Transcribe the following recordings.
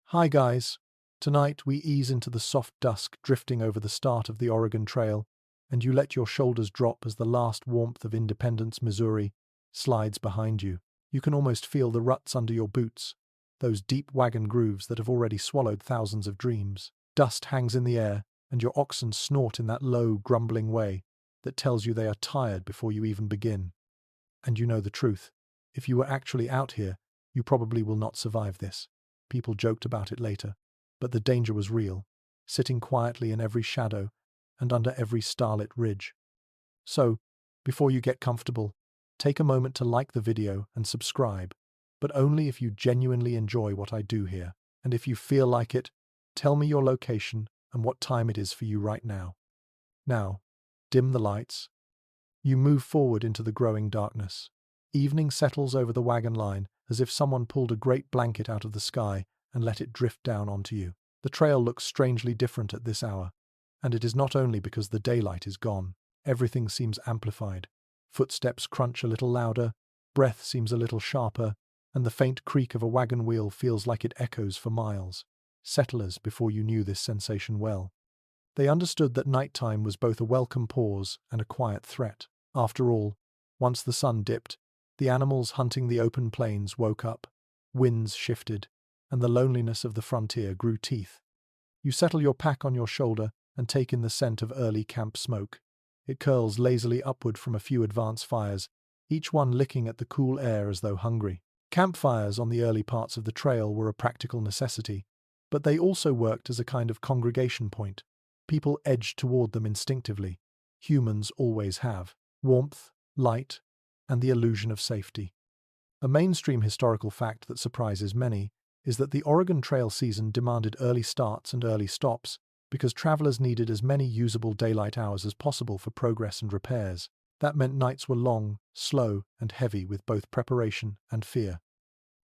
Hi guys. Tonight we ease into the soft dusk drifting over the start of the Oregon Trail, and you let your shoulders drop as the last warmth of Independence, Missouri, slides behind you. You can almost feel the ruts under your boots, those deep wagon grooves that have already swallowed thousands of dreams. Dust hangs in the air, and your oxen snort in that low, grumbling way that tells you they are tired before you even begin. And you know the truth. If you were actually out here, you probably will not survive this. People joked about it later, but the danger was real, sitting quietly in every shadow and under every starlit ridge. So, before you get comfortable, take a moment to like the video and subscribe, but only if you genuinely enjoy what I do here. And if you feel like it, tell me your location and what time it is for you right now. Now, dim the lights. You move forward into the growing darkness. Evening settles over the wagon line as if someone pulled a great blanket out of the sky and let it drift down onto you. The trail looks strangely different at this hour, and it is not only because the daylight is gone. Everything seems amplified. Footsteps crunch a little louder, breath seems a little sharper, and the faint creak of a wagon wheel feels like it echoes for miles. Settlers before you knew this sensation well. They understood that nighttime was both a welcome pause and a quiet threat. After all, once the sun dipped, the animals hunting the open plains woke up, winds shifted, and the loneliness of the frontier grew teeth. You settle your pack on your shoulder and take in the scent of early camp smoke. It curls lazily upward from a few advance fires, each one licking at the cool air as though hungry. Campfires on the early parts of the trail were a practical necessity, but they also worked as a kind of congregation point. People edged toward them instinctively. Humans always have. Warmth, light, and the illusion of safety. A mainstream historical fact that surprises many is that the Oregon Trail season demanded early starts and early stops because travelers needed as many usable daylight hours as possible for progress and repairs. That meant nights were long, slow, and heavy with both preparation and fear.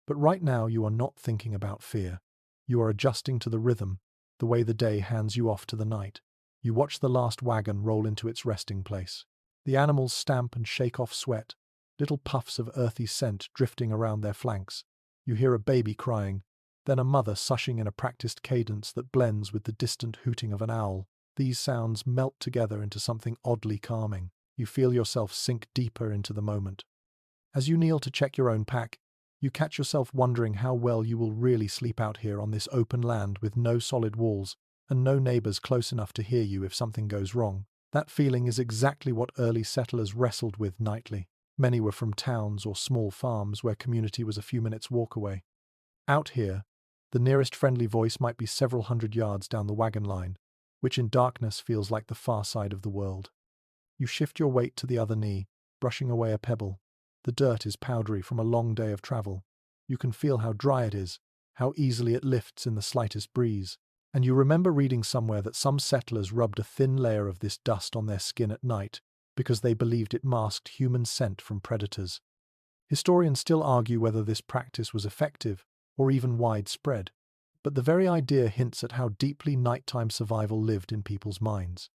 But right now you are not thinking about fear. You are adjusting to the rhythm, the way the day hands you off to the night. You watch the last wagon roll into its resting place. The animals stamp and shake off sweat, little puffs of earthy scent drifting around their flanks. You hear a baby crying, then a mother sushing in a practiced cadence that blends with the distant hooting of an owl. These sounds melt together into something oddly calming. You feel yourself sink deeper into the moment. As you kneel to check your own pack, you catch yourself wondering how well you will really sleep out here on this open land with no solid walls and no neighbors close enough to hear you if something goes wrong. That feeling is exactly what early settlers wrestled with nightly. Many were from towns or small farms where community was a few minutes' walk away. Out here, the nearest friendly voice might be several hundred yards down the wagon line, which in darkness feels like the far side of the world. You shift your weight to the other knee, brushing away a pebble. The dirt is powdery from a long day of travel. You can feel how dry it is, how easily it lifts in the slightest breeze. And you remember reading somewhere that some settlers rubbed a thin layer of this dust on their skin at night because they believed it masked human scent from predators. Historians still argue whether this practice was effective or even widespread, but the very idea hints at how deeply nighttime survival lived in people's minds.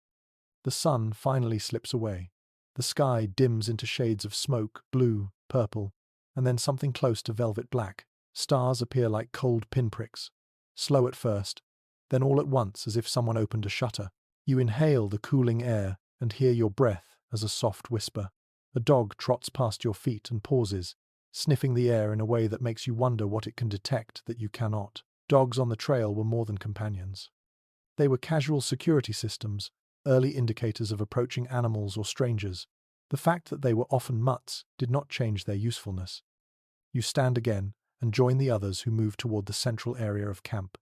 The sun finally slips away. The sky dims into shades of smoke, blue, purple, and then something close to velvet black. Stars appear like cold pinpricks, slow at first, then all at once as if someone opened a shutter. You inhale the cooling air and hear your breath as a soft whisper. A dog trots past your feet and pauses, sniffing the air in a way that makes you wonder what it can detect that you cannot. Dogs on the trail were more than companions. They were casual security systems, early indicators of approaching animals or strangers. The fact that they were often mutts did not change their usefulness. You stand again and join the others who move toward the central area of camp.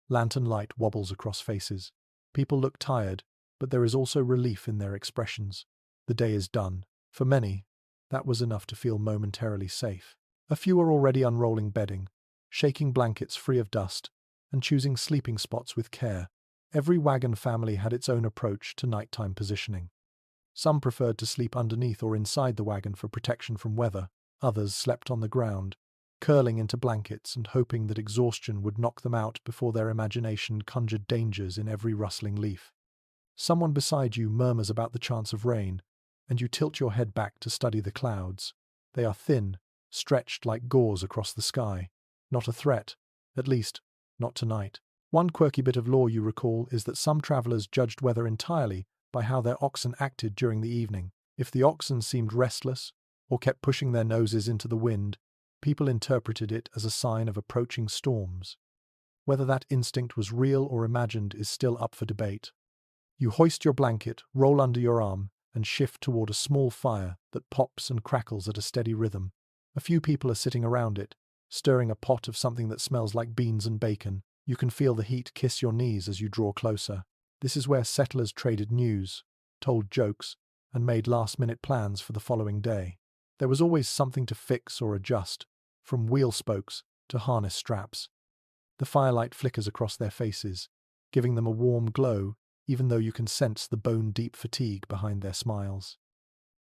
Lantern light wobbles across faces. People look tired, but there is also relief in their expressions. The day is done. For many, that was enough to feel momentarily safe. A few are already unrolling bedding, shaking blankets free of dust, and choosing sleeping spots with care. Every wagon family had its own approach to nighttime positioning. Some preferred to sleep underneath or inside the wagon for protection from weather. Others slept on the ground, curling into blankets and hoping that exhaustion would knock them out before their imagination conjured dangers in every rustling leaf. Someone beside you murmurs about the chance of rain, and you tilt your head back to study the clouds. They are thin, stretched like gauze across the sky. Not a threat, at least, Not tonight. One quirky bit of lore you recall is that some travelers judged weather entirely by how their oxen acted during the evening. If the oxen seemed restless or kept pushing their noses into the wind, people interpreted it as a sign of approaching storms. Whether that instinct was real or imagined is still up for debate. You hoist your blanket, roll under your arm, and shift toward a small fire that pops and crackles at a steady rhythm. A few people are sitting around it, stirring a pot of something that smells like beans and bacon. You can feel the heat kiss your knees as you draw closer. This is where settlers traded news, told jokes, and made last-minute plans for the following day. There was always something to fix or adjust, from wheel spokes to harness straps. The firelight flickers across their faces, giving them a warm glow, even though you can sense the bone-deep fatigue behind their smiles.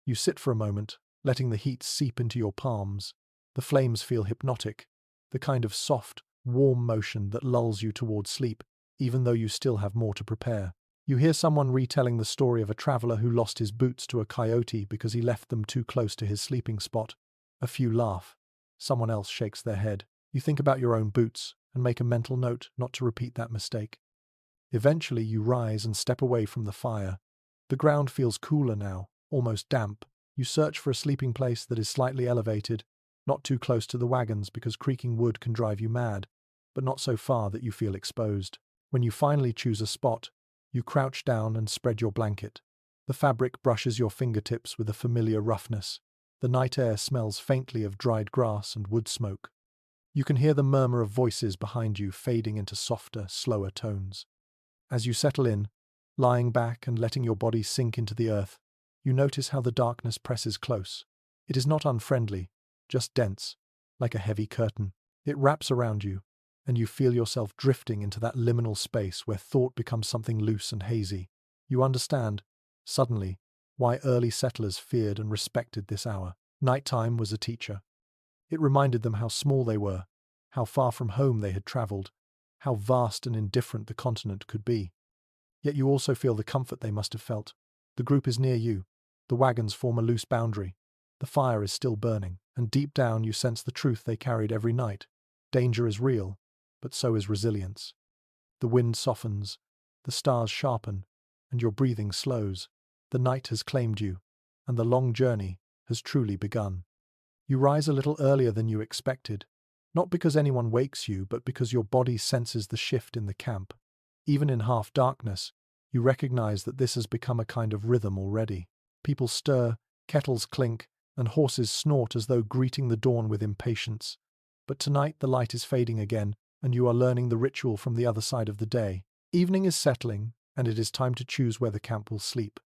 You sit for a moment, letting the heat seep into your palms. The flames feel hypnotic, the kind of soft, warm motion that lulls you towards sleep, even though you still have more to prepare. You hear someone retelling the story of a traveler who lost his boots to a coyote because he left them too close to his sleeping spot. A few laugh. Someone else shakes their head. You think about your own boots and make a mental note not to repeat that mistake. Eventually you rise and step away from the fire. The ground feels cooler now, almost damp. You search for a sleeping place that is slightly elevated, not too close to the wagons because creaking wood can drive you mad, but not so far that you feel exposed. When you finally choose a spot, you crouch down and spread your blanket. The fabric brushes your fingertips with a familiar roughness. The night air smells faintly of dried grass and wood smoke. You can hear the murmur of voices behind you fading into softer, slower tones. As you settle in, lying back and letting your body sink into the earth, you notice how the darkness presses close. It is not unfriendly, just dense, like a heavy curtain. It wraps around you, and you feel yourself drifting into that liminal space where thought becomes something loose and hazy. You understand, suddenly, why early settlers feared and respected this hour. Nighttime was a teacher. It reminded them how small they were, how far from home they had traveled, how vast and indifferent the continent could be. Yet you also feel the comfort they must have felt. The group is near you. The wagons form a loose boundary. The fire is still burning, and deep down you sense the truth they carried every night. Danger is real, but so is resilience. The wind softens, the stars sharpen, and your breathing slows. The night has claimed you, and the long journey has truly begun. You rise a little earlier than you expected, not because anyone wakes you, but because your body senses the shift in the camp. Even in half darkness, you recognize that this has become a kind of rhythm already. People stir, kettles clink, and horses snort as though greeting the dawn with impatience. But tonight the light is fading again, and you are learning the ritual from the other side of the day. Evening is settling, and it is time to choose where the camp will sleep.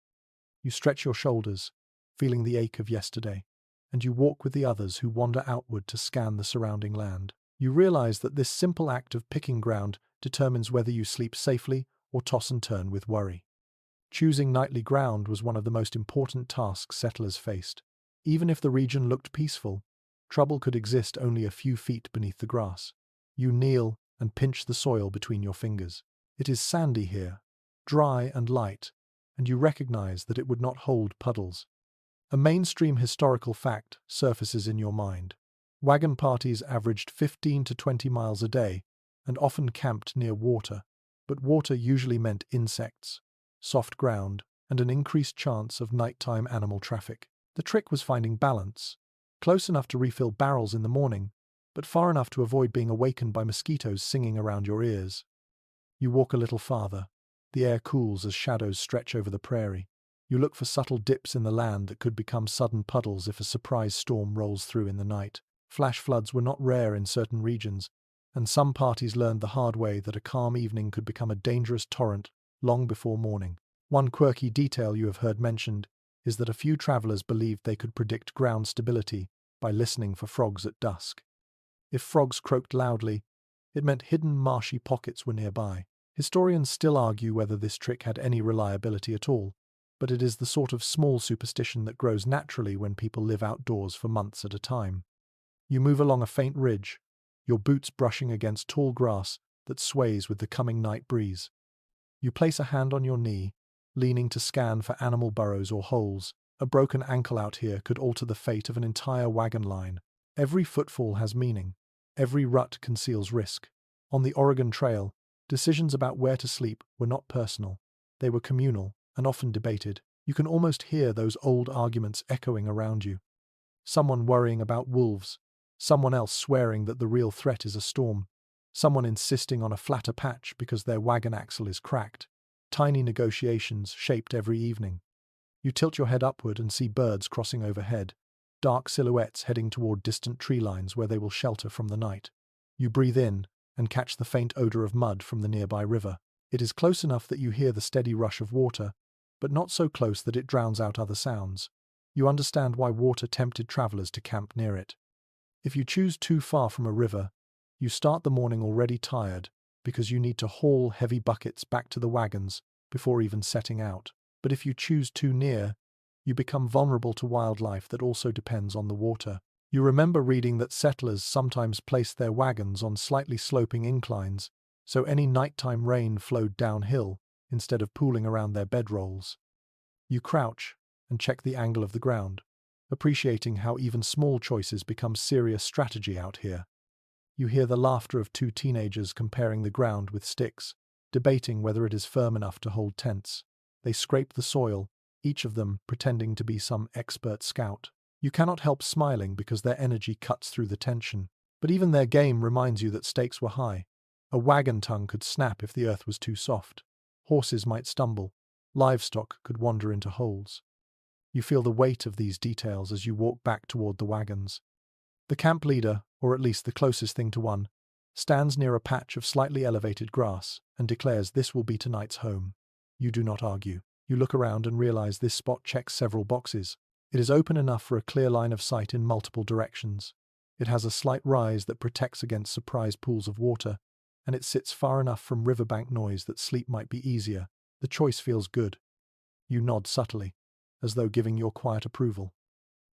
You stretch your shoulders, feeling the ache of yesterday, and you walk with the others who wander outward to scan the surrounding land. You realize that this simple act of picking ground determines whether you sleep safely or toss and turn with worry. Choosing nightly ground was one of the most important tasks settlers faced. Even if the region looked peaceful, trouble could exist only a few feet beneath the grass. You kneel and pinch the soil between your fingers. It is sandy here, dry and light, and you recognize that it would not hold puddles. A mainstream historical fact surfaces in your mind. Wagon parties averaged 15 to 20 miles a day and often camped near water, but water usually meant insects, soft ground, and an increased chance of nighttime animal traffic. The trick was finding balance, close enough to refill barrels in the morning, but far enough to avoid being awakened by mosquitoes singing around your ears. You walk a little farther. The air cools as shadows stretch over the prairie. You look for subtle dips in the land that could become sudden puddles if a surprise storm rolls through in the night. Flash floods were not rare in certain regions, and some parties learned the hard way that a calm evening could become a dangerous torrent long before morning. One quirky detail you have heard mentioned is that a few travelers believed they could predict ground stability by listening for frogs at dusk. If frogs croaked loudly, it meant hidden marshy pockets were nearby. Historians still argue whether this trick had any reliability at all, but it is the sort of small superstition that grows naturally when people live outdoors for months at a time. You move along a faint ridge, your boots brushing against tall grass that sways with the coming night breeze. You place a hand on your knee, leaning to scan for animal burrows or holes. A broken ankle out here could alter the fate of an entire wagon line. Every footfall has meaning. Every rut conceals risk. On the Oregon Trail, decisions about where to sleep were not personal. They were communal and often debated. You can almost hear those old arguments echoing around you. Someone worrying about wolves, someone else swearing that the real threat is a storm, someone insisting on a flatter patch because their wagon axle is cracked. Tiny negotiations shaped every evening. You tilt your head upward and see birds crossing overhead, dark silhouettes heading toward distant tree lines where they will shelter from the night. You breathe in and catch the faint odor of mud from the nearby river. It is close enough that you hear the steady rush of water, but not so close that it drowns out other sounds. You understand why water tempted travelers to camp near it. If you choose too far from a river, you start the morning already tired because you need to haul heavy buckets back to the wagons before even setting out. But if you choose too near, you become vulnerable to wildlife that also depends on the water. You remember reading that settlers sometimes placed their wagons on slightly sloping inclines, so any nighttime rain flowed downhill instead of pooling around their bedrolls. You crouch and check the angle of the ground, appreciating how even small choices become serious strategy out here. You hear the laughter of two teenagers comparing the ground with sticks, debating whether it is firm enough to hold tents. They scrape the soil, each of them pretending to be some expert scout. You cannot help smiling because their energy cuts through the tension. But even their game reminds you that stakes were high. A wagon tongue could snap if the earth was too soft. Horses might stumble. Livestock could wander into holes. You feel the weight of these details as you walk back toward the wagons. The camp leader, or at least the closest thing to one, stands near a patch of slightly elevated grass and declares this will be tonight's home. You do not argue. You look around and realize this spot checks several boxes. It is open enough for a clear line of sight in multiple directions. It has a slight rise that protects against surprise pools of water, and it sits far enough from riverbank noise that sleep might be easier. The choice feels good. You nod subtly, as though giving your quiet approval.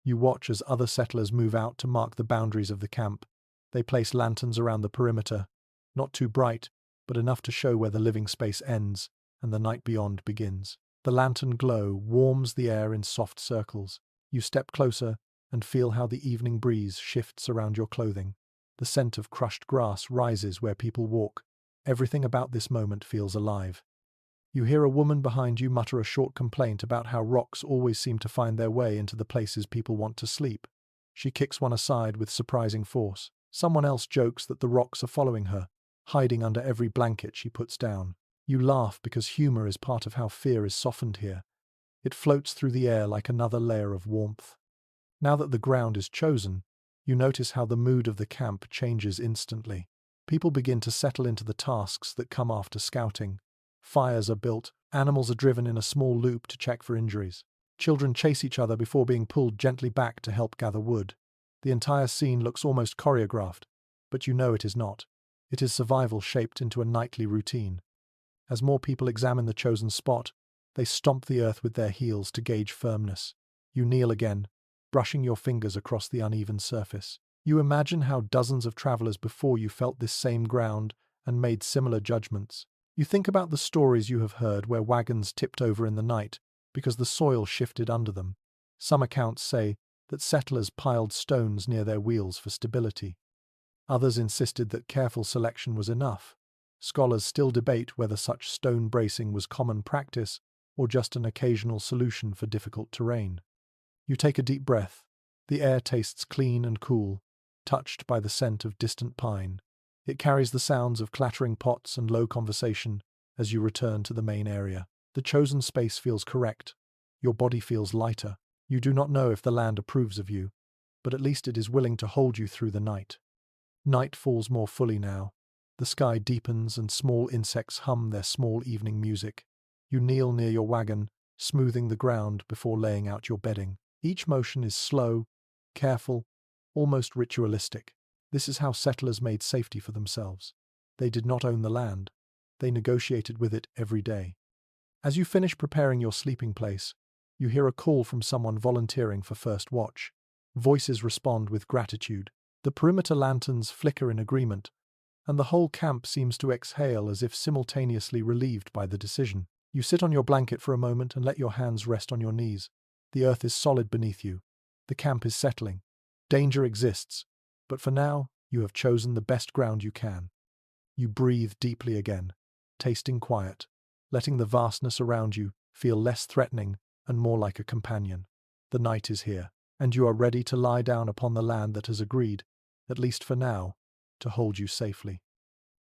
You watch as other settlers move out to mark the boundaries of the camp. They place lanterns around the perimeter, not too bright, but enough to show where the living space ends and the night beyond begins. The lantern glow warms the air in soft circles. You step closer and feel how the evening breeze shifts around your clothing. The scent of crushed grass rises where people walk. Everything about this moment feels alive. You hear a woman behind you mutter a short complaint about how rocks always seem to find their way into the places people want to sleep. She kicks one aside with surprising force. Someone else jokes that the rocks are following her, hiding under every blanket she puts down. You laugh because humor is part of how fear is softened here. It floats through the air like another layer of warmth. Now that the ground is chosen, you notice how the mood of the camp changes instantly. People begin to settle into the tasks that come after scouting. Fires are built, animals are driven in a small loop to check for injuries. Children chase each other before being pulled gently back to help gather wood. The entire scene looks almost choreographed, but you know it is not. It is survival shaped into a nightly routine. As more people examine the chosen spot, they stomp the earth with their heels to gauge firmness. You kneel again, brushing your fingers across the uneven surface. You imagine how dozens of travelers before you felt this same ground and made similar judgments. You think about the stories you have heard where wagons tipped over in the night because the soil shifted under them. Some accounts say that settlers piled stones near their wheels for stability. Others insisted that careful selection was enough. Scholars still debate whether such stone bracing was common practice or just an occasional solution for difficult terrain. You take a deep breath. The air tastes clean and cool, touched by the scent of distant pine. It carries the sounds of clattering pots and low conversation as you return to the main area. The chosen space feels correct. Your body feels lighter. You do not know if the land approves of you, but at least it is willing to hold you through the night. Night falls more fully now. The sky deepens and small insects hum their small evening music. You kneel near your wagon, smoothing the ground before laying out your bedding. Each motion is slow, careful, almost ritualistic. This is how settlers made safety for themselves. They did not own the land. They negotiated with it every day. As you finish preparing your sleeping place, you hear a call from someone volunteering for first watch. Voices respond with gratitude. The perimeter lanterns flicker in agreement, and the whole camp seems to exhale as if simultaneously relieved by the decision. You sit on your blanket for a moment and let your hands rest on your knees. The earth is solid beneath you. The camp is settling. Danger exists, but for now, you have chosen the best ground you can. You breathe deeply again, tasting quiet, letting the vastness around you feel less threatening and more like a companion. The night is here, and you are ready to lie down upon the land that has agreed, at least for now, to hold you safely.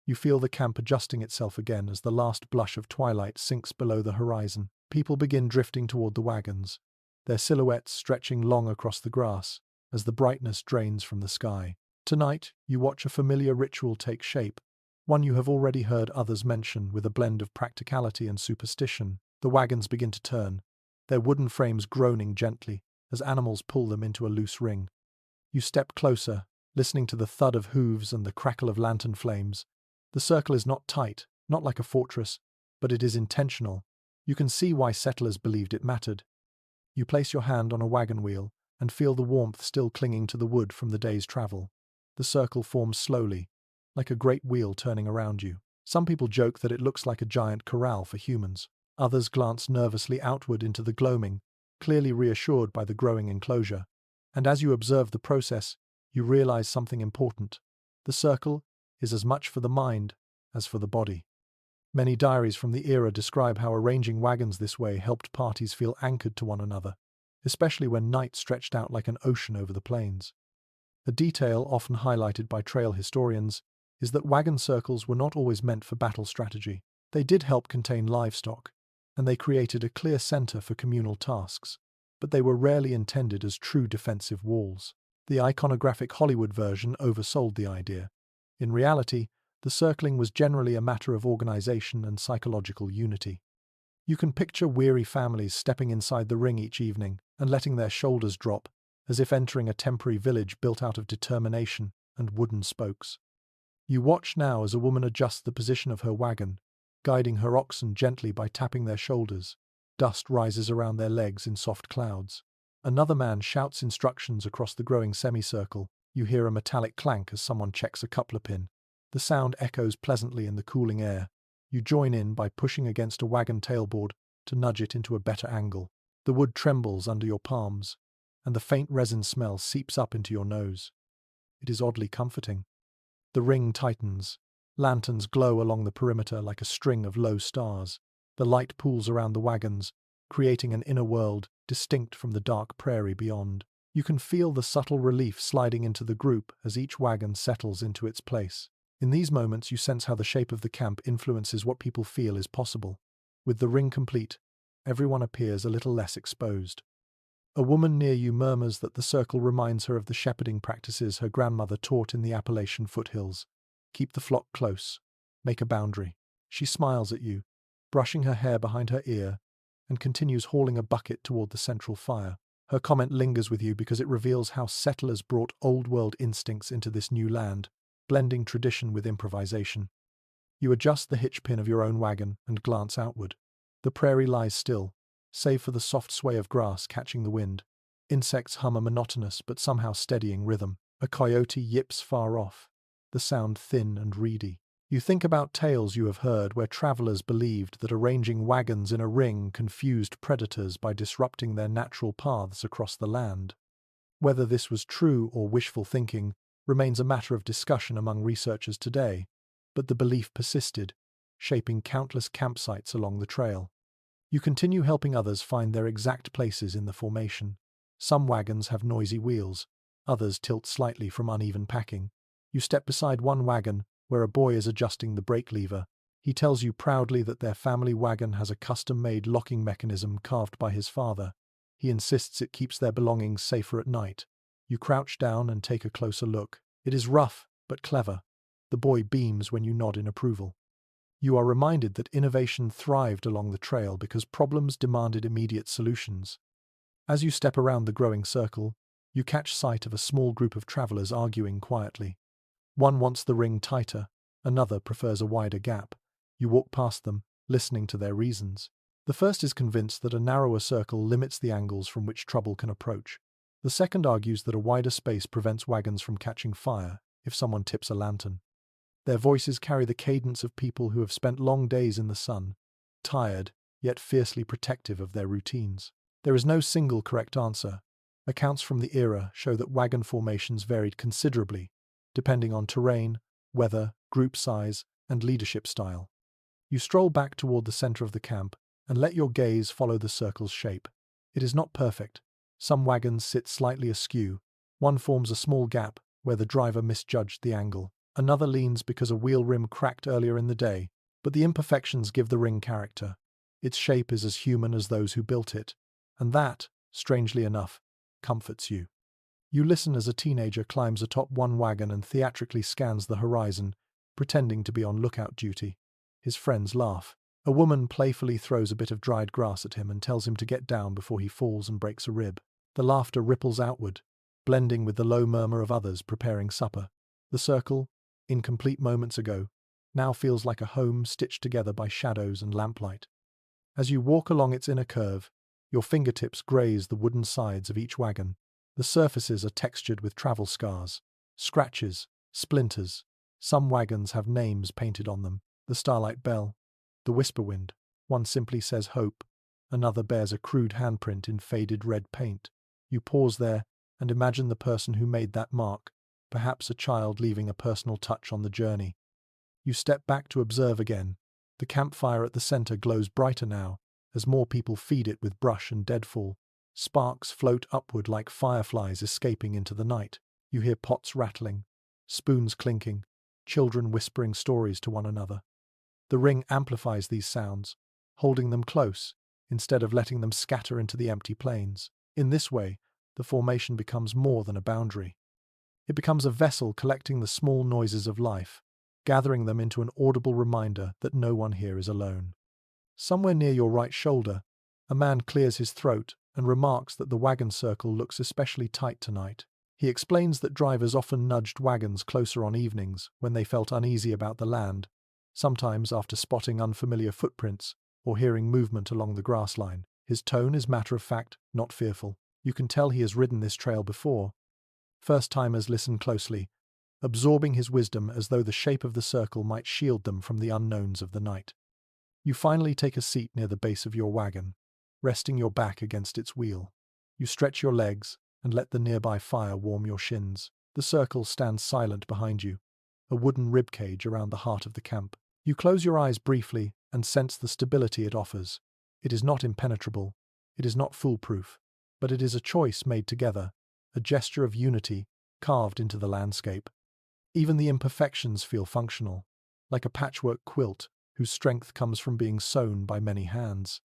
You feel the camp adjusting itself again as the last blush of twilight sinks below the horizon. People begin drifting toward the wagons, their silhouettes stretching long across the grass as the brightness drains from the sky. Tonight, you watch a familiar ritual take shape, one you have already heard others mention with a blend of practicality and superstition. The wagons begin to turn, their wooden frames groaning gently as animals pull them into a loose ring. You step closer, listening to the thud of hooves and the crackle of lantern flames. The circle is not tight, not like a fortress, but it is intentional. You can see why settlers believed it mattered. You place your hand on a wagon wheel and feel the warmth still clinging to the wood from the day's travel. The circle forms slowly, like a great wheel turning around you. Some people joke that it looks like a giant corral for humans. Others glance nervously outward into the gloaming, clearly reassured by the growing enclosure. And as you observe the process, you realize something important. The circle is as much for the mind as for the body. Many diaries from the era describe how arranging wagons this way helped parties feel anchored to one another, especially when night stretched out like an ocean over the plains. A detail often highlighted by trail historians is that wagon circles were not always meant for battle strategy. They did help contain livestock, and they created a clear center for communal tasks, but they were rarely intended as true defensive walls. The iconographic Hollywood version oversold the idea. In reality, the circling was generally a matter of organization and psychological unity. You can picture weary families stepping inside the ring each evening and letting their shoulders drop, as if entering a temporary village built out of determination and wooden spokes. You watch now as a woman adjusts the position of her wagon, guiding her oxen gently by tapping their shoulders. Dust rises around their legs in soft clouds. Another man shouts instructions across the growing semicircle. You hear a metallic clank as someone checks a coupler pin. The sound echoes pleasantly in the cooling air. You join in by pushing against a wagon tailboard to nudge it into a better angle. The wood trembles under your palms, and the faint resin smell seeps up into your nose. It is oddly comforting. The ring tightens. Lanterns glow along the perimeter like a string of low stars. The light pools around the wagons, creating an inner world distinct from the dark prairie beyond. You can feel the subtle relief sliding into the group as each wagon settles into its place. In these moments, you sense how the shape of the camp influences what people feel is possible. With the ring complete, everyone appears a little less exposed. A woman near you murmurs that the circle reminds her of the shepherding practices her grandmother taught in the Appalachian foothills. Keep the flock close. Make a boundary. She smiles at you, brushing her hair behind her ear, and continues hauling a bucket toward the central fire. Her comment lingers with you because it reveals how settlers brought old-world instincts into this new land, blending tradition with improvisation. You adjust the hitch pin of your own wagon and glance outward. The prairie lies still, save for the soft sway of grass catching the wind. Insects hum a monotonous but somehow steadying rhythm. A coyote yips far off, the sound thin and reedy. You think about tales you have heard where travelers believed that arranging wagons in a ring confused predators by disrupting their natural paths across the land. Whether this was true or wishful thinking remains a matter of discussion among researchers today, but the belief persisted, shaping countless campsites along the trail. You continue helping others find their exact places in the formation. Some wagons have noisy wheels, others tilt slightly from uneven packing. You step beside one wagon where a boy is adjusting the brake lever. He tells you proudly that their family wagon has a custom-made locking mechanism carved by his father. He insists it keeps their belongings safer at night. You crouch down and take a closer look. It is rough, but clever. The boy beams when you nod in approval. You are reminded that innovation thrived along the trail because problems demanded immediate solutions. As you step around the growing circle, you catch sight of a small group of travelers arguing quietly. One wants the ring tighter, another prefers a wider gap. You walk past them, listening to their reasons. The first is convinced that a narrower circle limits the angles from which trouble can approach. The second argues that a wider space prevents wagons from catching fire if someone tips a lantern. Their voices carry the cadence of people who have spent long days in the sun, tired, yet fiercely protective of their routines. There is no single correct answer. Accounts from the era show that wagon formations varied considerably, depending on terrain, weather, group size, and leadership style. You stroll back toward the center of the camp and let your gaze follow the circle's shape. It is not perfect. Some wagons sit slightly askew. One forms a small gap where the driver misjudged the angle. Another leans because a wheel rim cracked earlier in the day. But the imperfections give the ring character. Its shape is as human as those who built it. And that, strangely enough, comforts you. You listen as a teenager climbs atop one wagon and theatrically scans the horizon, pretending to be on lookout duty. His friends laugh. A woman playfully throws a bit of dried grass at him and tells him to get down before he falls and breaks a rib. The laughter ripples outward, blending with the low murmur of others preparing supper. The circle, incomplete moments ago, now feels like a home stitched together by shadows and lamplight. As you walk along its inner curve, your fingertips graze the wooden sides of each wagon. The surfaces are textured with travel scars, scratches, splinters. Some wagons have names painted on them. The Starlight Bell, the Whisper Wind. One simply says Hope. Another bears a crude handprint in faded red paint. You pause there and imagine the person who made that mark, perhaps a child leaving a personal touch on the journey. You step back to observe again. The campfire at the center glows brighter now, as more people feed it with brush and deadfall. Sparks float upward like fireflies escaping into the night. You hear pots rattling, spoons clinking, children whispering stories to one another. The ring amplifies these sounds, holding them close, instead of letting them scatter into the empty plains. In this way, the formation becomes more than a boundary. It becomes a vessel collecting the small noises of life, gathering them into an audible reminder that no one here is alone. Somewhere near your right shoulder, a man clears his throat and remarks that the wagon circle looks especially tight tonight. He explains that drivers often nudged wagons closer on evenings when they felt uneasy about the land, sometimes after spotting unfamiliar footprints or hearing movement along the grass line. His tone is matter-of-fact, not fearful. You can tell he has ridden this trail before. First-timers listen closely, absorbing his wisdom as though the shape of the circle might shield them from the unknowns of the night. You finally take a seat near the base of your wagon, resting your back against its wheel. You stretch your legs and let the nearby fire warm your shins. The circle stands silent behind you, a wooden ribcage around the heart of the camp. You close your eyes briefly and sense the stability it offers. It is not impenetrable, it is not foolproof, but it is a choice made together, a gesture of unity carved into the landscape. Even the imperfections feel functional, like a patchwork quilt whose strength comes from being sewn by many hands.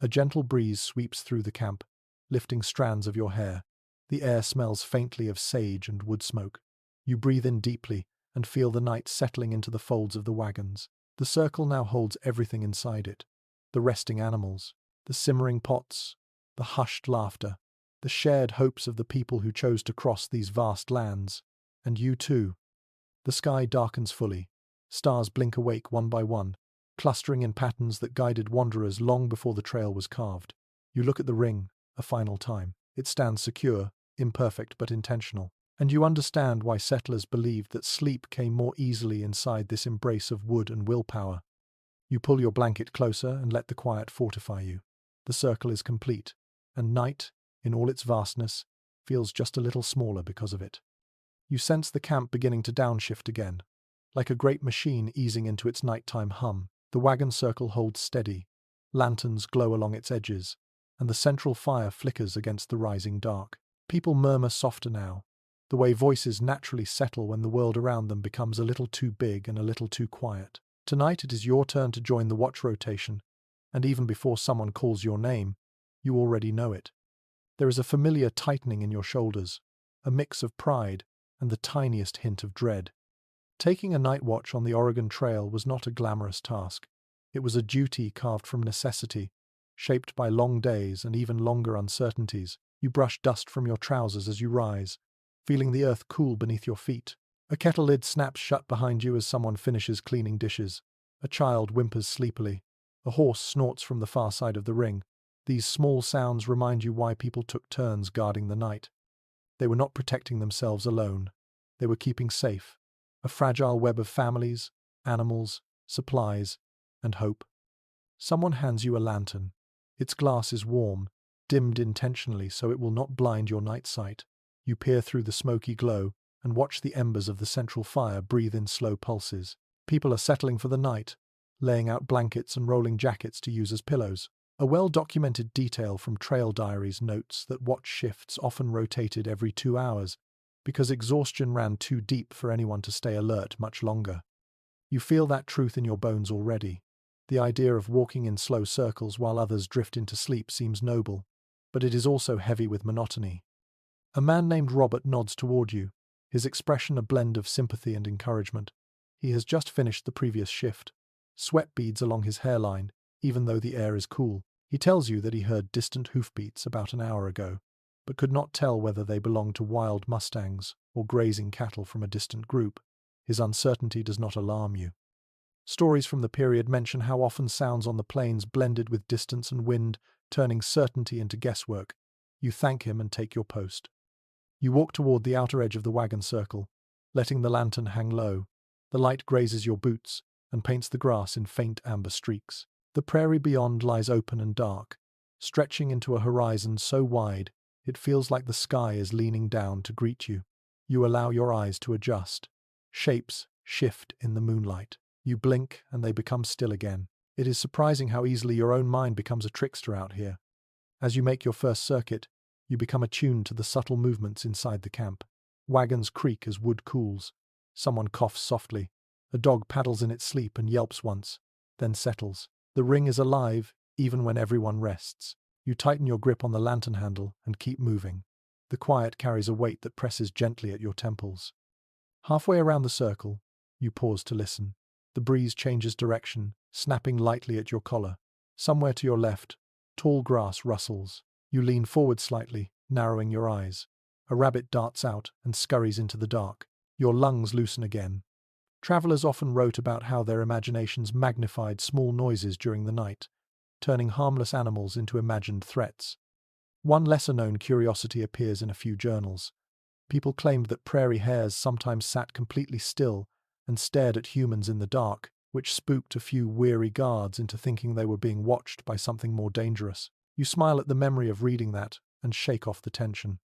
A gentle breeze sweeps through the camp, lifting strands of your hair. The air smells faintly of sage and wood smoke. You breathe in deeply and feel the night settling into the folds of the wagons. The circle now holds everything inside it. The resting animals, the simmering pots, the hushed laughter, the shared hopes of the people who chose to cross these vast lands. And you too. The sky darkens fully. Stars blink awake one by one, clustering in patterns that guided wanderers long before the trail was carved. You look at the ring, a final time. It stands secure, imperfect but intentional. And you understand why settlers believed that sleep came more easily inside this embrace of wood and willpower. You pull your blanket closer and let the quiet fortify you. The circle is complete, and night, in all its vastness, feels just a little smaller because of it. You sense the camp beginning to downshift again, like a great machine easing into its nighttime hum. The wagon circle holds steady, lanterns glow along its edges, and the central fire flickers against the rising dark. People murmur softer now, the way voices naturally settle when the world around them becomes a little too big and a little too quiet. Tonight it is your turn to join the watch rotation, and even before someone calls your name, you already know it. There is a familiar tightening in your shoulders, a mix of pride and the tiniest hint of dread. Taking a night watch on the Oregon Trail was not a glamorous task. It was a duty carved from necessity, shaped by long days and even longer uncertainties. You brush dust from your trousers as you rise, feeling the earth cool beneath your feet. A kettle lid snaps shut behind you as someone finishes cleaning dishes. A child whimpers sleepily. A horse snorts from the far side of the ring. These small sounds remind you why people took turns guarding the night. They were not protecting themselves alone. They were keeping safe a fragile web of families, animals, supplies, and hope. Someone hands you a lantern. Its glass is warm, dimmed intentionally so it will not blind your night sight. You peer through the smoky glow and watch the embers of the central fire breathe in slow pulses. People are settling for the night, laying out blankets and rolling jackets to use as pillows. A well-documented detail from trail diaries notes that watch shifts often rotated every 2 hours because exhaustion ran too deep for anyone to stay alert much longer. You feel that truth in your bones already. The idea of walking in slow circles while others drift into sleep seems noble, but it is also heavy with monotony. A man named Robert nods toward you, his expression a blend of sympathy and encouragement. He has just finished the previous shift. Sweat beads along his hairline, even though the air is cool. He tells you that he heard distant hoofbeats about an hour ago, but could not tell whether they belonged to wild mustangs or grazing cattle from a distant group. His uncertainty does not alarm you. Stories from the period mention how often sounds on the plains blended with distance and wind, turning certainty into guesswork. You thank him and take your post. You walk toward the outer edge of the wagon circle, letting the lantern hang low. The light grazes your boots and paints the grass in faint amber streaks. The prairie beyond lies open and dark, stretching into a horizon so wide it feels like the sky is leaning down to greet you. You allow your eyes to adjust. Shapes shift in the moonlight. You blink and they become still again. It is surprising how easily your own mind becomes a trickster out here. As you make your first circuit, you become attuned to the subtle movements inside the camp. Wagons creak as wood cools. Someone coughs softly. A dog paddles in its sleep and yelps once, then settles. The ring is alive, even when everyone rests. You tighten your grip on the lantern handle and keep moving. The quiet carries a weight that presses gently at your temples. Halfway around the circle, you pause to listen. The breeze changes direction, snapping lightly at your collar. Somewhere to your left, tall grass rustles. You lean forward slightly, narrowing your eyes. A rabbit darts out and scurries into the dark. Your lungs loosen again. Travelers often wrote about how their imaginations magnified small noises during the night, turning harmless animals into imagined threats. One lesser-known curiosity appears in a few journals. People claimed that prairie hares sometimes sat completely still and stared at humans in the dark, which spooked a few weary guards into thinking they were being watched by something more dangerous. You smile at the memory of reading that and shake off the tension.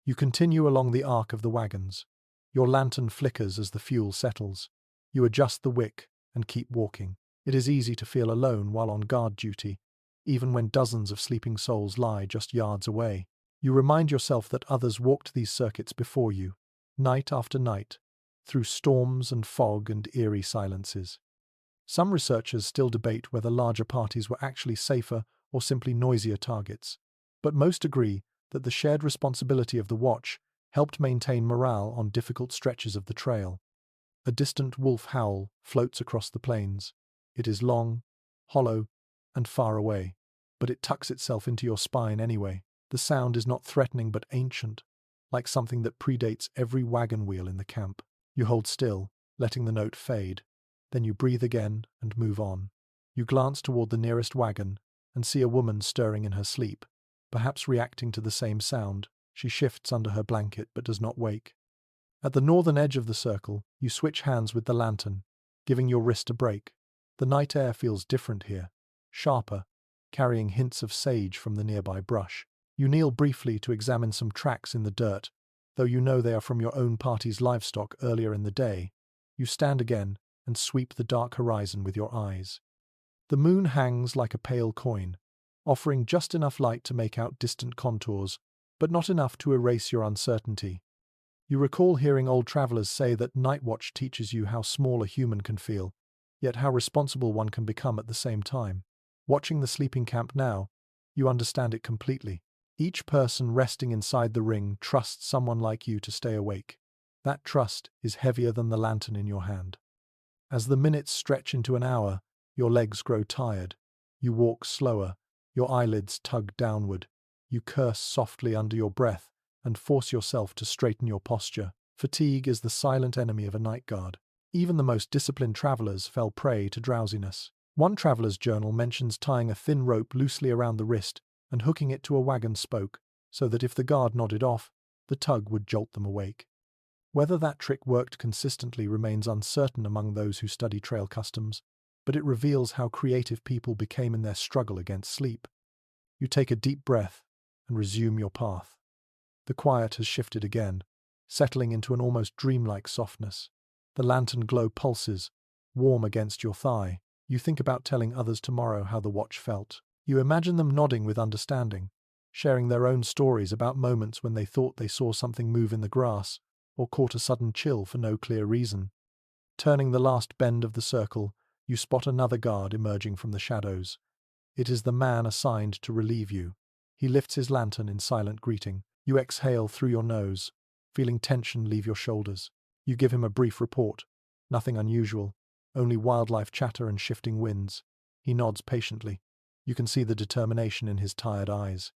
You continue along the arc of the wagons. Your lantern flickers as the fuel settles. You adjust the wick and keep walking. It is easy to feel alone while on guard duty, even when dozens of sleeping souls lie just yards away. You remind yourself that others walked these circuits before you, night after night, through storms and fog and eerie silences. Some researchers still debate whether larger parties were actually safer or simply noisier targets, but most agree that the shared responsibility of the watch helped maintain morale on difficult stretches of the trail. A distant wolf howl floats across the plains. It is long, hollow, and far away, but it tucks itself into your spine anyway. The sound is not threatening but ancient, like something that predates every wagon wheel in the camp. You hold still, letting the note fade. Then you breathe again and move on. You glance toward the nearest wagon and see a woman stirring in her sleep, perhaps reacting to the same sound. She shifts under her blanket but does not wake. At the northern edge of the circle, you switch hands with the lantern, giving your wrist a break. The night air feels different here, sharper, carrying hints of sage from the nearby brush. You kneel briefly to examine some tracks in the dirt, though you know they are from your own party's livestock earlier in the day. You stand again and sweep the dark horizon with your eyes. The moon hangs like a pale coin, offering just enough light to make out distant contours, but not enough to erase your uncertainty. You recall hearing old travelers say that night watch teaches you how small a human can feel, yet how responsible one can become at the same time. Watching the sleeping camp now, you understand it completely. Each person resting inside the ring trusts someone like you to stay awake. That trust is heavier than the lantern in your hand. As the minutes stretch into an hour, your legs grow tired. You walk slower, your eyelids tug downward. You curse softly under your breath and force yourself to straighten your posture. Fatigue is the silent enemy of a night guard. Even the most disciplined travelers fell prey to drowsiness. One traveler's journal mentions tying a thin rope loosely around the wrist and hooking it to a wagon spoke, so that if the guard nodded off, the tug would jolt them awake. Whether that trick worked consistently remains uncertain among those who study trail customs, but it reveals how creative people became in their struggle against sleep. You take a deep breath and resume your path. The quiet has shifted again, settling into an almost dreamlike softness. The lantern glow pulses, warm against your thigh. You think about telling others tomorrow how the watch felt. You imagine them nodding with understanding, sharing their own stories about moments when they thought they saw something move in the grass or caught a sudden chill for no clear reason. Turning the last bend of the circle, you spot another guard emerging from the shadows. It is the man assigned to relieve you. He lifts his lantern in silent greeting. You exhale through your nose, feeling tension leave your shoulders. You give him a brief report. Nothing unusual, only wildlife chatter and shifting winds. He nods patiently. You can see the determination in his tired eyes.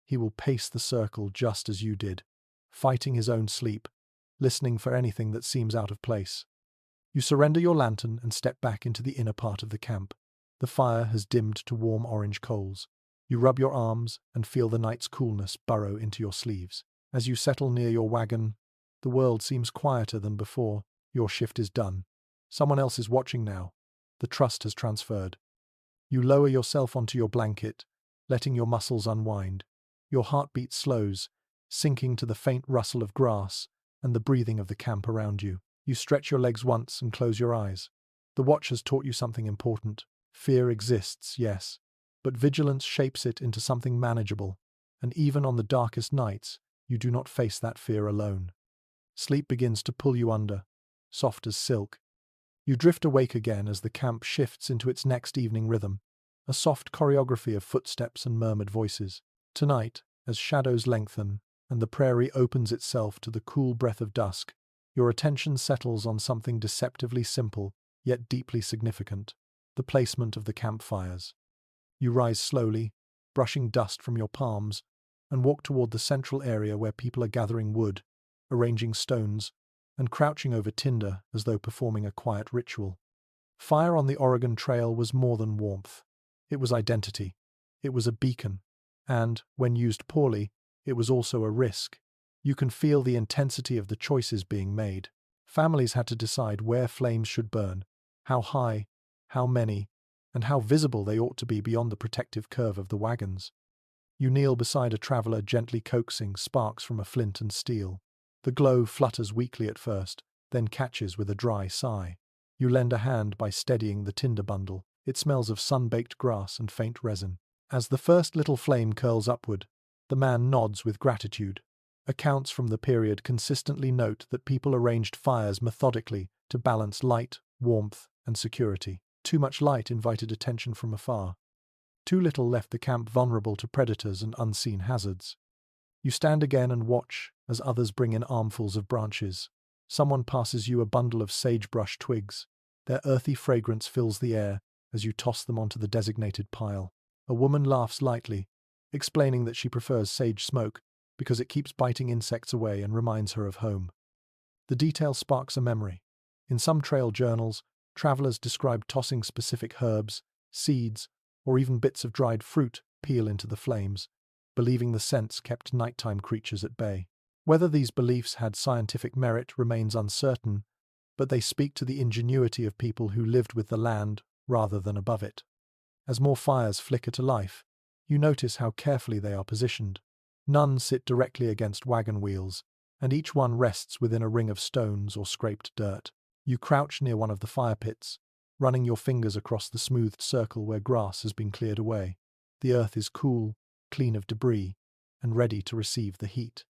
He will pace the circle just as you did, fighting his own sleep, listening for anything that seems out of place. You surrender your lantern and step back into the inner part of the camp. The fire has dimmed to warm orange coals. You rub your arms and feel the night's coolness burrow into your sleeves. As you settle near your wagon, the world seems quieter than before. Your shift is done. Someone else is watching now. The trust has transferred. You lower yourself onto your blanket, letting your muscles unwind. Your heartbeat slows, sinking to the faint rustle of grass and the breathing of the camp around you. You stretch your legs once and close your eyes. The watch has taught you something important. Fear exists, yes, but vigilance shapes it into something manageable, and even on the darkest nights, you do not face that fear alone. Sleep begins to pull you under, soft as silk. You drift awake again as the camp shifts into its next evening rhythm, a soft choreography of footsteps and murmured voices. Tonight, as shadows lengthen and the prairie opens itself to the cool breath of dusk, your attention settles on something deceptively simple, yet deeply significant: the placement of the campfires. You rise slowly, brushing dust from your palms, and walk toward the central area where people are gathering wood, arranging stones, and crouching over tinder as though performing a quiet ritual. Fire on the Oregon Trail was more than warmth. It was identity. It was a beacon. And, when used poorly, it was also a risk. You can feel the intensity of the choices being made. Families had to decide where flames should burn, how high, how many, and how visible they ought to be beyond the protective curve of the wagons. You kneel beside a traveler gently coaxing sparks from a flint and steel. The glow flutters weakly at first, then catches with a dry sigh. You lend a hand by steadying the tinder bundle. It smells of sun-baked grass and faint resin. As the first little flame curls upward, the man nods with gratitude. Accounts from the period consistently note that people arranged fires methodically to balance light, warmth, and security. Too much light invited attention from afar. Too little left the camp vulnerable to predators and unseen hazards. You stand again and watch as others bring in armfuls of branches. Someone passes you a bundle of sagebrush twigs. Their earthy fragrance fills the air as you toss them onto the designated pile. A woman laughs lightly, explaining that she prefers sage smoke because it keeps biting insects away and reminds her of home. The detail sparks a memory. In some trail journals, travelers describe tossing specific herbs, seeds, or even bits of dried fruit peel into the flames, believing the scents kept nighttime creatures at bay. Whether these beliefs had scientific merit remains uncertain, but they speak to the ingenuity of people who lived with the land rather than above it. As more fires flicker to life, you notice how carefully they are positioned. None sit directly against wagon wheels, and each one rests within a ring of stones or scraped dirt. You crouch near one of the fire pits, running your fingers across the smoothed circle where grass has been cleared away. The earth is cool, clean of debris, and ready to receive the heat.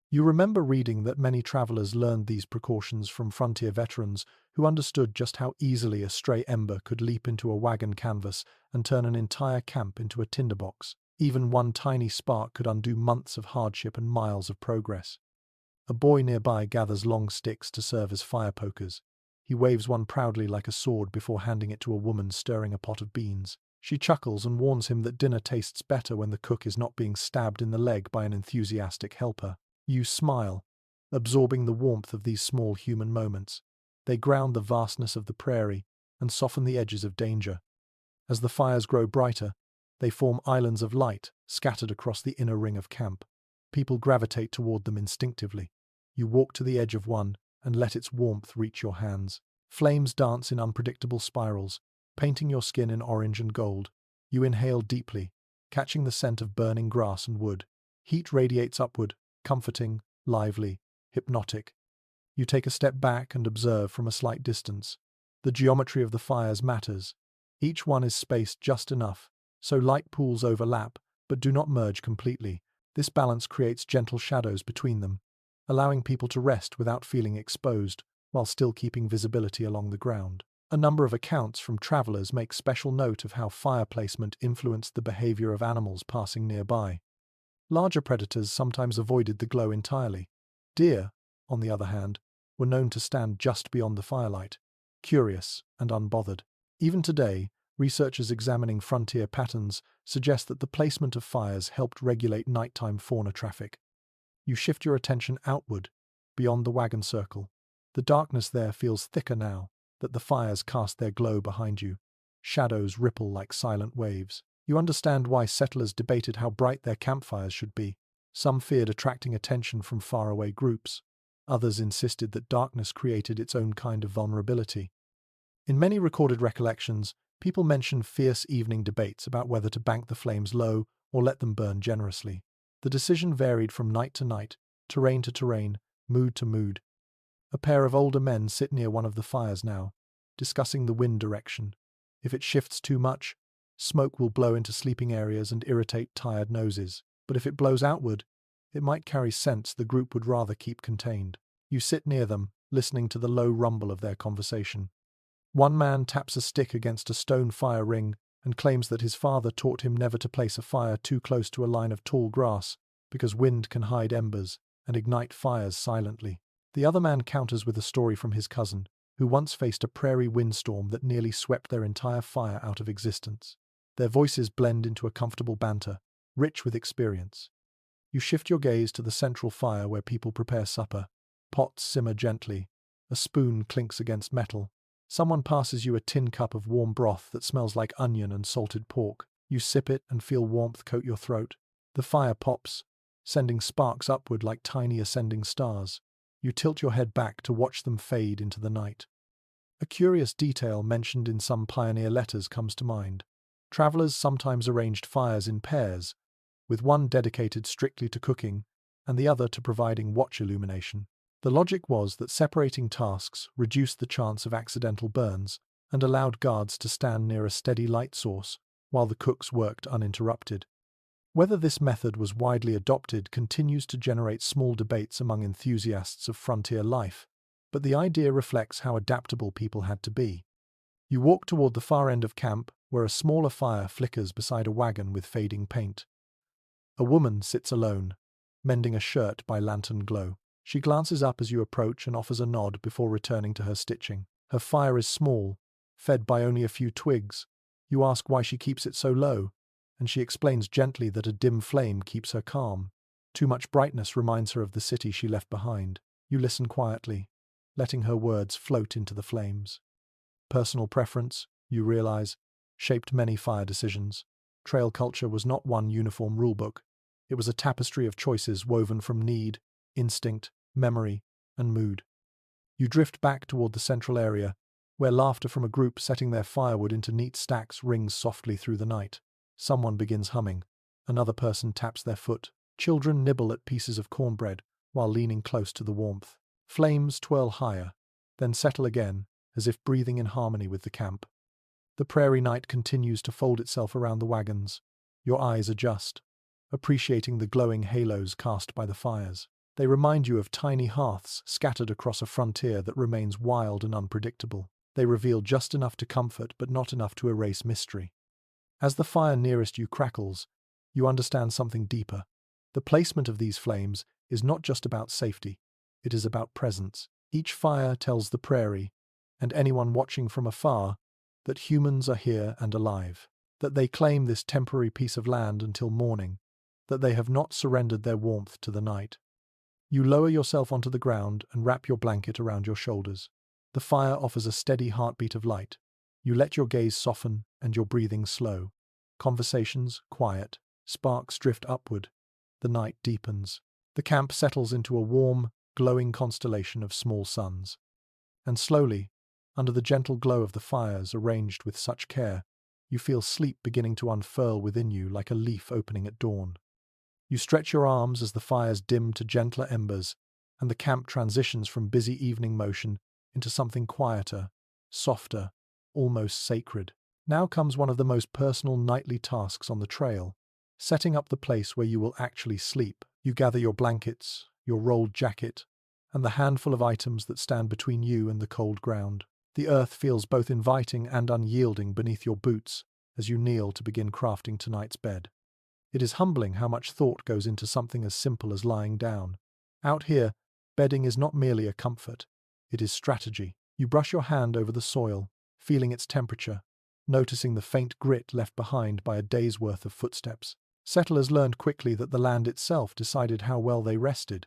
You remember reading that many travelers learned these precautions from frontier veterans who understood just how easily a stray ember could leap into a wagon canvas and turn an entire camp into a tinderbox. Even one tiny spark could undo months of hardship and miles of progress. A boy nearby gathers long sticks to serve as fire pokers. He waves one proudly like a sword before handing it to a woman stirring a pot of beans. She chuckles and warns him that dinner tastes better when the cook is not being stabbed in the leg by an enthusiastic helper. You smile, absorbing the warmth of these small human moments. They ground the vastness of the prairie and soften the edges of danger. As the fires grow brighter, they form islands of light scattered across the inner ring of camp. People gravitate toward them instinctively. You walk to the edge of one and let its warmth reach your hands. Flames dance in unpredictable spirals, painting your skin in orange and gold. You inhale deeply, catching the scent of burning grass and wood. Heat radiates upward, comforting, lively, hypnotic. You take a step back and observe from a slight distance. The geometry of the fires matters. Each one is spaced just enough, so light pools overlap, but do not merge completely. This balance creates gentle shadows between them, allowing people to rest without feeling exposed, while still keeping visibility along the ground. A number of accounts from travelers make special note of how fire placement influenced the behavior of animals passing nearby. Larger predators sometimes avoided the glow entirely. Deer, on the other hand, were known to stand just beyond the firelight, curious and unbothered. Even today, researchers examining frontier patterns suggest that the placement of fires helped regulate nighttime fauna traffic. You shift your attention outward, beyond the wagon circle. The darkness there feels thicker now that the fires cast their glow behind you. Shadows ripple like silent waves. You understand why settlers debated how bright their campfires should be. Some feared attracting attention from faraway groups. Others insisted that darkness created its own kind of vulnerability. In many recorded recollections, people mention fierce evening debates about whether to bank the flames low or let them burn generously. The decision varied from night to night, terrain to terrain, mood to mood. A pair of older men sit near one of the fires now, discussing the wind direction. If it shifts too much, smoke will blow into sleeping areas and irritate tired noses. But if it blows outward, it might carry scents the group would rather keep contained. You sit near them, listening to the low rumble of their conversation. One man taps a stick against a stone fire ring and claims that his father taught him never to place a fire too close to a line of tall grass because wind can hide embers and ignite fires silently. The other man counters with a story from his cousin, who once faced a prairie windstorm that nearly swept their entire fire out of existence. Their voices blend into a comfortable banter, rich with experience. You shift your gaze to the central fire where people prepare supper. Pots simmer gently. A spoon clinks against metal. Someone passes you a tin cup of warm broth that smells like onion and salted pork. You sip it and feel warmth coat your throat. The fire pops, sending sparks upward like tiny ascending stars. You tilt your head back to watch them fade into the night. A curious detail mentioned in some pioneer letters comes to mind. Travelers sometimes arranged fires in pairs, with one dedicated strictly to cooking and the other to providing watch illumination. The logic was that separating tasks reduced the chance of accidental burns and allowed guards to stand near a steady light source while the cooks worked uninterrupted. Whether this method was widely adopted continues to generate small debates among enthusiasts of frontier life, but the idea reflects how adaptable people had to be. You walk toward the far end of camp, where a smaller fire flickers beside a wagon with fading paint. A woman sits alone, mending a shirt by lantern glow. She glances up as you approach and offers a nod before returning to her stitching. Her fire is small, fed by only a few twigs. You ask why she keeps it so low, and she explains gently that a dim flame keeps her calm. Too much brightness reminds her of the city she left behind. You listen quietly, letting her words float into the flames. Personal preference, you realize, shaped many fire decisions. Trail culture was not one uniform rulebook. It was a tapestry of choices woven from need, instinct, memory, and mood. You drift back toward the central area, where laughter from a group setting their firewood into neat stacks rings softly through the night. Someone begins humming. Another person taps their foot. Children nibble at pieces of cornbread while leaning close to the warmth. Flames twirl higher, then settle again, as if breathing in harmony with the camp. The prairie night continues to fold itself around the wagons. Your eyes adjust, appreciating the glowing halos cast by the fires. They remind you of tiny hearths scattered across a frontier that remains wild and unpredictable. They reveal just enough to comfort but not enough to erase mystery. As the fire nearest you crackles, you understand something deeper. The placement of these flames is not just about safety, it is about presence. Each fire tells the prairie, and anyone watching from afar, that humans are here and alive, that they claim this temporary piece of land until morning, that they have not surrendered their warmth to the night. You lower yourself onto the ground and wrap your blanket around your shoulders. The fire offers a steady heartbeat of light. You let your gaze soften and your breathing slow. Conversations quiet. Sparks drift upward. The night deepens. The camp settles into a warm, glowing constellation of small suns. And slowly, under the gentle glow of the fires arranged with such care, you feel sleep beginning to unfurl within you like a leaf opening at dawn. You stretch your arms as the fires dim to gentler embers, and the camp transitions from busy evening motion into something quieter, softer, almost sacred. Now comes one of the most personal nightly tasks on the trail, setting up the place where you will actually sleep. You gather your blankets, your rolled jacket, and the handful of items that stand between you and the cold ground. The earth feels both inviting and unyielding beneath your boots as you kneel to begin crafting tonight's bed. It is humbling how much thought goes into something as simple as lying down. Out here, bedding is not merely a comfort, it is strategy. You brush your hand over the soil, feeling its temperature, noticing the faint grit left behind by a day's worth of footsteps. Settlers learned quickly that the land itself decided how well they rested.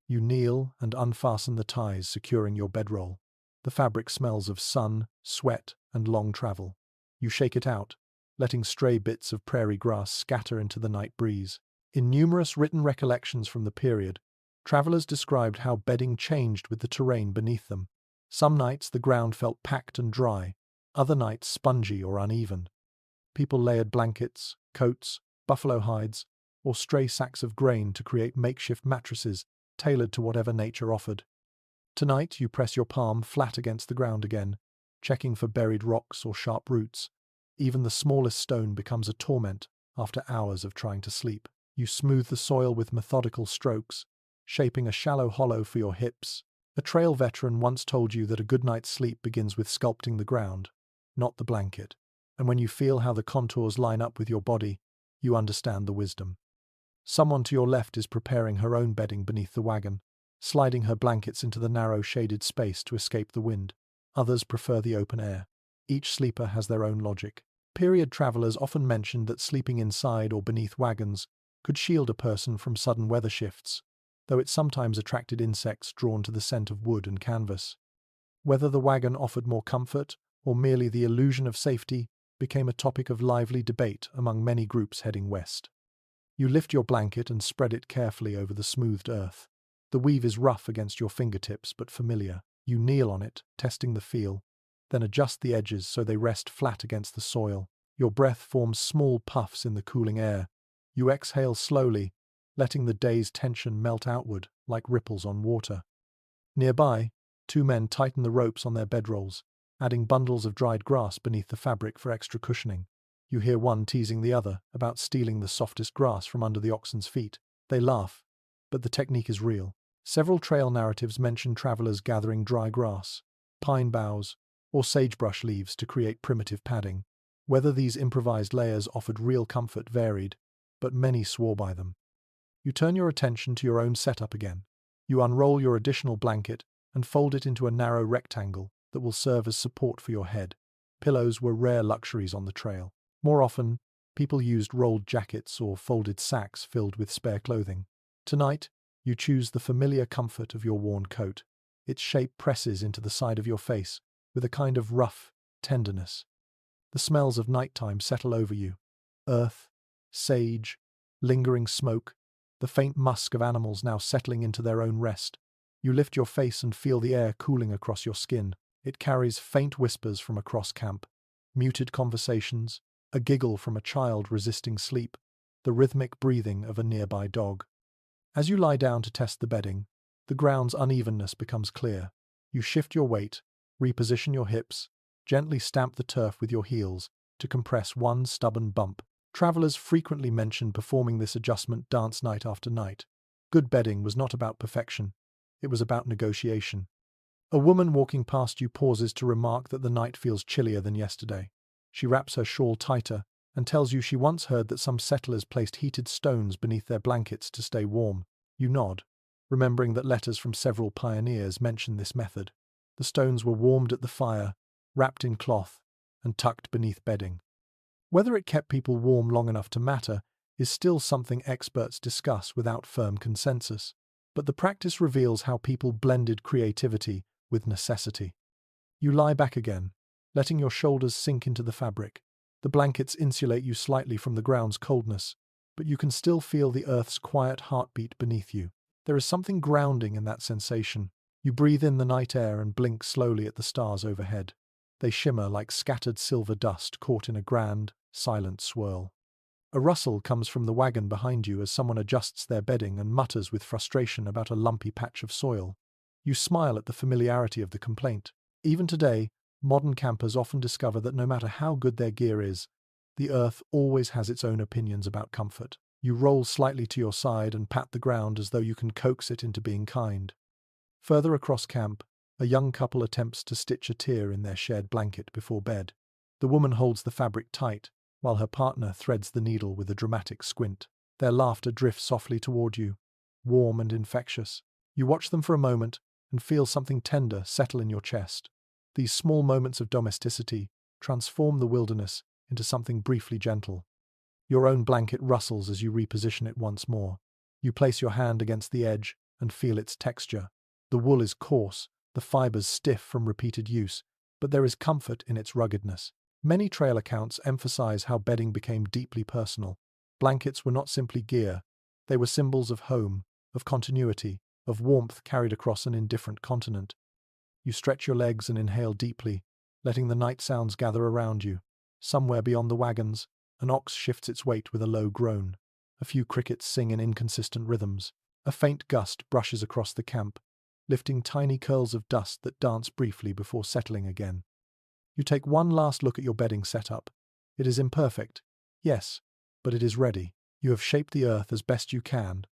You kneel and unfasten the ties securing your bedroll. The fabric smells of sun, sweat, and long travel. You shake it out, letting stray bits of prairie grass scatter into the night breeze. In numerous written recollections from the period, travelers described how bedding changed with the terrain beneath them. Some nights the ground felt packed and dry, other nights spongy or uneven. People layered blankets, coats, buffalo hides, or stray sacks of grain to create makeshift mattresses tailored to whatever nature offered. Tonight you press your palm flat against the ground again, checking for buried rocks or sharp roots. Even the smallest stone becomes a torment after hours of trying to sleep. You smooth the soil with methodical strokes, shaping a shallow hollow for your hips. A trail veteran once told you that a good night's sleep begins with sculpting the ground, not the blanket. And when you feel how the contours line up with your body, you understand the wisdom. Someone to your left is preparing her own bedding beneath the wagon, sliding her blankets into the narrow shaded space to escape the wind. Others prefer the open air. Each sleeper has their own logic. Period travelers often mentioned that sleeping inside or beneath wagons could shield a person from sudden weather shifts, though it sometimes attracted insects drawn to the scent of wood and canvas. Whether the wagon offered more comfort or merely the illusion of safety became a topic of lively debate among many groups heading west. You lift your blanket and spread it carefully over the smoothed earth. The weave is rough against your fingertips but familiar. You kneel on it, testing the feel, then adjust the edges so they rest flat against the soil. Your breath forms small puffs in the cooling air. You exhale slowly, letting the day's tension melt outward like ripples on water. Nearby, two men tighten the ropes on their bedrolls, adding bundles of dried grass beneath the fabric for extra cushioning. You hear one teasing the other about stealing the softest grass from under the oxen's feet. They laugh, but the technique is real. Several trail narratives mention travelers gathering dry grass, pine boughs, or sagebrush leaves to create primitive padding. Whether these improvised layers offered real comfort varied, but many swore by them. You turn your attention to your own setup again. You unroll your additional blanket and fold it into a narrow rectangle that will serve as support for your head. Pillows were rare luxuries on the trail. More often, people used rolled jackets or folded sacks filled with spare clothing. Tonight, you choose the familiar comfort of your worn coat. Its shape presses into the side of your face with a kind of rough tenderness. The smells of nighttime settle over you. Earth, sage, lingering smoke, the faint musk of animals now settling into their own rest. You lift your face and feel the air cooling across your skin. It carries faint whispers from across camp, muted conversations, a giggle from a child resisting sleep, the rhythmic breathing of a nearby dog. As you lie down to test the bedding, the ground's unevenness becomes clear. You shift your weight, reposition your hips, gently stamp the turf with your heels to compress one stubborn bump. Travelers frequently mention performing this adjustment dance night after night. Good bedding was not about perfection, it was about negotiation. A woman walking past you pauses to remark that the night feels chillier than yesterday. She wraps her shawl tighter and tells you she once heard that some settlers placed heated stones beneath their blankets to stay warm. You nod, remembering that letters from several pioneers mention this method. The stones were warmed at the fire, wrapped in cloth, and tucked beneath bedding. Whether it kept people warm long enough to matter is still something experts discuss without firm consensus, but the practice reveals how people blended creativity with necessity. You lie back again, letting your shoulders sink into the fabric. The blankets insulate you slightly from the ground's coldness, but you can still feel the earth's quiet heartbeat beneath you. There is something grounding in that sensation. You breathe in the night air and blink slowly at the stars overhead. They shimmer like scattered silver dust caught in a grand, silent swirl. A rustle comes from the wagon behind you as someone adjusts their bedding and mutters with frustration about a lumpy patch of soil. You smile at the familiarity of the complaint. Even today, Modern campers often discover that no matter how good their gear is, the earth always has its own opinions about comfort. You roll slightly to your side and pat the ground as though you can coax it into being kind. Further across camp, a young couple attempts to stitch a tear in their shared blanket before bed. The woman holds the fabric tight, while her partner threads the needle with a dramatic squint. Their laughter drifts softly toward you, warm and infectious. You watch them for a moment and feel something tender settle in your chest. These small moments of domesticity transform the wilderness into something briefly gentle. Your own blanket rustles as you reposition it once more. You place your hand against the edge and feel its texture. The wool is coarse, the fibers stiff from repeated use, but there is comfort in its ruggedness. Many trail accounts emphasize how bedding became deeply personal. Blankets were not simply gear, they were symbols of home, of continuity, of warmth carried across an indifferent continent. You stretch your legs and inhale deeply, letting the night sounds gather around you. Somewhere beyond the wagons, an ox shifts its weight with a low groan. A few crickets sing in inconsistent rhythms. A faint gust brushes across the camp, lifting tiny curls of dust that dance briefly before settling again. You take one last look at your bedding setup. It is imperfect, yes, but it is ready. You have shaped the earth as best you can,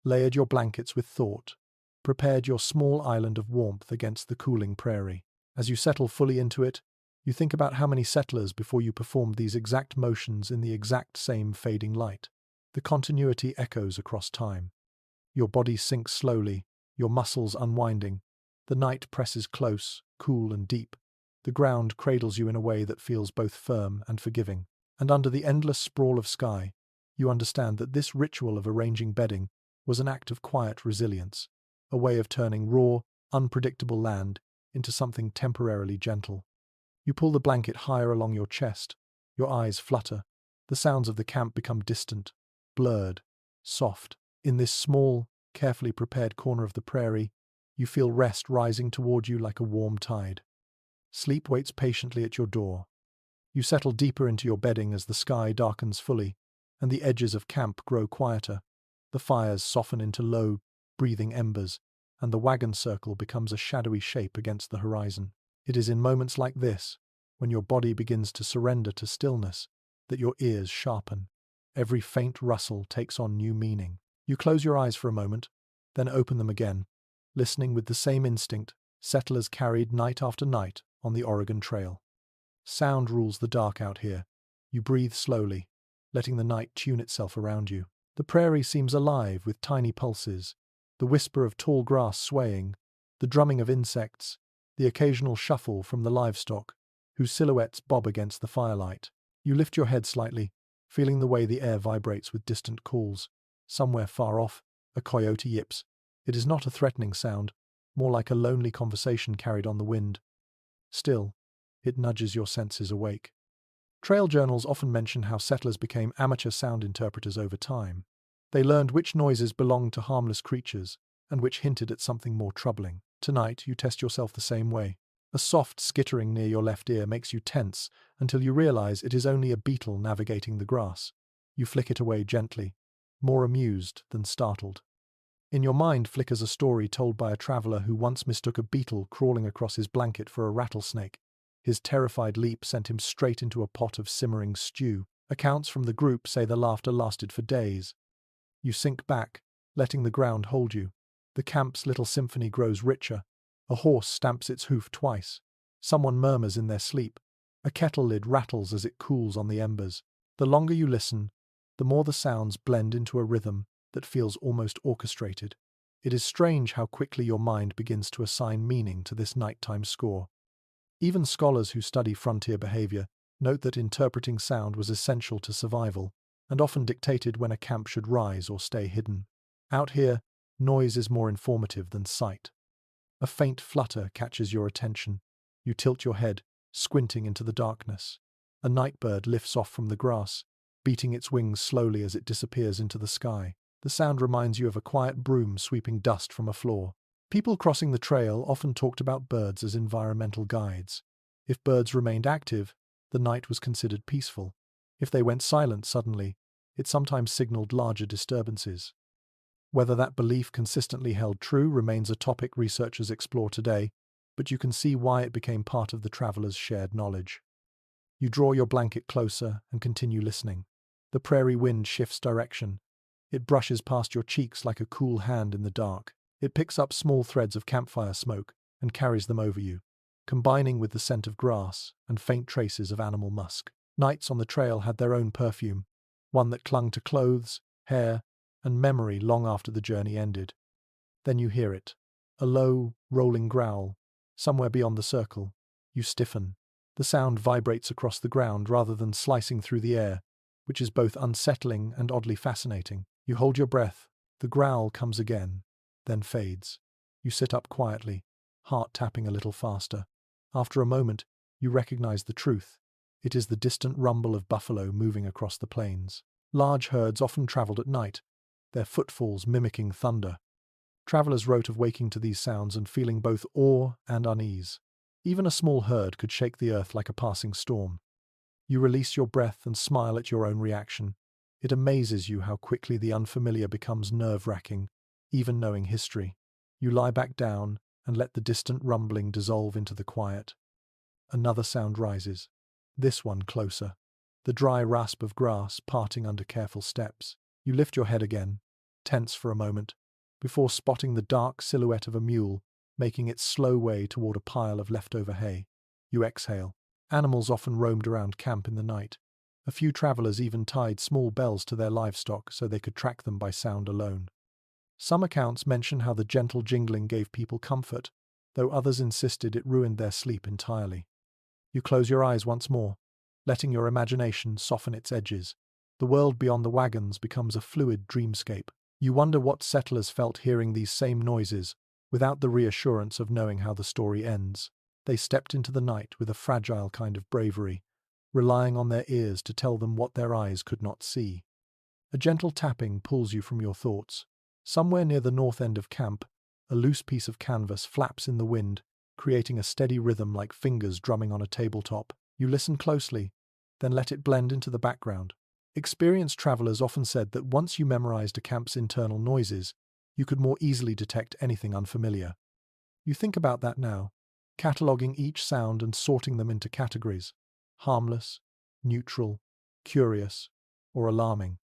layered your blankets with thought, prepared your small island of warmth against the cooling prairie. As you settle fully into it, you think about how many settlers before you performed these exact motions in the exact same fading light. The continuity echoes across time. Your body sinks slowly, your muscles unwinding. The night presses close, cool and deep. The ground cradles you in a way that feels both firm and forgiving. And under the endless sprawl of sky, you understand that this ritual of arranging bedding was an act of quiet resilience, a way of turning raw, unpredictable land into something temporarily gentle. You pull the blanket higher along your chest, your eyes flutter. The sounds of the camp become distant, blurred, soft. In this small, carefully prepared corner of the prairie, you feel rest rising toward you like a warm tide. Sleep waits patiently at your door. You settle deeper into your bedding as the sky darkens fully, and the edges of camp grow quieter. The fires soften into low, breathing embers, and the wagon circle becomes a shadowy shape against the horizon. It is in moments like this, when your body begins to surrender to stillness, that your ears sharpen. Every faint rustle takes on new meaning. You close your eyes for a moment, then open them again, listening with the same instinct settlers carried night after night on the Oregon Trail. Sound rules the dark out here. You breathe slowly, letting the night tune itself around you. The prairie seems alive with tiny pulses, the whisper of tall grass swaying, the drumming of insects, the occasional shuffle from the livestock, whose silhouettes bob against the firelight. You lift your head slightly, feeling the way the air vibrates with distant calls. Somewhere far off, a coyote yips. It is not a threatening sound, more like a lonely conversation carried on the wind. Still, it nudges your senses awake. Trail journals often mention how settlers became amateur sound interpreters over time. They learned which noises belonged to harmless creatures and which hinted at something more troubling. Tonight, you test yourself the same way. A soft skittering near your left ear makes you tense until you realize it is only a beetle navigating the grass. You flick it away gently, more amused than startled. In your mind flickers a story told by a traveler who once mistook a beetle crawling across his blanket for a rattlesnake. His terrified leap sent him straight into a pot of simmering stew. Accounts from the group say the laughter lasted for days. You sink back, letting the ground hold you. The camp's little symphony grows richer. A horse stamps its hoof twice. Someone murmurs in their sleep. A kettle lid rattles as it cools on the embers. The longer you listen, the more the sounds blend into a rhythm that feels almost orchestrated. It is strange how quickly your mind begins to assign meaning to this nighttime score. Even scholars who study frontier behavior note that interpreting sound was essential to survival, and often dictated when a camp should rise or stay hidden. Out here, noise is more informative than sight. A faint flutter catches your attention. You tilt your head, squinting into the darkness. A nightbird lifts off from the grass, beating its wings slowly as it disappears into the sky. The sound reminds you of a quiet broom sweeping dust from a floor. People crossing the trail often talked about birds as environmental guides. If birds remained active, the night was considered peaceful. If they went silent suddenly, it sometimes signaled larger disturbances. Whether that belief consistently held true remains a topic researchers explore today, but you can see why it became part of the traveler's shared knowledge. You draw your blanket closer and continue listening. The prairie wind shifts direction. It brushes past your cheeks like a cool hand in the dark. It picks up small threads of campfire smoke and carries them over you, combining with the scent of grass and faint traces of animal musk. Nights on the trail had their own perfume, one that clung to clothes, hair, and memory long after the journey ended. Then you hear it, a low, rolling growl, somewhere beyond the circle. You stiffen. The sound vibrates across the ground rather than slicing through the air, which is both unsettling and oddly fascinating. You hold your breath. The growl comes again, then fades. You sit up quietly, heart tapping a little faster. After a moment, you recognize the truth. It is the distant rumble of buffalo moving across the plains. Large herds often traveled at night, their footfalls mimicking thunder. Travelers wrote of waking to these sounds and feeling both awe and unease. Even a small herd could shake the earth like a passing storm. You release your breath and smile at your own reaction. It amazes you how quickly the unfamiliar becomes nerve-wracking, even knowing history. You lie back down and let the distant rumbling dissolve into the quiet. Another sound rises, this one closer. The dry rasp of grass parting under careful steps. You lift your head again, tense for a moment, before spotting the dark silhouette of a mule making its slow way toward a pile of leftover hay. You exhale. Animals often roamed around camp in the night. A few travelers even tied small bells to their livestock so they could track them by sound alone. Some accounts mention how the gentle jingling gave people comfort, though others insisted it ruined their sleep entirely. You close your eyes once more, letting your imagination soften its edges. The world beyond the wagons becomes a fluid dreamscape. You wonder what settlers felt hearing these same noises, without the reassurance of knowing how the story ends. They stepped into the night with a fragile kind of bravery, relying on their ears to tell them what their eyes could not see. A gentle tapping pulls you from your thoughts. Somewhere near the north end of camp, a loose piece of canvas flaps in the wind, creating a steady rhythm like fingers drumming on a tabletop. You listen closely, then let it blend into the background. Experienced travelers often said that once you memorized a camp's internal noises, you could more easily detect anything unfamiliar. You think about that now, cataloging each sound and sorting them into categories: harmless, neutral, curious, or alarming.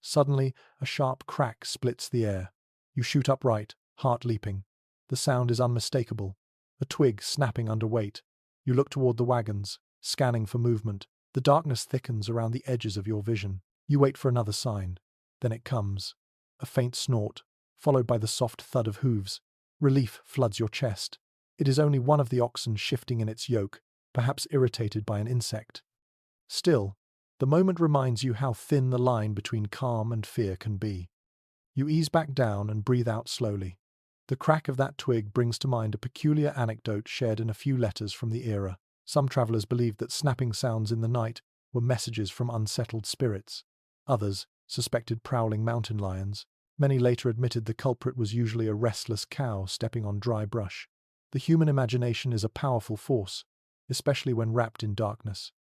Suddenly, a sharp crack splits the air. You shoot upright, heart leaping. The sound is unmistakable, a twig snapping under weight. You look toward the wagons, scanning for movement. The darkness thickens around the edges of your vision. You wait for another sign. Then it comes. A faint snort, followed by the soft thud of hooves. Relief floods your chest. It is only one of the oxen shifting in its yoke, perhaps irritated by an insect. Still, the moment reminds you how thin the line between calm and fear can be. You ease back down and breathe out slowly. The crack of that twig brings to mind a peculiar anecdote shared in a few letters from the era. Some travelers believed that snapping sounds in the night were messages from unsettled spirits. Others suspected prowling mountain lions. Many later admitted the culprit was usually a restless cow stepping on dry brush. The human imagination is a powerful force, especially when wrapped in darkness.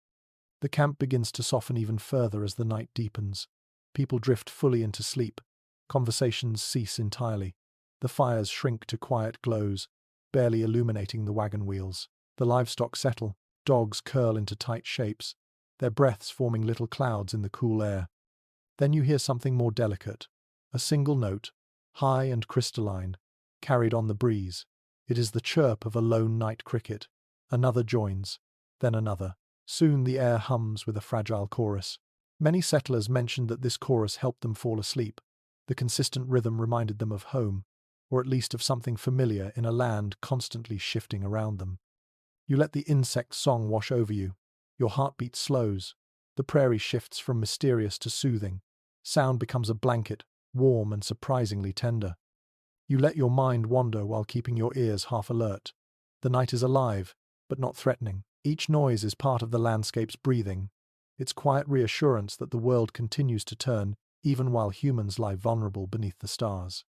The camp begins to soften even further as the night deepens. People drift fully into sleep. Conversations cease entirely. The fires shrink to quiet glows, barely illuminating the wagon wheels. The livestock settle. Dogs curl into tight shapes, their breaths forming little clouds in the cool air. Then you hear something more delicate. A single note, high and crystalline, carried on the breeze. It is the chirp of a lone night cricket. Another joins, then another. Soon the air hums with a fragile chorus. Many settlers mentioned that this chorus helped them fall asleep. The consistent rhythm reminded them of home, or at least of something familiar in a land constantly shifting around them. You let the insect song wash over you. Your heartbeat slows. The prairie shifts from mysterious to soothing. Sound becomes a blanket, warm and surprisingly tender. You let your mind wander while keeping your ears half alert. The night is alive, but not threatening. Each noise is part of the landscape's breathing, its quiet reassurance that the world continues to turn even while humans lie vulnerable beneath the stars.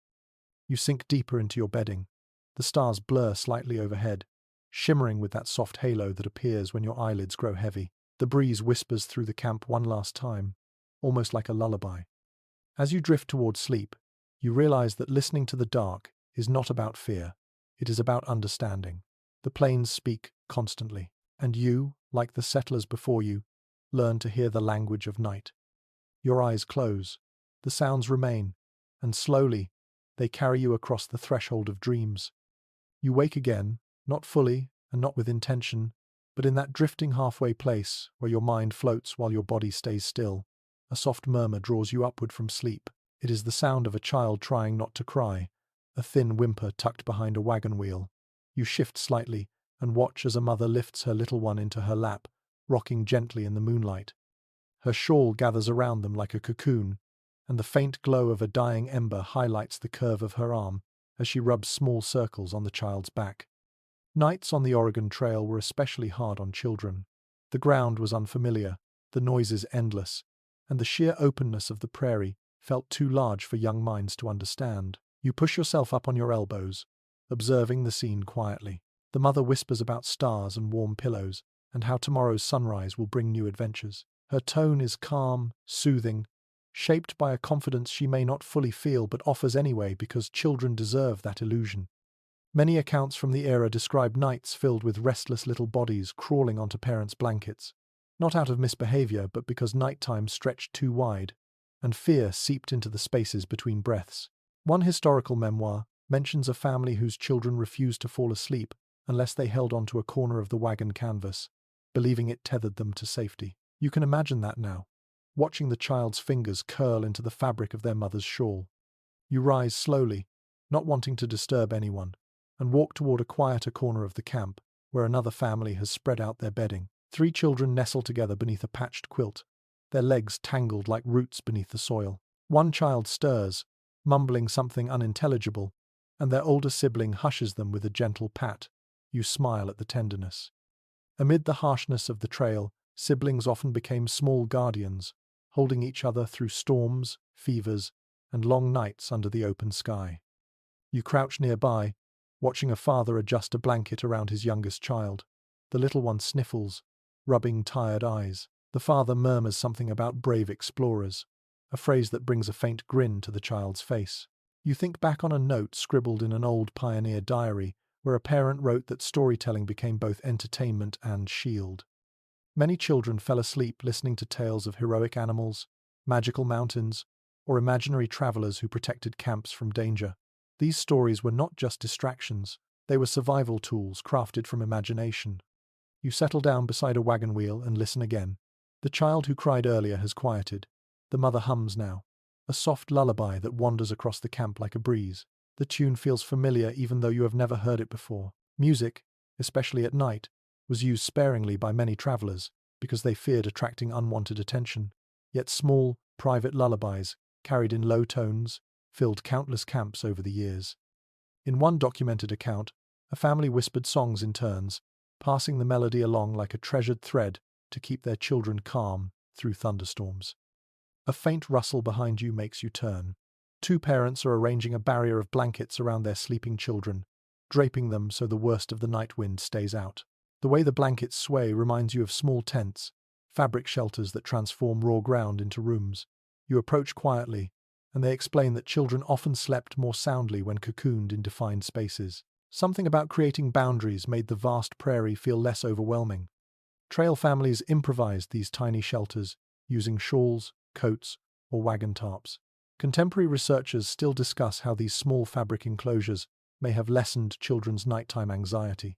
You sink deeper into your bedding. The stars blur slightly overhead, shimmering with that soft halo that appears when your eyelids grow heavy. The breeze whispers through the camp one last time, almost like a lullaby. As you drift toward sleep, you realize that listening to the dark is not about fear, it is about understanding. The plains speak constantly, and you, like the settlers before you, learn to hear the language of night. Your eyes close, the sounds remain, and slowly, they carry you across the threshold of dreams. You wake again, not fully and not with intention, but in that drifting halfway place where your mind floats while your body stays still. A soft murmur draws you upward from sleep. It is the sound of a child trying not to cry, a thin whimper tucked behind a wagon wheel. You shift slightly and watch as a mother lifts her little one into her lap, rocking gently in the moonlight. Her shawl gathers around them like a cocoon, and the faint glow of a dying ember highlights the curve of her arm as she rubs small circles on the child's back. Nights on the Oregon Trail were especially hard on children. The ground was unfamiliar, the noises endless, and the sheer openness of the prairie felt too large for young minds to understand. You push yourself up on your elbows, observing the scene quietly. The mother whispers about stars and warm pillows, and how tomorrow's sunrise will bring new adventures. Her tone is calm, soothing, shaped by a confidence she may not fully feel but offers anyway because children deserve that illusion. Many accounts from the era describe nights filled with restless little bodies crawling onto parents' blankets, not out of misbehavior but because nighttime stretched too wide, and fear seeped into the spaces between breaths. One historical memoir mentions a family whose children refused to fall asleep unless they held onto a corner of the wagon canvas, believing it tethered them to safety. You can imagine that now, watching the child's fingers curl into the fabric of their mother's shawl. You rise slowly, not wanting to disturb anyone, and walk toward a quieter corner of the camp, where another family has spread out their bedding. 3 children nestle together beneath a patched quilt, their legs tangled like roots beneath the soil. One child stirs, mumbling something unintelligible, and their older sibling hushes them with a gentle pat. You smile at the tenderness. Amid the harshness of the trail, siblings often became small guardians, holding each other through storms, fevers, and long nights under the open sky. You crouch nearby, watching a father adjust a blanket around his youngest child. The little one sniffles, rubbing tired eyes. The father murmurs something about brave explorers, a phrase that brings a faint grin to the child's face. You think back on a note scribbled in an old pioneer diary, where a parent wrote that storytelling became both entertainment and shield. Many children fell asleep listening to tales of heroic animals, magical mountains, or imaginary travelers who protected camps from danger. These stories were not just distractions, they were survival tools crafted from imagination. You settle down beside a wagon wheel and listen again. The child who cried earlier has quieted. The mother hums now, a soft lullaby that wanders across the camp like a breeze. The tune feels familiar even though you have never heard it before. Music, especially at night, was used sparingly by many travelers because they feared attracting unwanted attention. Yet small, private lullabies, carried in low tones, filled countless camps over the years. In one documented account, a family whispered songs in turns, passing the melody along like a treasured thread to keep their children calm through thunderstorms. A faint rustle behind you makes you turn. 2 parents are arranging a barrier of blankets around their sleeping children, draping them so the worst of the night wind stays out. The way the blankets sway reminds you of small tents, fabric shelters that transform raw ground into rooms. You approach quietly, and they explain that children often slept more soundly when cocooned in defined spaces. Something about creating boundaries made the vast prairie feel less overwhelming. Trail families improvised these tiny shelters, using shawls, coats, or wagon tarps. Contemporary researchers still discuss how these small fabric enclosures may have lessened children's nighttime anxiety.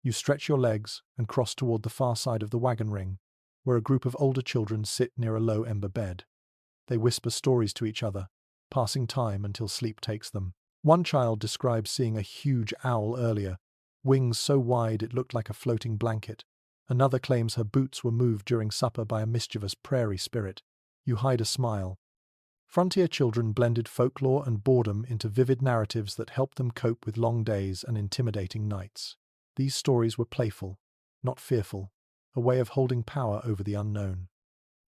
You stretch your legs and cross toward the far side of the wagon ring, where a group of older children sit near a low ember bed. They whisper stories to each other, passing time until sleep takes them. One child describes seeing a huge owl earlier, wings so wide it looked like a floating blanket. Another claims her boots were moved during supper by a mischievous prairie spirit. You hide a smile. Frontier children blended folklore and boredom into vivid narratives that helped them cope with long days and intimidating nights. These stories were playful, not fearful, a way of holding power over the unknown.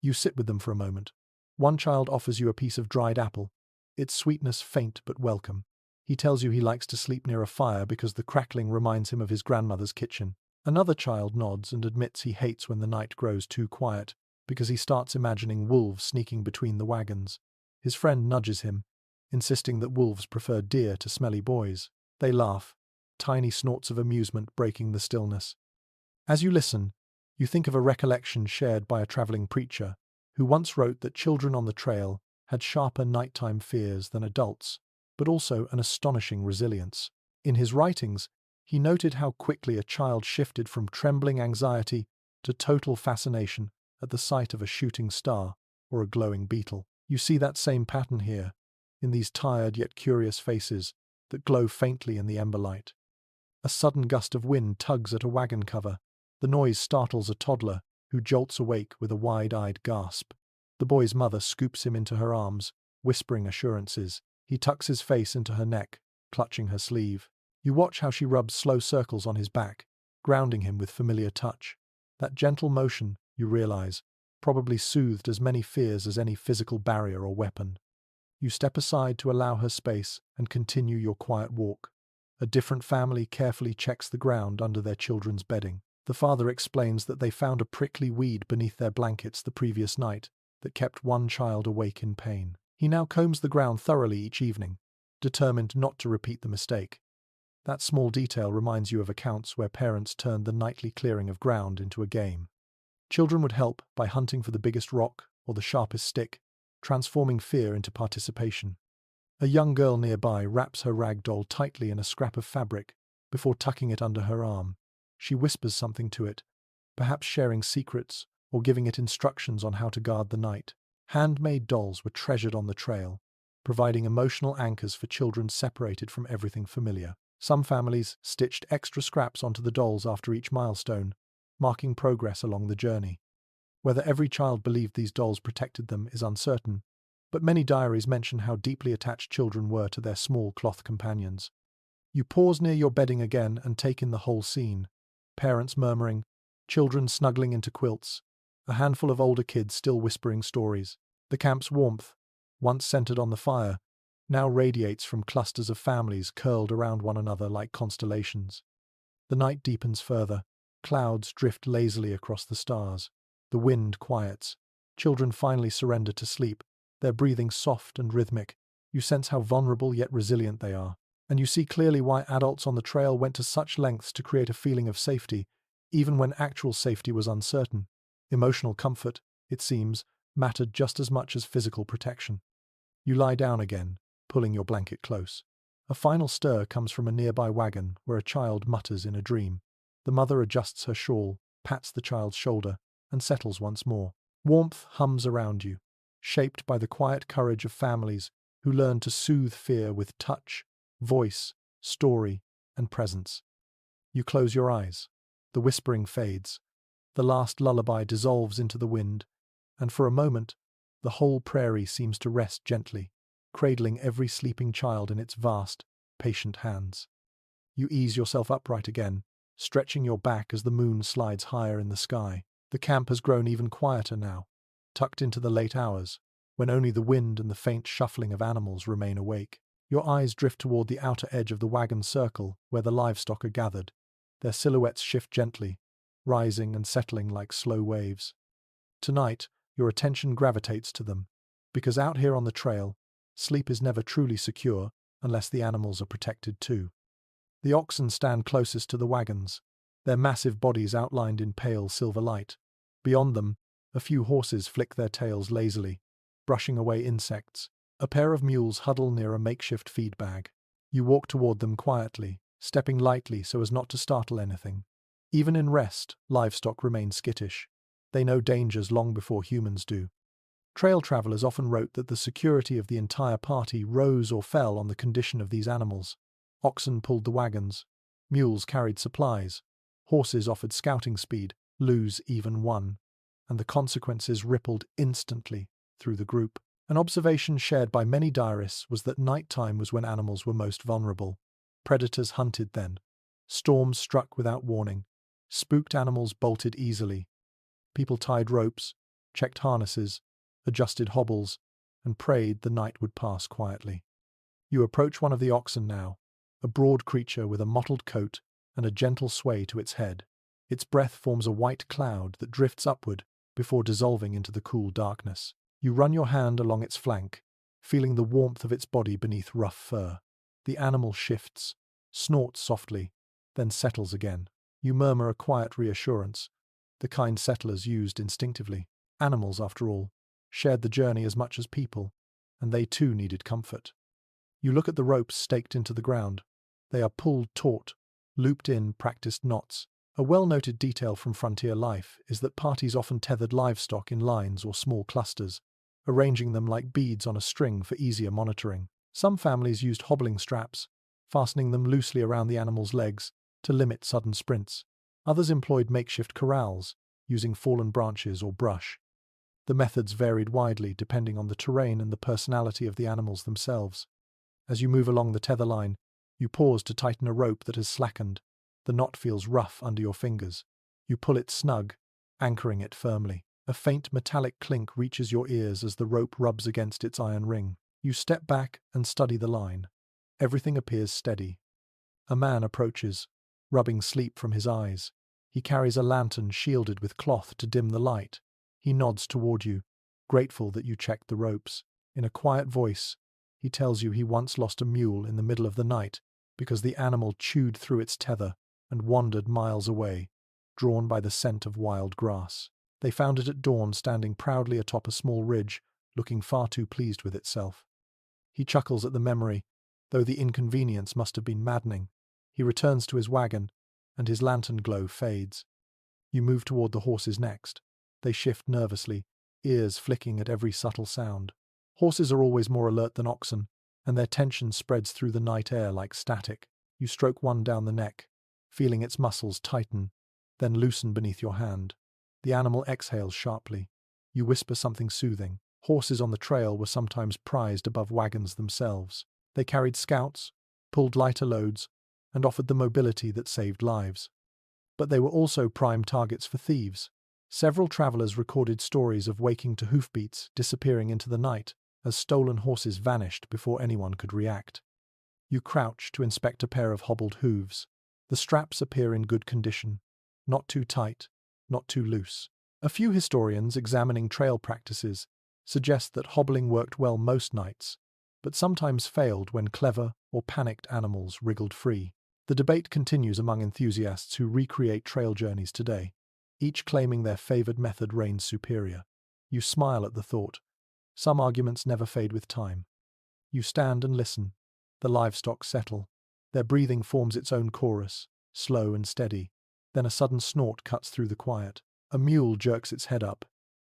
You sit with them for a moment. One child offers you a piece of dried apple, its sweetness faint but welcome. He tells you he likes to sleep near a fire because the crackling reminds him of his grandmother's kitchen. Another child nods and admits he hates when the night grows too quiet because he starts imagining wolves sneaking between the wagons. His friend nudges him, insisting that wolves prefer deer to smelly boys. They laugh, tiny snorts of amusement breaking the stillness. As you listen, you think of a recollection shared by a traveling preacher who once wrote that children on the trail had sharper nighttime fears than adults, but also an astonishing resilience. In his writings, he noted how quickly a child shifted from trembling anxiety to total fascination at the sight of a shooting star or a glowing beetle. You see that same pattern here, in these tired yet curious faces that glow faintly in the ember light. A sudden gust of wind tugs at a wagon cover. The noise startles a toddler, who jolts awake with a wide-eyed gasp. The boy's mother scoops him into her arms, whispering assurances. He tucks his face into her neck, clutching her sleeve. You watch how she rubs slow circles on his back, grounding him with familiar touch. That gentle motion, you realize, probably soothed as many fears as any physical barrier or weapon. You step aside to allow her space and continue your quiet walk. A different family carefully checks the ground under their children's bedding. The father explains that they found a prickly weed beneath their blankets the previous night that kept one child awake in pain. He now combs the ground thoroughly each evening, determined not to repeat the mistake. That small detail reminds you of accounts where parents turned the nightly clearing of ground into a game. Children would help by hunting for the biggest rock or the sharpest stick, transforming fear into participation. A young girl nearby wraps her rag doll tightly in a scrap of fabric before tucking it under her arm. She whispers something to it, perhaps sharing secrets or giving it instructions on how to guard the night. Handmade dolls were treasured on the trail, providing emotional anchors for children separated from everything familiar. Some families stitched extra scraps onto the dolls after each milestone, marking progress along the journey. Whether every child believed these dolls protected them is uncertain, but many diaries mention how deeply attached children were to their small cloth companions. You pause near your bedding again and take in the whole scene. Parents murmuring, children snuggling into quilts, a handful of older kids still whispering stories. The camp's warmth, once centered on the fire, now radiates from clusters of families curled around one another like constellations. The night deepens further. Clouds drift lazily across the stars. The wind quiets. Children finally surrender to sleep, their breathing soft and rhythmic. You sense how vulnerable yet resilient they are, and you see clearly why adults on the trail went to such lengths to create a feeling of safety, even when actual safety was uncertain. Emotional comfort, it seems, mattered just as much as physical protection. You lie down again, pulling your blanket close. A final stir comes from a nearby wagon where a child mutters in a dream. The mother adjusts her shawl, pats the child's shoulder, and settles once more. Warmth hums around you, shaped by the quiet courage of families who learn to soothe fear with touch, voice, story, and presence. You close your eyes. The whispering fades. The last lullaby dissolves into the wind, and for a moment, the whole prairie seems to rest gently, cradling every sleeping child in its vast, patient hands. You ease yourself upright again, stretching your back as the moon slides higher in the sky. The camp has grown even quieter now, tucked into the late hours, when only the wind and the faint shuffling of animals remain awake. Your eyes drift toward the outer edge of the wagon circle where the livestock are gathered. Their silhouettes shift gently, rising and settling like slow waves. Tonight, your attention gravitates to them, because out here on the trail, sleep is never truly secure unless the animals are protected too. The oxen stand closest to the wagons, their massive bodies outlined in pale silver light. Beyond them, a few horses flick their tails lazily, brushing away insects. A pair of mules huddle near a makeshift feed bag. You walk toward them quietly, stepping lightly so as not to startle anything. Even in rest, livestock remain skittish. They know dangers long before humans do. Trail travelers often wrote that the security of the entire party rose or fell on the condition of these animals. Oxen pulled the wagons, mules carried supplies, horses offered scouting speed, lose even one, and the consequences rippled instantly through the group. An observation shared by many diarists was that nighttime was when animals were most vulnerable. Predators hunted then. Storms struck without warning. Spooked animals bolted easily. People tied ropes, checked harnesses, adjusted hobbles, and prayed the night would pass quietly. You approach one of the oxen now, a broad creature with a mottled coat and a gentle sway to its head. Its breath forms a white cloud that drifts upward before dissolving into the cool darkness. You run your hand along its flank, feeling the warmth of its body beneath rough fur. The animal shifts, snorts softly, then settles again. You murmur a quiet reassurance, the kind settlers used instinctively. Animals, after all, shared the journey as much as people, and they too needed comfort. You look at the ropes staked into the ground. They are pulled taut, looped in practiced knots. A well-noted detail from frontier life is that parties often tethered livestock in lines or small clusters, arranging them like beads on a string for easier monitoring. Some families used hobbling straps, fastening them loosely around the animal's legs to limit sudden sprints. Others employed makeshift corrals, using fallen branches or brush. The methods varied widely depending on the terrain and the personality of the animals themselves. As you move along the tether line, you pause to tighten a rope that has slackened. The knot feels rough under your fingers. You pull it snug, anchoring it firmly. A faint metallic clink reaches your ears as the rope rubs against its iron ring. You step back and study the line. Everything appears steady. A man approaches, rubbing sleep from his eyes. He carries a lantern shielded with cloth to dim the light. He nods toward you, grateful that you checked the ropes. In a quiet voice, he tells you he once lost a mule in the middle of the night because the animal chewed through its tether and wandered miles away, drawn by the scent of wild grass. They found it at dawn standing proudly atop a small ridge, looking far too pleased with itself. He chuckles at the memory, though the inconvenience must have been maddening. He returns to his wagon, and his lantern glow fades. You move toward the horses next. They shift nervously, ears flicking at every subtle sound. Horses are always more alert than oxen, and their tension spreads through the night air like static. You stroke one down the neck, feeling its muscles tighten, then loosen beneath your hand. The animal exhales sharply. You whisper something soothing. Horses on the trail were sometimes prized above wagons themselves. They carried scouts, pulled lighter loads, and offered the mobility that saved lives. But they were also prime targets for thieves. Several travelers recorded stories of waking to hoofbeats disappearing into the night as stolen horses vanished before anyone could react. You crouch to inspect a pair of hobbled hooves. The straps appear in good condition, not too tight, not too loose. A few historians examining trail practices suggest that hobbling worked well most nights, but sometimes failed when clever or panicked animals wriggled free. The debate continues among enthusiasts who recreate trail journeys today, each claiming their favored method reigns superior. You smile at the thought. Some arguments never fade with time. You stand and listen. The livestock settle. Their breathing forms its own chorus, slow and steady. Then a sudden snort cuts through the quiet. A mule jerks its head up,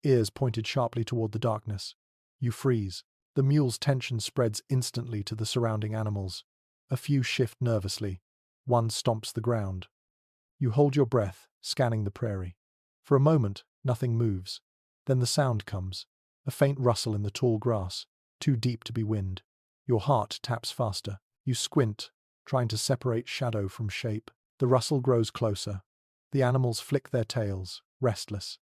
ears pointed sharply toward the darkness. You freeze. The mule's tension spreads instantly to the surrounding animals. A few shift nervously. One stomps the ground. You hold your breath, scanning the prairie. For a moment, nothing moves. Then the sound comes. A faint rustle in the tall grass, too deep to be wind. Your heart taps faster. You squint, trying to separate shadow from shape. The rustle grows closer. The animals flick their tails, restless.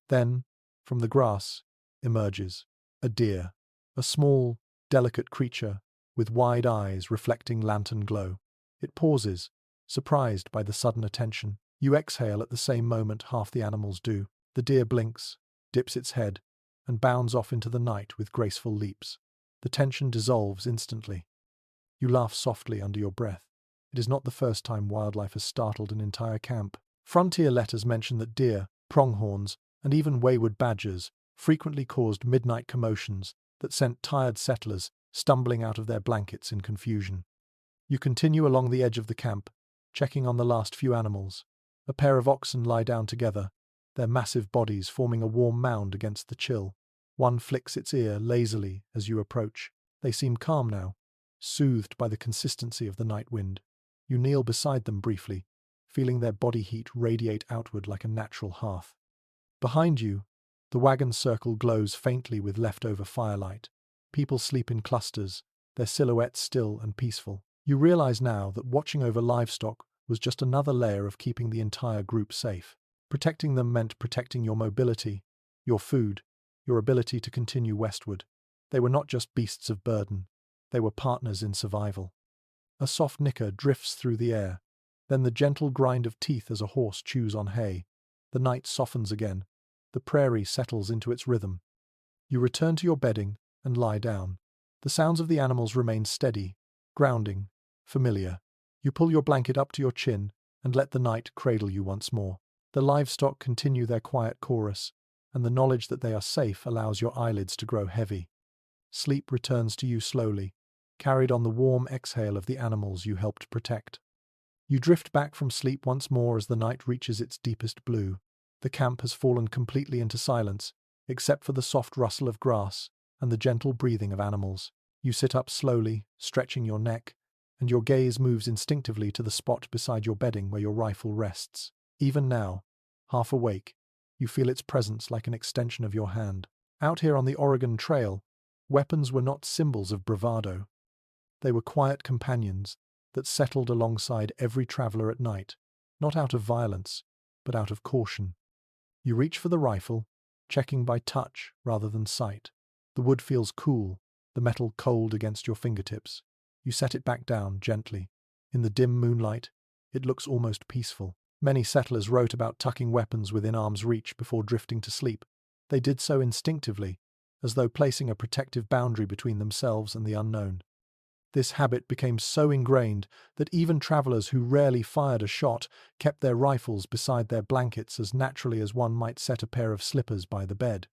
Then, from the grass, emerges a deer. A small, delicate creature, with wide eyes reflecting lantern glow. It pauses, surprised by the sudden attention. You exhale at the same moment half the animals do. The deer blinks, dips its head, and bounds off into the night with graceful leaps. The tension dissolves instantly. You laugh softly under your breath. It is not the first time wildlife has startled an entire camp. Frontier letters mention that deer, pronghorns, and even wayward badgers frequently caused midnight commotions that sent tired settlers stumbling out of their blankets in confusion. You continue along the edge of the camp, checking on the last few animals. A pair of oxen lie down together, their massive bodies forming a warm mound against the chill. One flicks its ear lazily as you approach. They seem calm now, soothed by the consistency of the night wind. You kneel beside them briefly, feeling their body heat radiate outward like a natural hearth. Behind you, the wagon circle glows faintly with leftover firelight. People sleep in clusters, their silhouettes still and peaceful. You realize now that watching over livestock was just another layer of keeping the entire group safe. Protecting them meant protecting your mobility, your food, your ability to continue westward. They were not just beasts of burden, they were partners in survival. A soft nicker drifts through the air, then the gentle grind of teeth as a horse chews on hay. The night softens again. The prairie settles into its rhythm. You return to your bedding and lie down. The sounds of the animals remain steady, grounding, familiar. You pull your blanket up to your chin and let the night cradle you once more. The livestock continue their quiet chorus, and the knowledge that they are safe allows your eyelids to grow heavy. Sleep returns to you slowly, carried on the warm exhale of the animals you helped protect. You drift back from sleep once more as the night reaches its deepest blue. The camp has fallen completely into silence, except for the soft rustle of grass and the gentle breathing of animals. You sit up slowly, stretching your neck, and your gaze moves instinctively to the spot beside your bedding where your rifle rests. Even now, half awake, you feel its presence like an extension of your hand. Out here on the Oregon Trail, weapons were not symbols of bravado. They were quiet companions that settled alongside every traveler at night, not out of violence, but out of caution. You reach for the rifle, checking by touch rather than sight. The wood feels cool, the metal cold against your fingertips. You set it back down gently. In the dim moonlight, it looks almost peaceful. Many settlers wrote about tucking weapons within arm's reach before drifting to sleep. They did so instinctively, as though placing a protective boundary between themselves and the unknown. This habit became so ingrained that even travelers who rarely fired a shot kept their rifles beside their blankets as naturally as one might set a pair of slippers by the bed.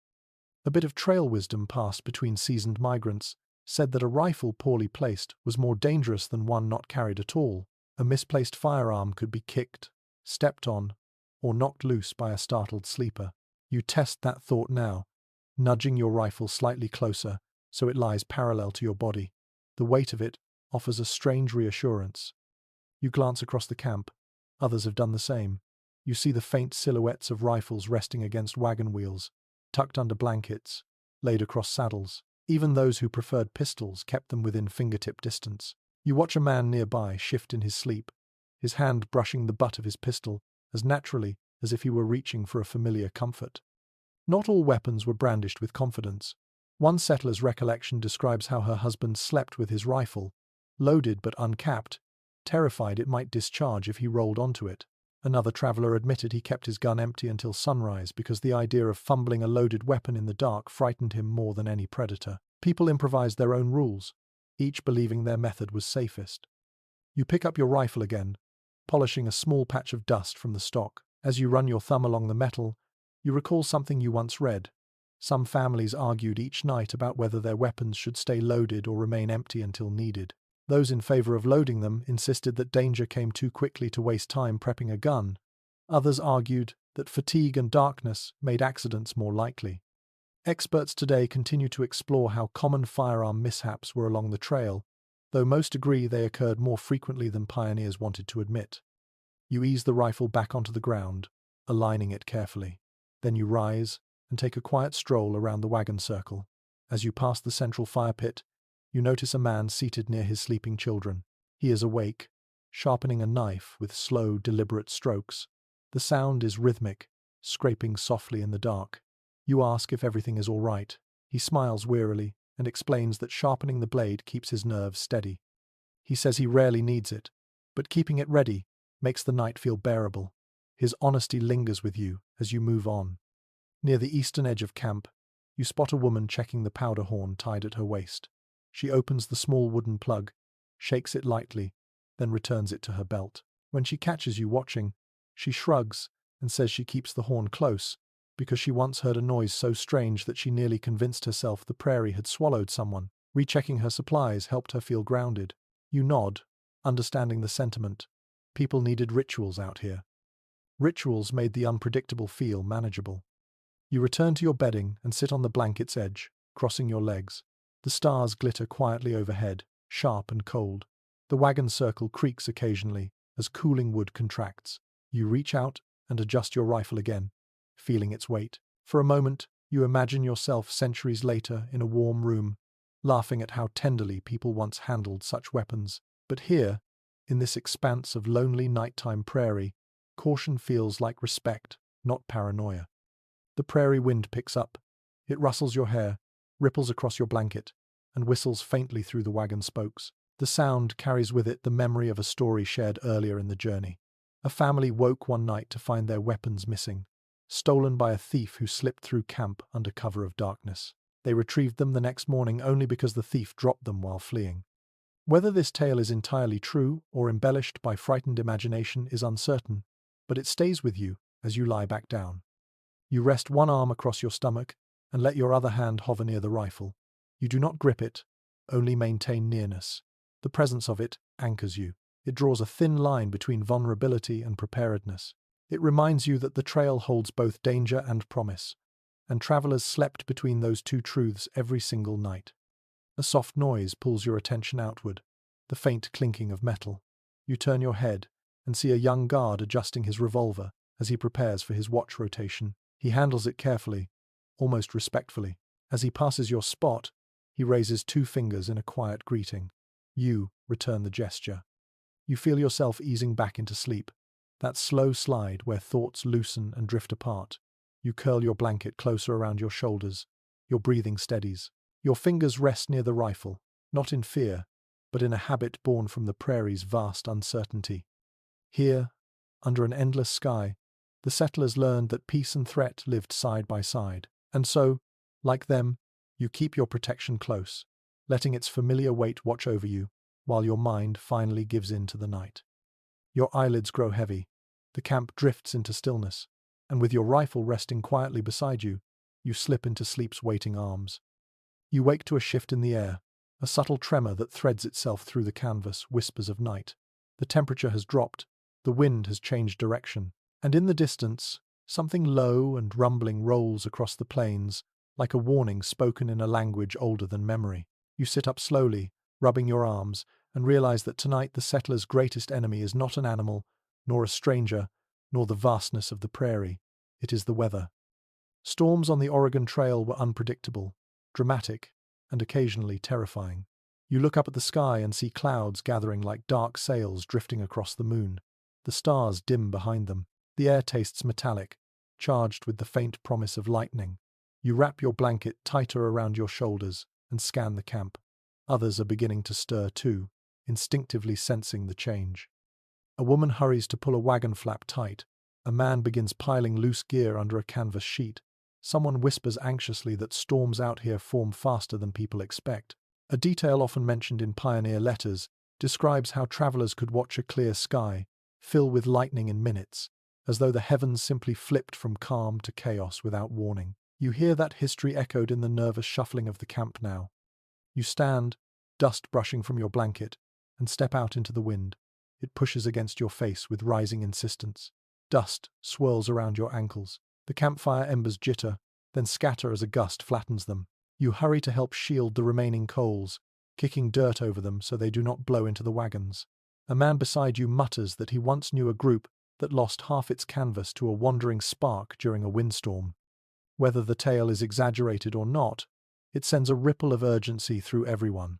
A bit of trail wisdom passed between seasoned migrants said that a rifle poorly placed was more dangerous than one not carried at all. A misplaced firearm could be kicked, stepped on, or knocked loose by a startled sleeper. You test that thought now, nudging your rifle slightly closer so it lies parallel to your body. The weight of it offers a strange reassurance. You glance across the camp. Others have done the same. You see the faint silhouettes of rifles resting against wagon wheels, tucked under blankets, laid across saddles. Even those who preferred pistols kept them within fingertip distance. You watch a man nearby shift in his sleep, his hand brushing the butt of his pistol as naturally as if he were reaching for a familiar comfort. Not all weapons were brandished with confidence. One settler's recollection describes how her husband slept with his rifle, loaded but uncapped, terrified it might discharge if he rolled onto it. Another traveler admitted he kept his gun empty until sunrise because the idea of fumbling a loaded weapon in the dark frightened him more than any predator. People improvised their own rules, each believing their method was safest. You pick up your rifle again, polishing a small patch of dust from the stock. As you run your thumb along the metal, you recall something you once read. Some families argued each night about whether their weapons should stay loaded or remain empty until needed. Those in favor of loading them insisted that danger came too quickly to waste time prepping a gun. Others argued that fatigue and darkness made accidents more likely. Experts today continue to explore how common firearm mishaps were along the trail, though most agree they occurred more frequently than pioneers wanted to admit. You ease the rifle back onto the ground, aligning it carefully. Then you rise and take a quiet stroll around the wagon circle. As you pass the central fire pit, you notice a man seated near his sleeping children. He is awake, sharpening a knife with slow, deliberate strokes. The sound is rhythmic, scraping softly in the dark. You ask if everything is all right. He smiles wearily and explains that sharpening the blade keeps his nerves steady. He says he rarely needs it, but keeping it ready makes the night feel bearable. His honesty lingers with you as you move on. Near the eastern edge of camp, you spot a woman checking the powder horn tied at her waist. She opens the small wooden plug, shakes it lightly, then returns it to her belt. When she catches you watching, she shrugs and says she keeps the horn close because she once heard a noise so strange that she nearly convinced herself the prairie had swallowed someone. Rechecking her supplies helped her feel grounded. You nod, understanding the sentiment. People needed rituals out here. Rituals made the unpredictable feel manageable. You return to your bedding and sit on the blanket's edge, crossing your legs. The stars glitter quietly overhead, sharp and cold. The wagon circle creaks occasionally as cooling wood contracts. You reach out and adjust your rifle again, feeling its weight. For a moment, you imagine yourself centuries later in a warm room, laughing at how tenderly people once handled such weapons. But here, in this expanse of lonely nighttime prairie, caution feels like respect, not paranoia. The prairie wind picks up. It rustles your hair, ripples across your blanket, and whistles faintly through the wagon spokes. The sound carries with it the memory of a story shared earlier in the journey. A family woke one night to find their weapons missing, stolen by a thief who slipped through camp under cover of darkness. They retrieved them the next morning only because the thief dropped them while fleeing. Whether this tale is entirely true or embellished by frightened imagination is uncertain, but it stays with you as you lie back down. You rest one arm across your stomach and let your other hand hover near the rifle. You do not grip it, only maintain nearness. The presence of it anchors you. It draws a thin line between vulnerability and preparedness. It reminds you that the trail holds both danger and promise, and travelers slept between those two truths every single night. A soft noise pulls your attention outward, the faint clinking of metal. You turn your head and see a young guard adjusting his revolver as he prepares for his watch rotation. He handles it carefully, almost respectfully. As he passes your spot, he raises two fingers in a quiet greeting. You return the gesture. You feel yourself easing back into sleep, that slow slide where thoughts loosen and drift apart. You curl your blanket closer around your shoulders. Your breathing steadies. Your fingers rest near the rifle, not in fear, but in a habit born from the prairie's vast uncertainty. Here, under an endless sky, the settlers learned that peace and threat lived side by side, and so, like them, you keep your protection close, letting its familiar weight watch over you, while your mind finally gives in to the night. Your eyelids grow heavy, the camp drifts into stillness, and with your rifle resting quietly beside you, you slip into sleep's waiting arms. You wake to a shift in the air, a subtle tremor that threads itself through the canvas, whispers of night. The temperature has dropped, the wind has changed direction, and in the distance, something low and rumbling rolls across the plains, like a warning spoken in a language older than memory. You sit up slowly, rubbing your arms, and realize that tonight the settlers' greatest enemy is not an animal, nor a stranger, nor the vastness of the prairie. It is the weather. Storms on the Oregon Trail were unpredictable, dramatic, and occasionally terrifying. You look up at the sky and see clouds gathering like dark sails drifting across the moon. The stars dim behind them. The air tastes metallic, charged with the faint promise of lightning. You wrap your blanket tighter around your shoulders and scan the camp. Others are beginning to stir too, instinctively sensing the change. A woman hurries to pull a wagon flap tight. A man begins piling loose gear under a canvas sheet. Someone whispers anxiously that storms out here form faster than people expect. A detail often mentioned in pioneer letters describes how travelers could watch a clear sky fill with lightning in minutes, as though the heavens simply flipped from calm to chaos without warning. You hear that history echoed in the nervous shuffling of the camp now. You stand, dust brushing from your blanket, and step out into the wind. It pushes against your face with rising insistence. Dust swirls around your ankles. The campfire embers jitter, then scatter as a gust flattens them. You hurry to help shield the remaining coals, kicking dirt over them so they do not blow into the wagons. A man beside you mutters that he once knew a group that lost half its canvas to a wandering spark during a windstorm. Whether the tale is exaggerated or not, it sends a ripple of urgency through everyone.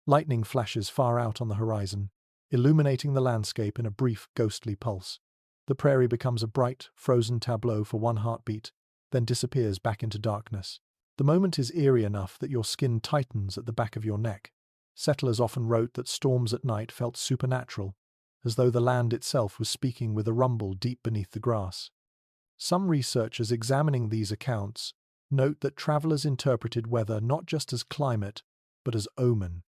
Lightning flashes far out on the horizon, illuminating the landscape in a brief, ghostly pulse. The prairie becomes a bright, frozen tableau for one heartbeat, then disappears back into darkness. The moment is eerie enough that your skin tightens at the back of your neck. Settlers often wrote that storms at night felt supernatural, as though the land itself was speaking with a rumble deep beneath the grass. Some researchers examining these accounts note that travelers interpreted weather not just as climate, but as omen.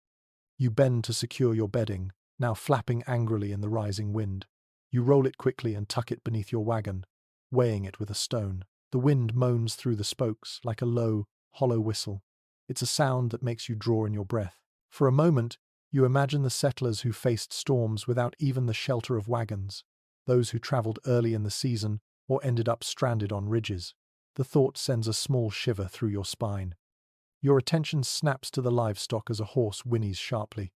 You bend to secure your bedding, now flapping angrily in the rising wind. You roll it quickly and tuck it beneath your wagon, weighing it with a stone. The wind moans through the spokes like a low, hollow whistle. It's a sound that makes you draw in your breath. For a moment, you imagine the settlers who faced storms without even the shelter of wagons, those who traveled early in the season or ended up stranded on ridges. The thought sends a small shiver through your spine. Your attention snaps to the livestock as a horse whinnies sharply.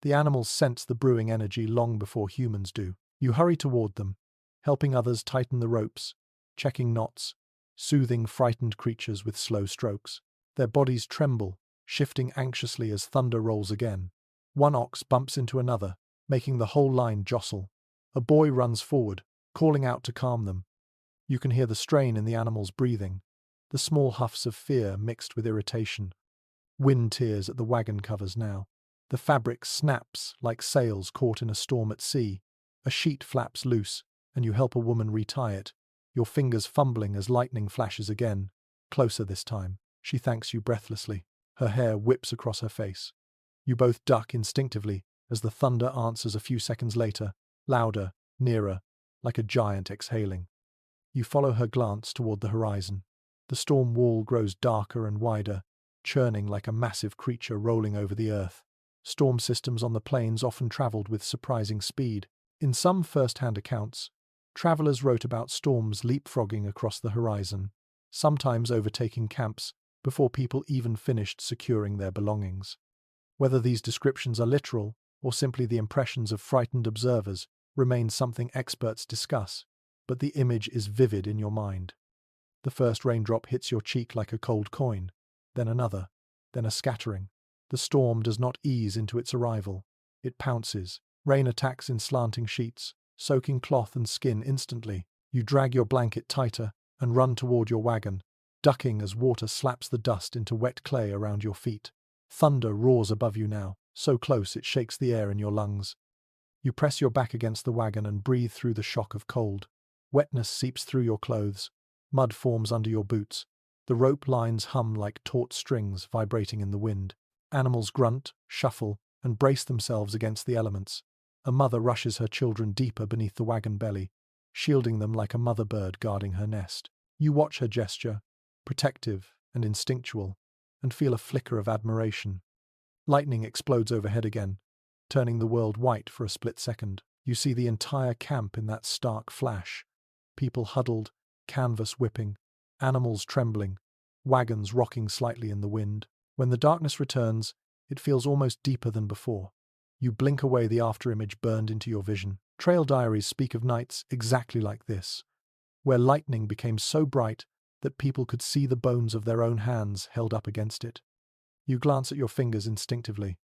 The animals sense the brewing energy long before humans do. You hurry toward them, helping others tighten the ropes, checking knots, soothing frightened creatures with slow strokes. Their bodies tremble, shifting anxiously as thunder rolls again. One ox bumps into another, making the whole line jostle. A boy runs forward, calling out to calm them. You can hear the strain in the animal's breathing, the small huffs of fear mixed with irritation. Wind tears at the wagon covers now. The fabric snaps like sails caught in a storm at sea. A sheet flaps loose, and you help a woman retie it, your fingers fumbling as lightning flashes again. Closer this time. She thanks you breathlessly. Her hair whips across her face. You both duck instinctively, as the thunder answers a few seconds later, louder, nearer, like a giant exhaling. You follow her glance toward the horizon. The storm wall grows darker and wider, churning like a massive creature rolling over the earth. Storm systems on the plains often traveled with surprising speed. In some first-hand accounts, travelers wrote about storms leapfrogging across the horizon, sometimes overtaking camps before people even finished securing their belongings. Whether these descriptions are literal or simply the impressions of frightened observers remains something experts discuss, but the image is vivid in your mind. The first raindrop hits your cheek like a cold coin, then another, then a scattering. The storm does not ease into its arrival. It pounces. Rain attacks in slanting sheets, soaking cloth and skin instantly. You drag your blanket tighter and run toward your wagon, ducking as water slaps the dust into wet clay around your feet. Thunder roars above you now, so close it shakes the air in your lungs. You press your back against the wagon and breathe through the shock of cold. Wetness seeps through your clothes. Mud forms under your boots. The rope lines hum like taut strings vibrating in the wind. Animals grunt, shuffle, and brace themselves against the elements. A mother rushes her children deeper beneath the wagon belly, shielding them like a mother bird guarding her nest. You watch her gesture, protective and instinctual, and feel a flicker of admiration. Lightning explodes overhead again, turning the world white for a split second. You see the entire camp in that stark flash. People huddled, canvas whipping, animals trembling, wagons rocking slightly in the wind. When the darkness returns, it feels almost deeper than before. You blink away the afterimage burned into your vision. Trail diaries speak of nights exactly like this, where lightning became so bright that people could see the bones of their own hands held up against it. You glance at your fingers instinctively.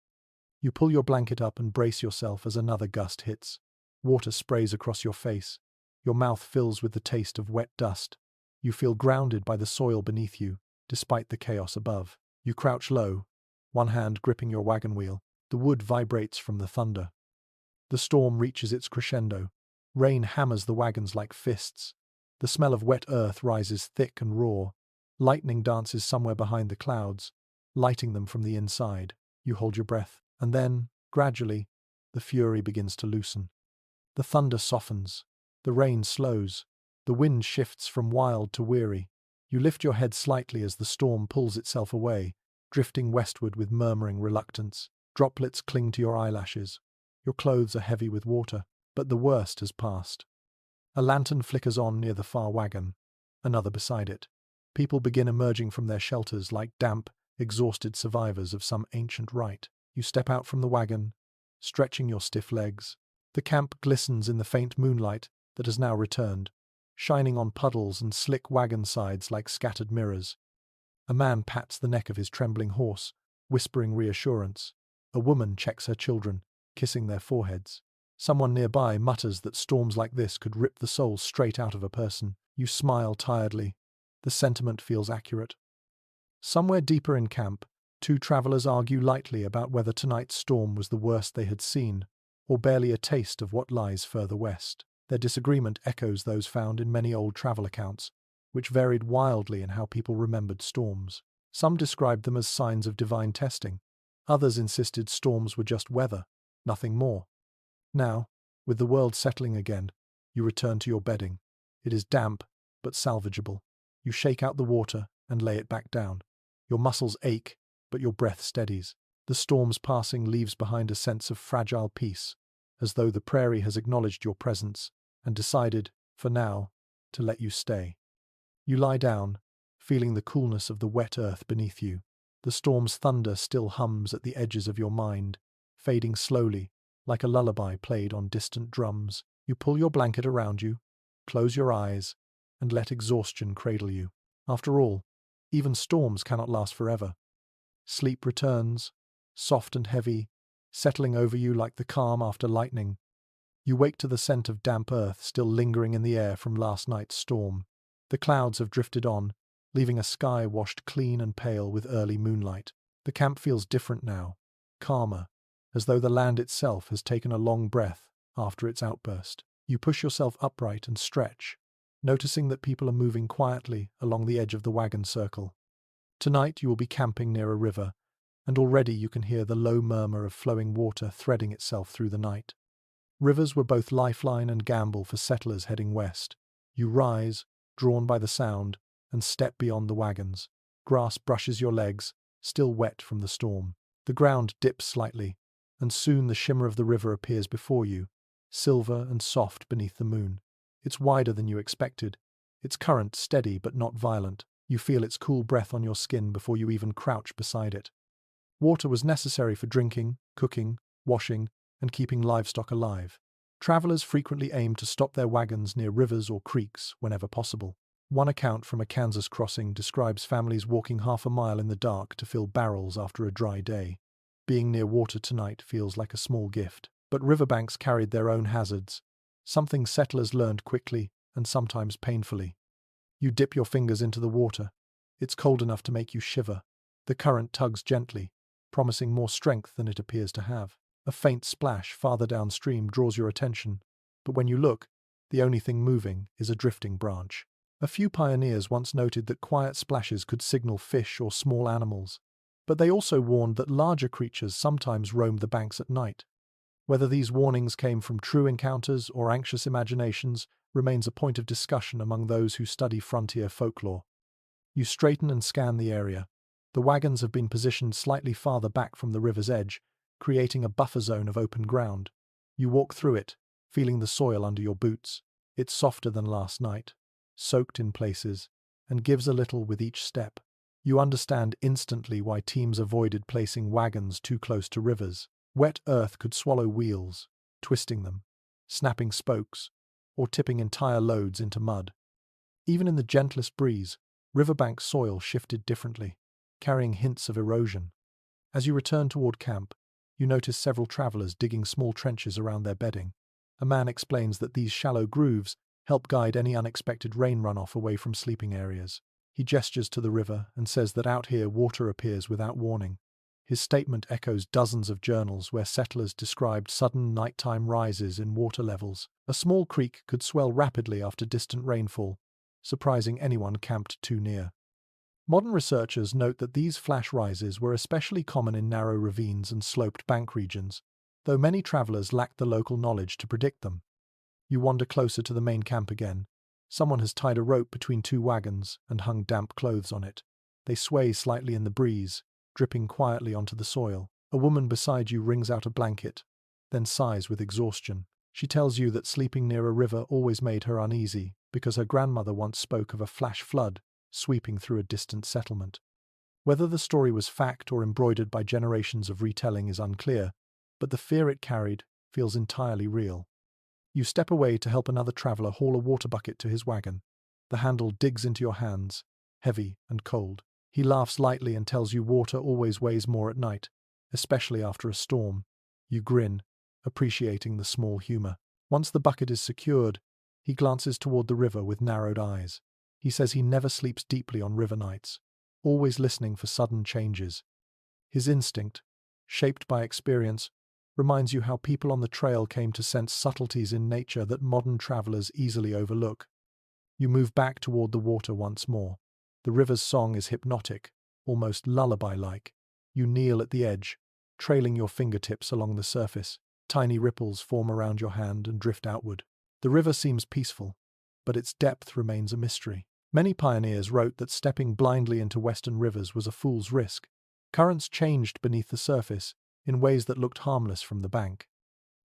You pull your blanket up and brace yourself as another gust hits. Water sprays across your face. Your mouth fills with the taste of wet dust. You feel grounded by the soil beneath you, despite the chaos above. You crouch low, one hand gripping your wagon wheel. The wood vibrates from the thunder. The storm reaches its crescendo. Rain hammers the wagons like fists. The smell of wet earth rises thick and raw. Lightning dances somewhere behind the clouds, lighting them from the inside. You hold your breath, and then, gradually, the fury begins to loosen. The thunder softens. The rain slows. The wind shifts from wild to weary. You lift your head slightly as the storm pulls itself away, drifting westward with murmuring reluctance. Droplets cling to your eyelashes. Your clothes are heavy with water, but the worst has passed. A lantern flickers on near the far wagon, another beside it. People begin emerging from their shelters like damp, exhausted survivors of some ancient rite. You step out from the wagon, stretching your stiff legs. The camp glistens in the faint moonlight that has now returned, shining on puddles and slick wagon sides like scattered mirrors. A man pats the neck of his trembling horse, whispering reassurance. A woman checks her children, kissing their foreheads. Someone nearby mutters that storms like this could rip the soul straight out of a person. You smile tiredly. The sentiment feels accurate. Somewhere deeper in camp, two travelers argue lightly about whether tonight's storm was the worst they had seen, or barely a taste of what lies further west. Their disagreement echoes those found in many old travel accounts, which varied wildly in how people remembered storms. Some described them as signs of divine testing. Others insisted storms were just weather, nothing more. Now, with the world settling again, you return to your bedding. It is damp, but salvageable. You shake out the water and lay it back down. Your muscles ache, but your breath steadies. The storm's passing leaves behind a sense of fragile peace, as though the prairie has acknowledged your presence and decided, for now, to let you stay. You lie down, feeling the coolness of the wet earth beneath you. The storm's thunder still hums at the edges of your mind, fading slowly, like a lullaby played on distant drums. You pull your blanket around you, close your eyes, and let exhaustion cradle you. After all, even storms cannot last forever. Sleep returns, soft and heavy, settling over you like the calm after lightning. You wake to the scent of damp earth still lingering in the air from last night's storm. The clouds have drifted on, leaving a sky washed clean and pale with early moonlight. The camp feels different now, calmer, as though the land itself has taken a long breath after its outburst. You push yourself upright and stretch, noticing that people are moving quietly along the edge of the wagon circle. Tonight you will be camping near a river, and already you can hear the low murmur of flowing water threading itself through the night. Rivers were both lifeline and gamble for settlers heading west. You rise, drawn by the sound, and step beyond the wagons. Grass brushes your legs, still wet from the storm. The ground dips slightly, and soon the shimmer of the river appears before you, silver and soft beneath the moon. It's wider than you expected, its current steady but not violent. You feel its cool breath on your skin before you even crouch beside it. Water was necessary for drinking, cooking, washing, and keeping livestock alive. Travelers frequently aimed to stop their wagons near rivers or creeks whenever possible. One account from a Kansas crossing describes families walking half a mile in the dark to fill barrels after a dry day. Being near water tonight feels like a small gift. But riverbanks carried their own hazards, something settlers learned quickly and sometimes painfully. You dip your fingers into the water. It's cold enough to make you shiver. The current tugs gently, promising more strength than it appears to have. A faint splash farther downstream draws your attention, but when you look, the only thing moving is a drifting branch. A few pioneers once noted that quiet splashes could signal fish or small animals, but they also warned that larger creatures sometimes roamed the banks at night. Whether these warnings came from true encounters or anxious imaginations remains a point of discussion among those who study frontier folklore. You straighten and scan the area. The wagons have been positioned slightly farther back from the river's edge, creating a buffer zone of open ground. You walk through it, feeling the soil under your boots. It's softer than last night, soaked in places, and gives a little with each step. You understand instantly why teams avoided placing wagons too close to rivers. Wet earth could swallow wheels, twisting them, snapping spokes, or tipping entire loads into mud. Even in the gentlest breeze, riverbank soil shifted differently, carrying hints of erosion. As you return toward camp, you notice several travelers digging small trenches around their bedding. A man explains that these shallow grooves help guide any unexpected rain runoff away from sleeping areas. He gestures to the river and says that out here water appears without warning. His statement echoes dozens of journals where settlers described sudden nighttime rises in water levels. A small creek could swell rapidly after distant rainfall, surprising anyone camped too near. Modern researchers note that these flash rises were especially common in narrow ravines and sloped bank regions, though many travelers lacked the local knowledge to predict them. You wander closer to the main camp again. Someone has tied a rope between two wagons and hung damp clothes on it. They sway slightly in the breeze, dripping quietly onto the soil. A woman beside you wrings out a blanket, then sighs with exhaustion. She tells you that sleeping near a river always made her uneasy because her grandmother once spoke of a flash flood sweeping through a distant settlement. Whether the story was fact or embroidered by generations of retelling is unclear, but the fear it carried feels entirely real. You step away to help another traveler haul a water bucket to his wagon. The handle digs into your hands, heavy and cold. He laughs lightly and tells you water always weighs more at night, especially after a storm. You grin, appreciating the small humor. Once the bucket is secured, he glances toward the river with narrowed eyes. He says he never sleeps deeply on river nights, always listening for sudden changes. His instinct, shaped by experience, reminds you how people on the trail came to sense subtleties in nature that modern travelers easily overlook. You move back toward the water once more. The river's song is hypnotic, almost lullaby-like. You kneel at the edge, trailing your fingertips along the surface. Tiny ripples form around your hand and drift outward. The river seems peaceful, but its depth remains a mystery. Many pioneers wrote that stepping blindly into western rivers was a fool's risk. Currents changed beneath the surface in ways that looked harmless from the bank.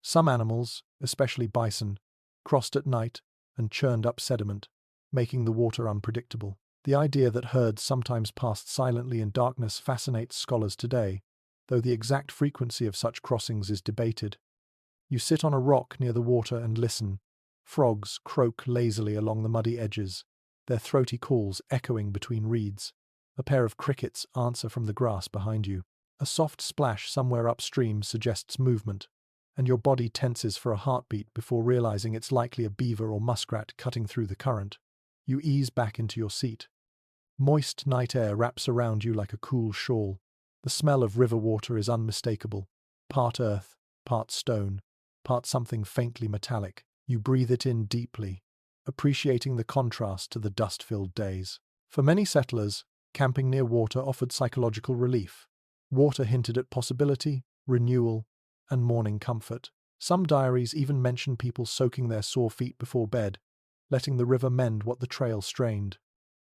Some animals, especially bison, crossed at night and churned up sediment, making the water unpredictable. The idea that herds sometimes passed silently in darkness fascinates scholars today, though the exact frequency of such crossings is debated. You sit on a rock near the water and listen. Frogs croak lazily along the muddy edges, their throaty calls echoing between reeds. A pair of crickets answer from the grass behind you. A soft splash somewhere upstream suggests movement, and your body tenses for a heartbeat before realizing it's likely a beaver or muskrat cutting through the current. You ease back into your seat. Moist night air wraps around you like a cool shawl. The smell of river water is unmistakable, part earth, part stone, part something faintly metallic. You breathe it in deeply, appreciating the contrast to the dust-filled days. For many settlers, camping near water offered psychological relief. Water hinted at possibility, renewal, and morning comfort. Some diaries even mention people soaking their sore feet before bed, letting the river mend what the trail strained.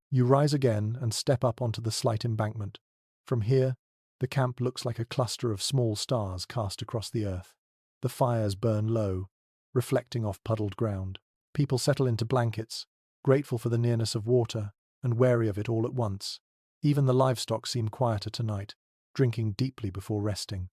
You rise again and step up onto the slight embankment. From here, the camp looks like a cluster of small stars cast across the earth. The fires burn low, reflecting off puddled ground. People settle into blankets, grateful for the nearness of water and wary of it all at once. Even the livestock seem quieter tonight, drinking deeply before resting.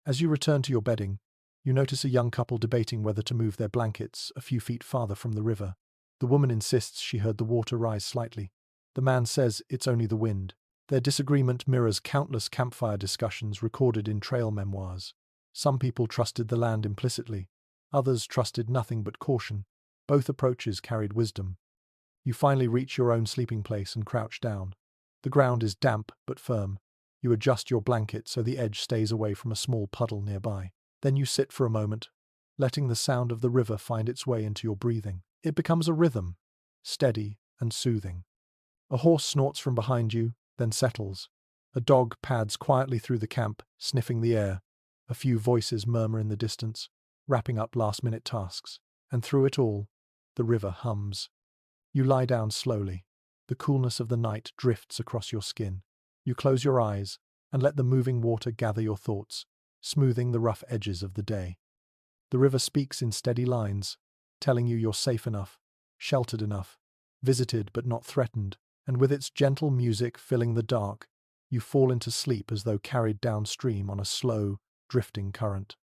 As you return to your bedding, you notice a young couple debating whether to move their blankets a few feet farther from the river. The woman insists she heard the water rise slightly. The man says it's only the wind. Their disagreement mirrors countless campfire discussions recorded in trail memoirs. Some people trusted the land implicitly, others trusted nothing but caution. Both approaches carried wisdom. You finally reach your own sleeping place and crouch down. The ground is damp but firm. You adjust your blanket so the edge stays away from a small puddle nearby. Then you sit for a moment, letting the sound of the river find its way into your breathing. It becomes a rhythm, steady and soothing. A horse snorts from behind you, then settles. A dog pads quietly through the camp, sniffing the air. A few voices murmur in the distance, wrapping up last-minute tasks. And through it all, the river hums. You lie down slowly. The coolness of the night drifts across your skin. You close your eyes and let the moving water gather your thoughts, smoothing the rough edges of the day. The river speaks in steady lines, telling you you're safe enough, sheltered enough, visited but not threatened, and with its gentle music filling the dark, you fall into sleep as though carried downstream on a slow, drifting current.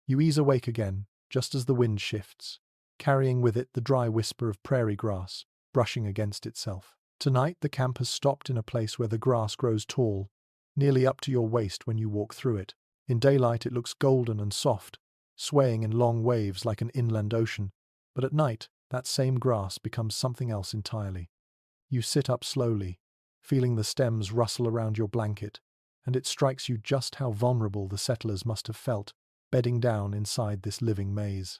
You ease awake again, just as the wind shifts, carrying with it the dry whisper of prairie grass, brushing against itself. Tonight the camp has stopped in a place where the grass grows tall, nearly up to your waist when you walk through it. In daylight it looks golden and soft, swaying in long waves like an inland ocean, but at night that same grass becomes something else entirely. You sit up slowly, feeling the stems rustle around your blanket, and it strikes you just how vulnerable the settlers must have felt, bedding down inside this living maze.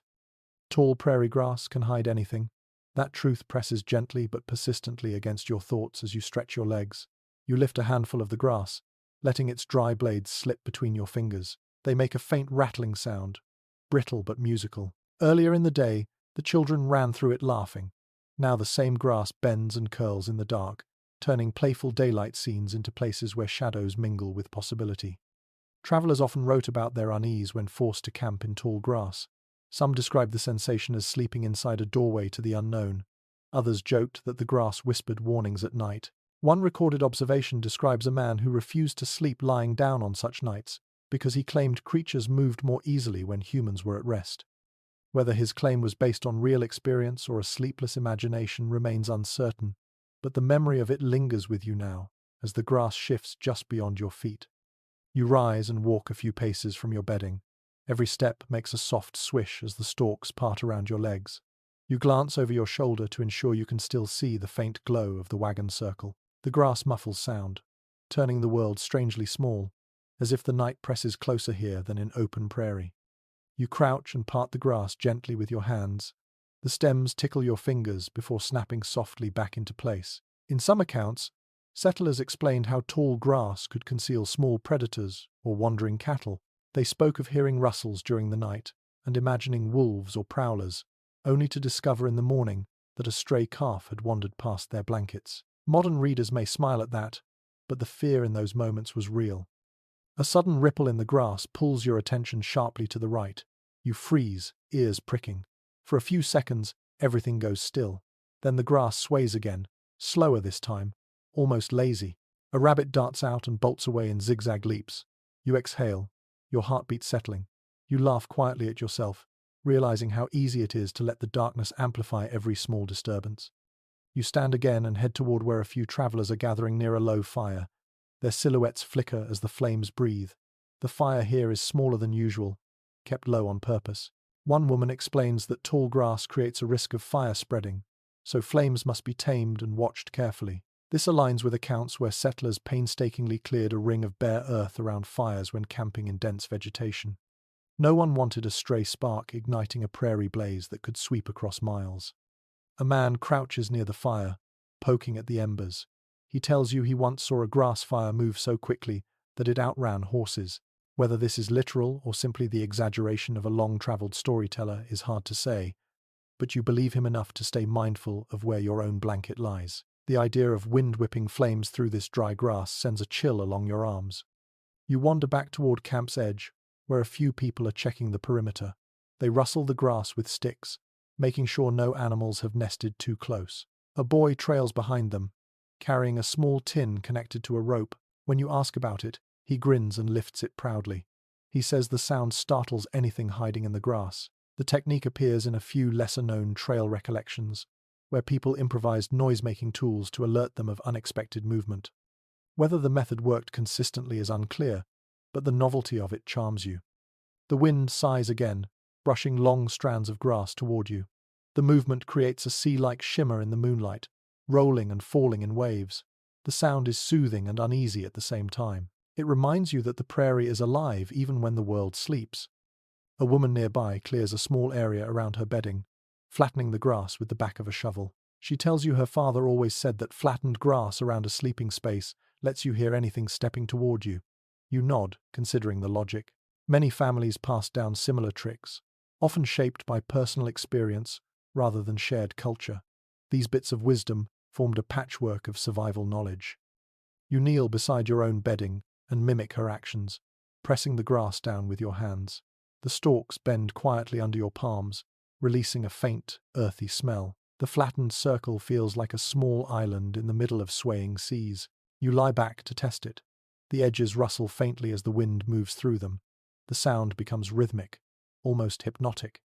Tall prairie grass can hide anything. That truth presses gently but persistently against your thoughts as you stretch your legs. You lift a handful of the grass, letting its dry blades slip between your fingers. They make a faint rattling sound, brittle but musical. Earlier in the day, the children ran through it laughing. Now the same grass bends and curls in the dark, turning playful daylight scenes into places where shadows mingle with possibility. Travelers often wrote about their unease when forced to camp in tall grass. Some described the sensation as sleeping inside a doorway to the unknown. Others joked that the grass whispered warnings at night. One recorded observation describes a man who refused to sleep lying down on such nights because he claimed creatures moved more easily when humans were at rest. Whether his claim was based on real experience or a sleepless imagination remains uncertain, but the memory of it lingers with you now, as the grass shifts just beyond your feet. You rise and walk a few paces from your bedding. Every step makes a soft swish as the stalks part around your legs. You glance over your shoulder to ensure you can still see the faint glow of the wagon circle. The grass muffles sound, turning the world strangely small, as if the night presses closer here than in open prairie. You crouch and part the grass gently with your hands. The stems tickle your fingers before snapping softly back into place. In some accounts, settlers explained how tall grass could conceal small predators or wandering cattle. They spoke of hearing rustles during the night and imagining wolves or prowlers, only to discover in the morning that a stray calf had wandered past their blankets. Modern readers may smile at that, but the fear in those moments was real. A sudden ripple in the grass pulls your attention sharply to the right. You freeze, ears pricking. For a few seconds, everything goes still. Then the grass sways again, slower this time, almost lazy. A rabbit darts out and bolts away in zigzag leaps. You exhale, your heartbeat settling. You laugh quietly at yourself, realizing how easy it is to let the darkness amplify every small disturbance. You stand again and head toward where a few travelers are gathering near a low fire. Their silhouettes flicker as the flames breathe. The fire here is smaller than usual, kept low on purpose. One woman explains that tall grass creates a risk of fire spreading, so flames must be tamed and watched carefully. This aligns with accounts where settlers painstakingly cleared a ring of bare earth around fires when camping in dense vegetation. No one wanted a stray spark igniting a prairie blaze that could sweep across miles. A man crouches near the fire, poking at the embers. He tells you he once saw a grass fire move so quickly that it outran horses. Whether this is literal or simply the exaggeration of a long-traveled storyteller is hard to say, but you believe him enough to stay mindful of where your own blanket lies. The idea of wind whipping flames through this dry grass sends a chill along your arms. You wander back toward camp's edge, where a few people are checking the perimeter. They rustle the grass with sticks, making sure no animals have nested too close. A boy trails behind them, carrying a small tin connected to a rope. When you ask about it, he grins and lifts it proudly. He says the sound startles anything hiding in the grass. The technique appears in a few lesser-known trail recollections, where people improvised noise-making tools to alert them of unexpected movement. Whether the method worked consistently is unclear, but the novelty of it charms you. The wind sighs again, brushing long strands of grass toward you. The movement creates a sea-like shimmer in the moonlight, rolling and falling in waves. The sound is soothing and uneasy at the same time. It reminds you that the prairie is alive even when the world sleeps. A woman nearby clears a small area around her bedding, flattening the grass with the back of a shovel. She tells you her father always said that flattened grass around a sleeping space lets you hear anything stepping toward you. You nod, considering the logic. Many families pass down similar tricks, often shaped by personal experience rather than shared culture. These bits of wisdom formed a patchwork of survival knowledge. You kneel beside your own bedding and mimic her actions, pressing the grass down with your hands. The stalks bend quietly under your palms, releasing a faint, earthy smell. The flattened circle feels like a small island in the middle of swaying seas. You lie back to test it. The edges rustle faintly as the wind moves through them. The sound becomes rhythmic, almost hypnotic.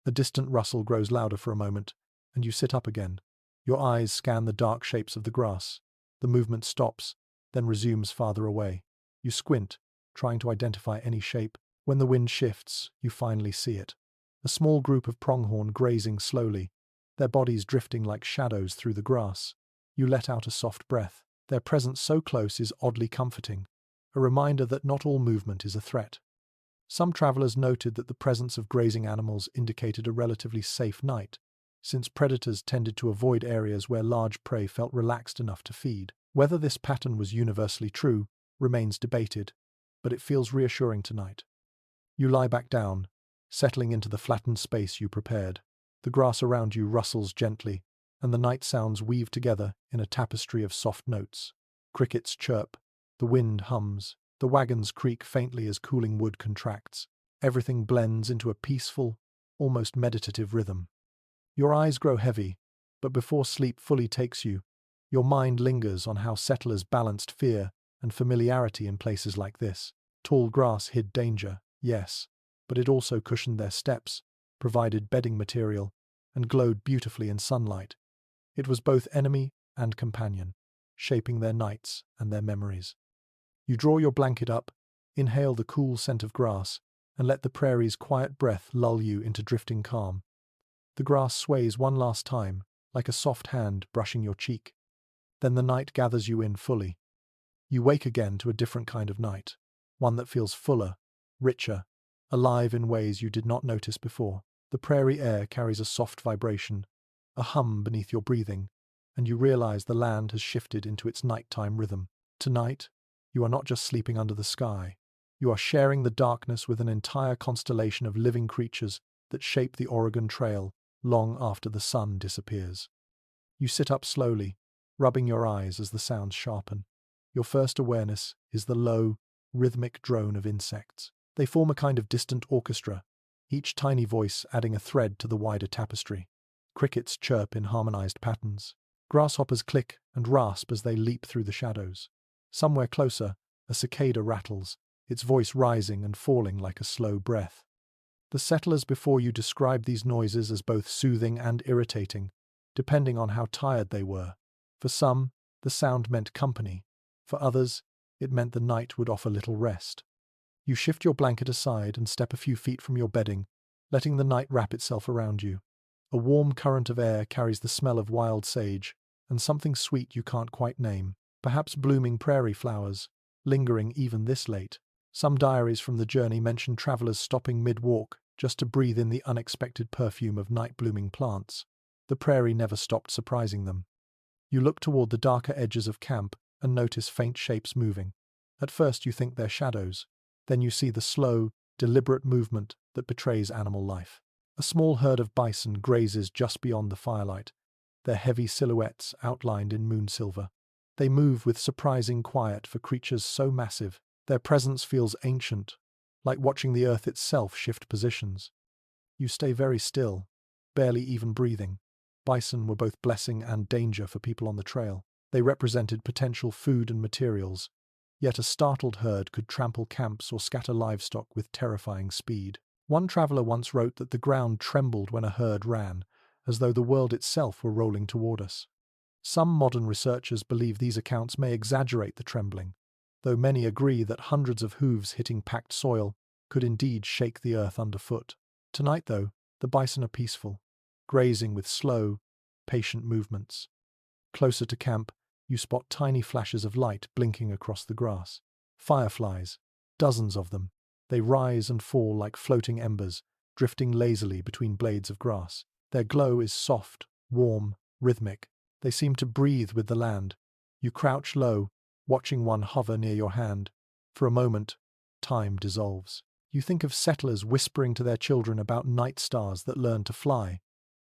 A distant rustle grows louder for a moment, and you sit up again. Your eyes scan the dark shapes of the grass. The movement stops, then resumes farther away. You squint, trying to identify any shape. When the wind shifts, you finally see it. A small group of pronghorn grazing slowly, their bodies drifting like shadows through the grass. You let out a soft breath. Their presence so close is oddly comforting, a reminder that not all movement is a threat. Some travelers noted that the presence of grazing animals indicated a relatively safe night, since predators tended to avoid areas where large prey felt relaxed enough to feed. Whether this pattern was universally true remains debated, but it feels reassuring tonight. You lie back down, settling into the flattened space you prepared. The grass around you rustles gently, and the night sounds weave together in a tapestry of soft notes. Crickets chirp, the wind hums, the wagons creak faintly as cooling wood contracts. Everything blends into a peaceful, almost meditative rhythm. Your eyes grow heavy, but before sleep fully takes you, your mind lingers on how settlers balanced fear and familiarity in places like this. Tall grass hid danger, yes, but it also cushioned their steps, provided bedding material, and glowed beautifully in sunlight. It was both enemy and companion, shaping their nights and their memories. You draw your blanket up, inhale the cool scent of grass, and let the prairie's quiet breath lull you into drifting calm. The grass sways one last time, like a soft hand brushing your cheek. Then the night gathers you in fully. You wake again to a different kind of night, one that feels fuller, richer, alive in ways you did not notice before. The prairie air carries a soft vibration, a hum beneath your breathing, and you realize the land has shifted into its nighttime rhythm. Tonight, you are not just sleeping under the sky. You are sharing the darkness with an entire constellation of living creatures that shape the Oregon Trail long after the sun disappears. You sit up slowly, rubbing your eyes as the sounds sharpen. Your first awareness is the low, rhythmic drone of insects. They form a kind of distant orchestra, each tiny voice adding a thread to the wider tapestry. Crickets chirp in harmonized patterns. Grasshoppers click and rasp as they leap through the shadows. Somewhere closer, a cicada rattles, its voice rising and falling like a slow breath. The settlers before you described these noises as both soothing and irritating, depending on how tired they were. For some, the sound meant company. For others, it meant the night would offer little rest. You shift your blanket aside and step a few feet from your bedding, letting the night wrap itself around you. A warm current of air carries the smell of wild sage and something sweet you can't quite name, perhaps blooming prairie flowers, lingering even this late. Some diaries from the journey mention travelers stopping mid-walk just to breathe in the unexpected perfume of night-blooming plants. The prairie never stopped surprising them. You look toward the darker edges of camp and notice faint shapes moving. At first you think they're shadows. Then you see the slow, deliberate movement that betrays animal life. A small herd of bison grazes just beyond the firelight, their heavy silhouettes outlined in moon silver. They move with surprising quiet for creatures so massive. Their presence feels ancient, like watching the earth itself shift positions. You stay very still, barely even breathing. Bison were both blessing and danger for people on the trail. They represented potential food and materials, yet a startled herd could trample camps or scatter livestock with terrifying speed. One traveler once wrote that the ground trembled when a herd ran, as though the world itself were rolling toward us. Some modern researchers believe these accounts may exaggerate the trembling, though many agree that hundreds of hooves hitting packed soil could indeed shake the earth underfoot. Tonight, though, the bison are peaceful, grazing with slow, patient movements. Closer to camp, you spot tiny flashes of light blinking across the grass. Fireflies, dozens of them. They rise and fall like floating embers, drifting lazily between blades of grass. Their glow is soft, warm, rhythmic. They seem to breathe with the land. You crouch low, watching one hover near your hand. For a moment, time dissolves. You think of settlers whispering to their children about night stars that learn to fly,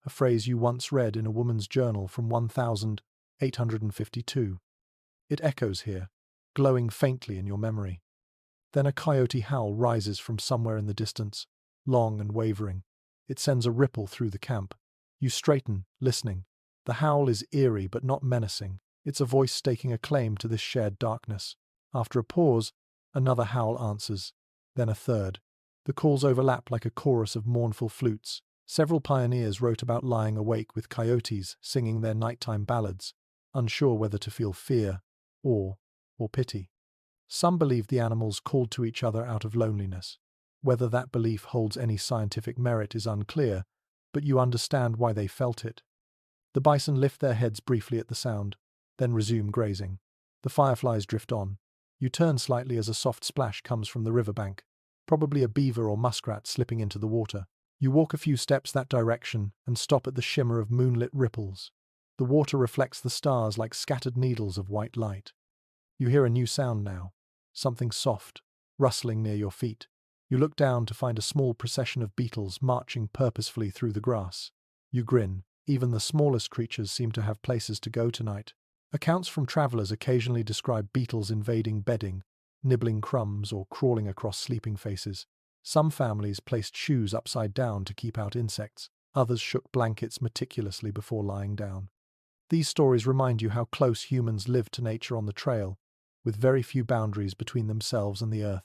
a phrase you once read in a woman's journal from 1852. It echoes here, glowing faintly in your memory. Then a coyote howl rises from somewhere in the distance, long and wavering. It sends a ripple through the camp. You straighten, listening. The howl is eerie but not menacing. It's a voice staking a claim to this shared darkness. After a pause, another howl answers, then a third. The calls overlap like a chorus of mournful flutes. Several pioneers wrote about lying awake with coyotes singing their nighttime ballads, unsure whether to feel fear, awe, or pity. Some believe the animals called to each other out of loneliness. Whether that belief holds any scientific merit is unclear, but you understand why they felt it. The bison lift their heads briefly at the sound, then resume grazing. The fireflies drift on. You turn slightly as a soft splash comes from the riverbank, probably a beaver or muskrat slipping into the water. You walk a few steps that direction and stop at the shimmer of moonlit ripples. The water reflects the stars like scattered needles of white light. You hear a new sound now, something soft, rustling near your feet. You look down to find a small procession of beetles marching purposefully through the grass. You grin. Even the smallest creatures seem to have places to go tonight. Accounts from travelers occasionally describe beetles invading bedding, nibbling crumbs or crawling across sleeping faces. Some families placed shoes upside down to keep out insects. Others shook blankets meticulously before lying down. These stories remind you how close humans live to nature on the trail, with very few boundaries between themselves and the earth.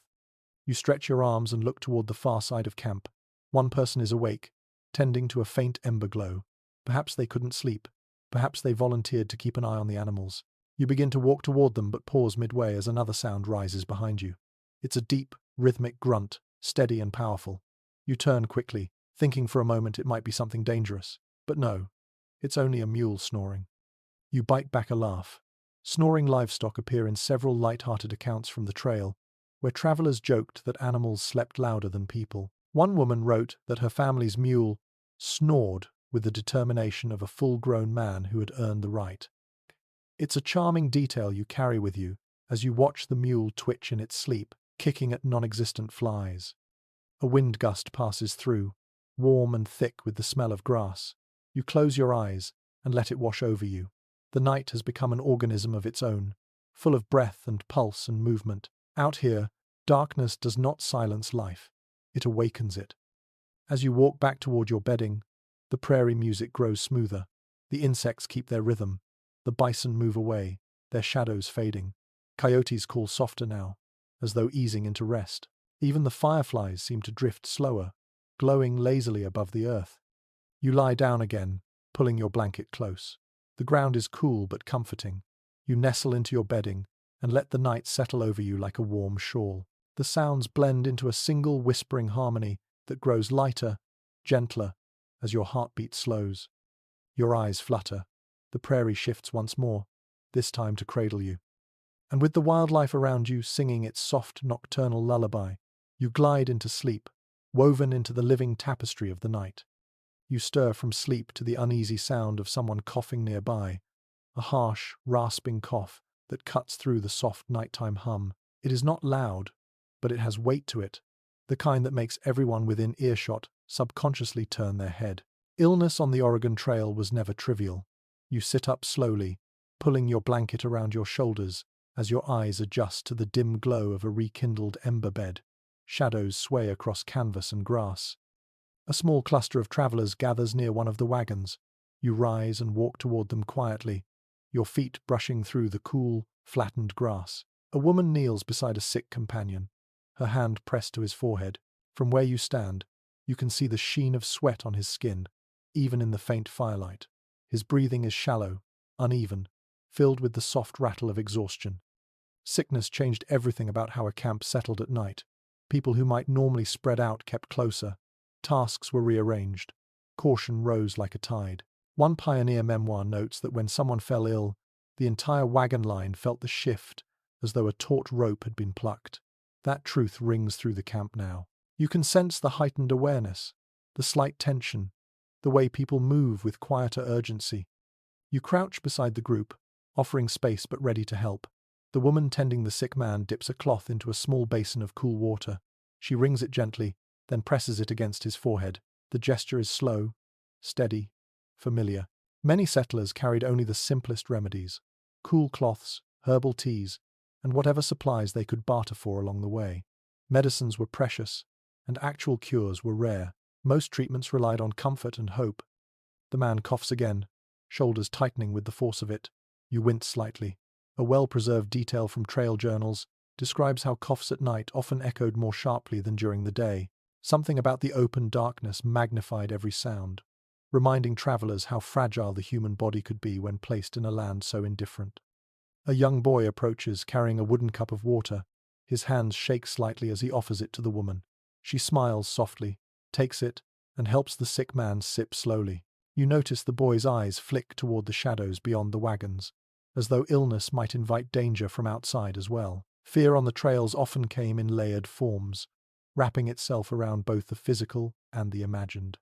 You stretch your arms and look toward the far side of camp. One person is awake, tending to a faint ember glow. Perhaps they couldn't sleep. Perhaps they volunteered to keep an eye on the animals. You begin to walk toward them but pause midway as another sound rises behind you. It's a deep, rhythmic grunt, steady and powerful. You turn quickly, thinking for a moment it might be something dangerous. But no, it's only a mule snoring. You bite back a laugh. Snoring livestock appear in several light-hearted accounts from the trail, where travelers joked that animals slept louder than people. One woman wrote that her family's mule snored with the determination of a full-grown man who had earned the right. It's a charming detail you carry with you as you watch the mule twitch in its sleep, kicking at non-existent flies. A wind gust passes through, warm and thick with the smell of grass. You close your eyes and let it wash over you. The night has become an organism of its own, full of breath and pulse and movement. Out here, darkness does not silence life. It awakens it. As you walk back toward your bedding, the prairie music grows smoother. The insects keep their rhythm. The bison move away, their shadows fading. Coyotes call softer now, as though easing into rest. Even the fireflies seem to drift slower, glowing lazily above the earth. You lie down again, pulling your blanket close. The ground is cool but comforting. You nestle into your bedding and let the night settle over you like a warm shawl. The sounds blend into a single whispering harmony that grows lighter, gentler, as your heartbeat slows. Your eyes flutter. The prairie shifts once more, this time to cradle you. And with the wildlife around you singing its soft nocturnal lullaby, you glide into sleep, woven into the living tapestry of the night. You stir from sleep to the uneasy sound of someone coughing nearby, a harsh, rasping cough that cuts through the soft nighttime hum. It is not loud, but it has weight to it, the kind that makes everyone within earshot subconsciously turn their head. Illness on the Oregon Trail was never trivial. You sit up slowly, pulling your blanket around your shoulders as your eyes adjust to the dim glow of a rekindled ember bed. Shadows sway across canvas and grass. A small cluster of travelers gathers near one of the wagons. You rise and walk toward them quietly, your feet brushing through the cool, flattened grass. A woman kneels beside a sick companion, her hand pressed to his forehead. From where you stand, you can see the sheen of sweat on his skin, even in the faint firelight. His breathing is shallow, uneven, filled with the soft rattle of exhaustion. Sickness changed everything about how a camp settled at night. People who might normally spread out kept closer. Tasks were rearranged. Caution rose like a tide. One pioneer memoir notes that when someone fell ill, the entire wagon line felt the shift, as though a taut rope had been plucked. That truth rings through the camp now. You can sense the heightened awareness, the slight tension, the way people move with quieter urgency. You crouch beside the group, offering space but ready to help. The woman tending the sick man dips a cloth into a small basin of cool water. She wrings it gently, then presses it against his forehead. The gesture is slow, steady, familiar. Many settlers carried only the simplest remedies: cool cloths, herbal teas, and whatever supplies they could barter for along the way. Medicines were precious, and actual cures were rare. Most treatments relied on comfort and hope. The man coughs again, shoulders tightening with the force of it. You wince slightly. A well-preserved detail from trail journals describes how coughs at night often echoed more sharply than during the day. Something about the open darkness magnified every sound, reminding travelers how fragile the human body could be when placed in a land so indifferent. A young boy approaches, carrying a wooden cup of water. His hands shake slightly as he offers it to the woman. She smiles softly, takes it, and helps the sick man sip slowly. You notice the boy's eyes flick toward the shadows beyond the wagons, as though illness might invite danger from outside as well. Fear on the trails often came in layered forms, wrapping itself around both the physical and the imagined.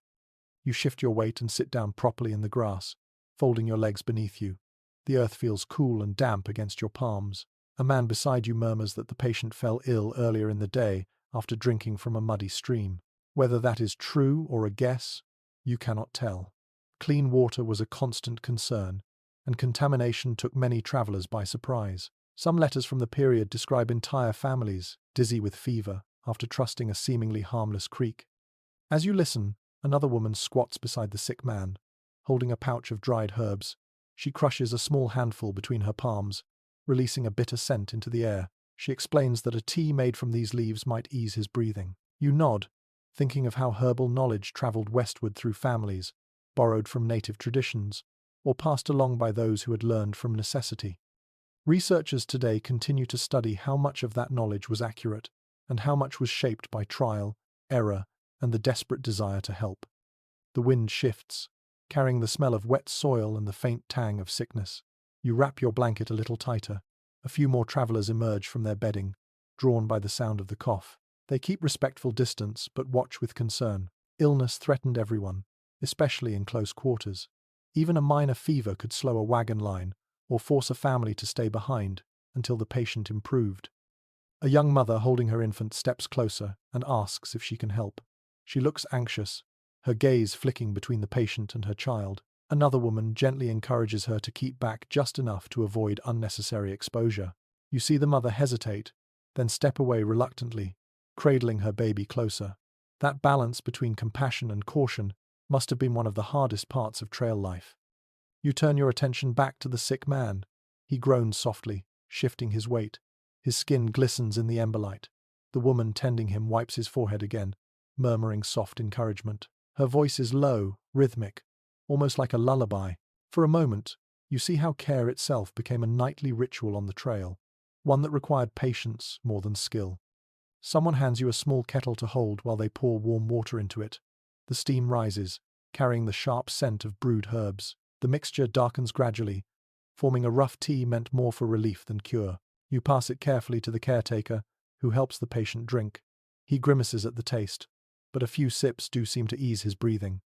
You shift your weight and sit down properly in the grass, folding your legs beneath you. The earth feels cool and damp against your palms. A man beside you murmurs that the patient fell ill earlier in the day after drinking from a muddy stream. Whether that is true or a guess, you cannot tell. Clean water was a constant concern, and contamination took many travelers by surprise. Some letters from the period describe entire families dizzy with fever after trusting a seemingly harmless creek. As you listen, another woman squats beside the sick man, holding a pouch of dried herbs. She crushes a small handful between her palms, releasing a bitter scent into the air. She explains that a tea made from these leaves might ease his breathing. You nod, thinking of how herbal knowledge traveled westward through families, borrowed from native traditions, or passed along by those who had learned from necessity. Researchers today continue to study how much of that knowledge was accurate, and how much was shaped by trial, error, and the desperate desire to help. The wind shifts, carrying the smell of wet soil and the faint tang of sickness. You wrap your blanket a little tighter. A few more travelers emerge from their bedding, drawn by the sound of the cough. They keep respectful distance, but watch with concern. Illness threatened everyone, especially in close quarters. Even a minor fever could slow a wagon line, or force a family to stay behind until the patient improved. A young mother holding her infant steps closer and asks if she can help. She looks anxious, her gaze flicking between the patient and her child. Another woman gently encourages her to keep back just enough to avoid unnecessary exposure. You see the mother hesitate, then step away reluctantly, cradling her baby closer. That balance between compassion and caution must have been one of the hardest parts of trail life. You turn your attention back to the sick man. He groans softly, shifting his weight. His skin glistens in the emberlight. The woman tending him wipes his forehead again, murmuring soft encouragement. Her voice is low, rhythmic, almost like a lullaby. For a moment, you see how care itself became a nightly ritual on the trail, one that required patience more than skill. Someone hands you a small kettle to hold while they pour warm water into it. The steam rises, carrying the sharp scent of brewed herbs. The mixture darkens gradually, forming a rough tea meant more for relief than cure. You pass it carefully to the caretaker, who helps the patient drink. He grimaces at the taste, but a few sips do seem to ease his breathing.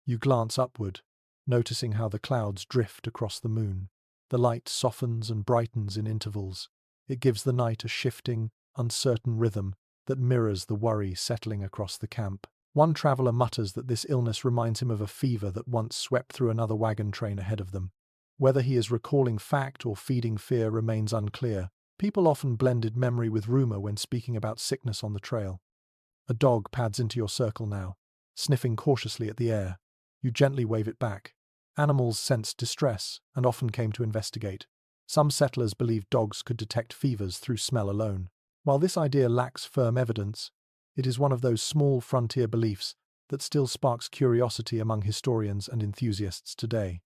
You glance upward, noticing how the clouds drift across the moon. The light softens and brightens in intervals, It gives the night a shifting, uncertain rhythm that mirrors the worry settling across the camp. One traveler mutters that this illness reminds him of a fever that once swept through another wagon train ahead of them. Whether he is recalling fact or feeding fear remains unclear. People often blended memory with rumor when speaking about sickness on the trail. A dog pads into your circle now, sniffing cautiously at the air. You gently wave it back. Animals sensed distress and often came to investigate. Some settlers believed dogs could detect fevers through smell alone. While this idea lacks firm evidence, it is one of those small frontier beliefs that still sparks curiosity among historians and enthusiasts today.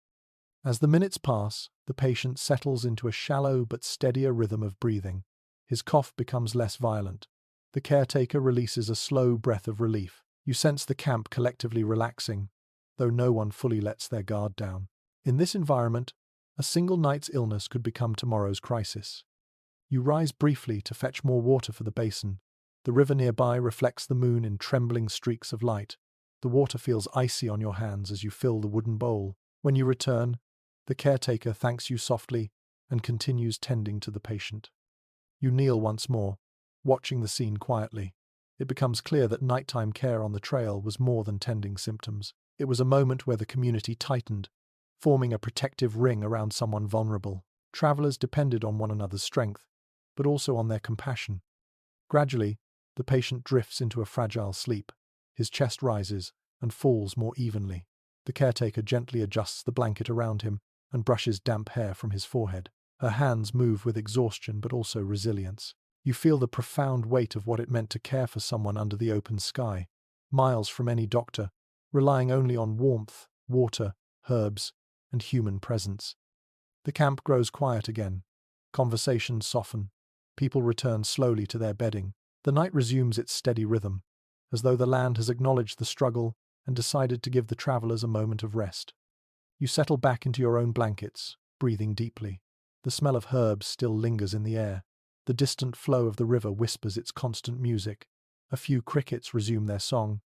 As the minutes pass, the patient settles into a shallow but steadier rhythm of breathing. His cough becomes less violent. The caretaker releases a slow breath of relief. You sense the camp collectively relaxing, though no one fully lets their guard down. In this environment, a single night's illness could become tomorrow's crisis. You rise briefly to fetch more water for the basin. The river nearby reflects the moon in trembling streaks of light. The water feels icy on your hands as you fill the wooden bowl. When you return, the caretaker thanks you softly and continues tending to the patient. You kneel once more, watching the scene quietly. It becomes clear that nighttime care on the trail was more than tending symptoms. It was a moment where the community tightened, forming a protective ring around someone vulnerable. Travelers depended on one another's strength, but also on their compassion. Gradually, the patient drifts into a fragile sleep. His chest rises and falls more evenly. The caretaker gently adjusts the blanket around him and brushes damp hair from his forehead. Her hands move with exhaustion but also resilience. You feel the profound weight of what it meant to care for someone under the open sky, miles from any doctor, relying only on warmth, water, herbs, and human presence. The camp grows quiet again. Conversations soften. People return slowly to their bedding. The night resumes its steady rhythm, as though the land has acknowledged the struggle and decided to give the travelers a moment of rest. You settle back into your own blankets, breathing deeply. The smell of herbs still lingers in the air. The distant flow of the river whispers its constant music. A few crickets resume their song.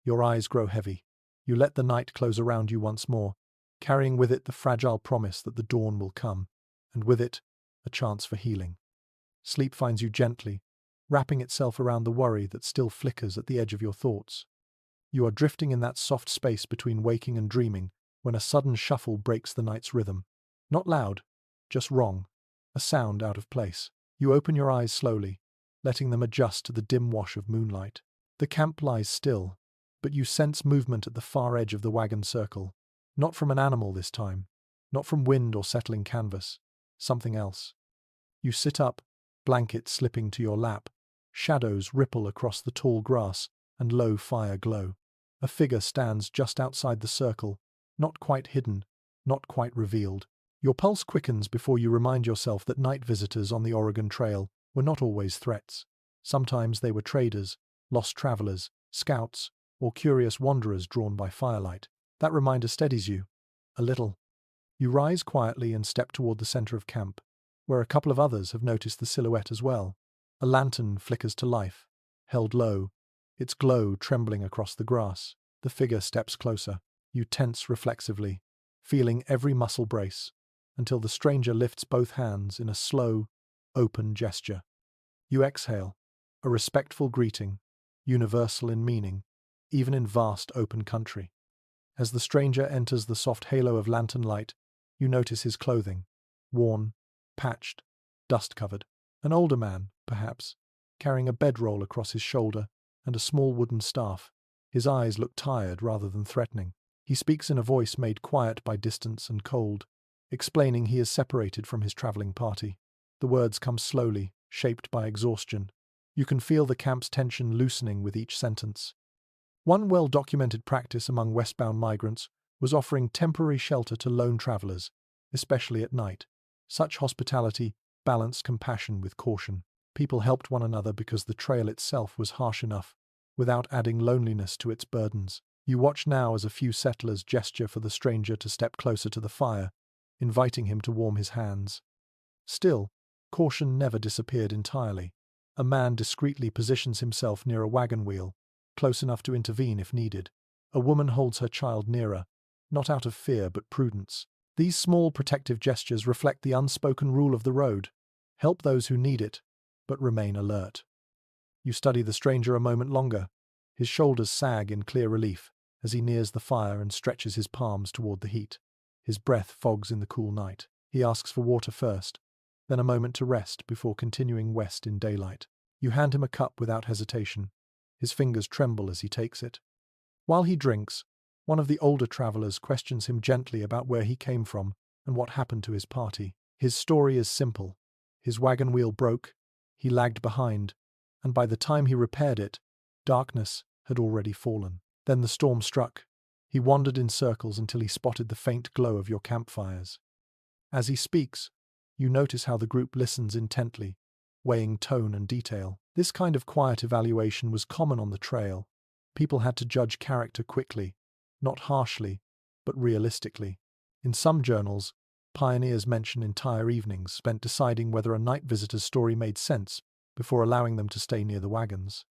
Your eyes grow heavy. You let the night close around you once more, carrying with it the fragile promise that the dawn will come, and with it, a chance for healing. Sleep finds you gently, wrapping itself around the worry that still flickers at the edge of your thoughts. You are drifting in that soft space between waking and dreaming when a sudden shuffle breaks the night's rhythm. Not loud, just wrong, a sound out of place. You open your eyes slowly, letting them adjust to the dim wash of moonlight. The camp lies still, but you sense movement at the far edge of the wagon circle. Not from an animal this time, not from wind or settling canvas, something else. You sit up, blanket slipping to your lap. Shadows ripple across the tall grass and low fire glow. A figure stands just outside the circle, not quite hidden, not quite revealed. Your pulse quickens before you remind yourself that night visitors on the Oregon Trail were not always threats. Sometimes they were traders, lost travelers, scouts, or curious wanderers drawn by firelight. That reminder steadies you, a little. You rise quietly and step toward the center of camp, where a couple of others have noticed the silhouette as well. A lantern flickers to life, held low, its glow trembling across the grass. The figure steps closer. You tense reflexively, feeling every muscle brace, until the stranger lifts both hands in a slow, open gesture. You exhale, a respectful greeting, universal in meaning, even in vast open country. As the stranger enters the soft halo of lantern light, you notice his clothing, worn, patched, dust-covered. An older man, perhaps, carrying a bedroll across his shoulder and a small wooden staff. His eyes look tired rather than threatening. He speaks in a voice made quiet by distance and cold, explaining he is separated from his traveling party. The words come slowly, shaped by exhaustion. You can feel the camp's tension loosening with each sentence. One well-documented practice among westbound migrants was offering temporary shelter to lone travelers, especially at night. Such hospitality balanced compassion with caution. People helped one another because the trail itself was harsh enough, without adding loneliness to its burdens. You watch now as a few settlers gesture for the stranger to step closer to the fire, inviting him to warm his hands. Still, caution never disappeared entirely. A man discreetly positions himself near a wagon wheel, close enough to intervene if needed. A woman holds her child nearer, not out of fear but prudence. These small protective gestures reflect the unspoken rule of the road. Help those who need it, but remain alert. You study the stranger a moment longer. His shoulders sag in clear relief as he nears the fire and stretches his palms toward the heat. His breath fogs in the cool night. He asks for water first, then a moment to rest before continuing west in daylight. You hand him a cup without hesitation. His fingers tremble as he takes it. While he drinks, one of the older travelers questions him gently about where he came from and what happened to his party. His story is simple. His wagon wheel broke, he lagged behind, and by the time he repaired it, darkness had already fallen. Then the storm struck. He wandered in circles until he spotted the faint glow of your campfires. As he speaks, you notice how the group listens intently, weighing tone and detail. This kind of quiet evaluation was common on the trail. People had to judge character quickly, not harshly, but realistically. In some journals, pioneers mention entire evenings spent deciding whether a night visitor's story made sense before allowing them to stay near the wagons.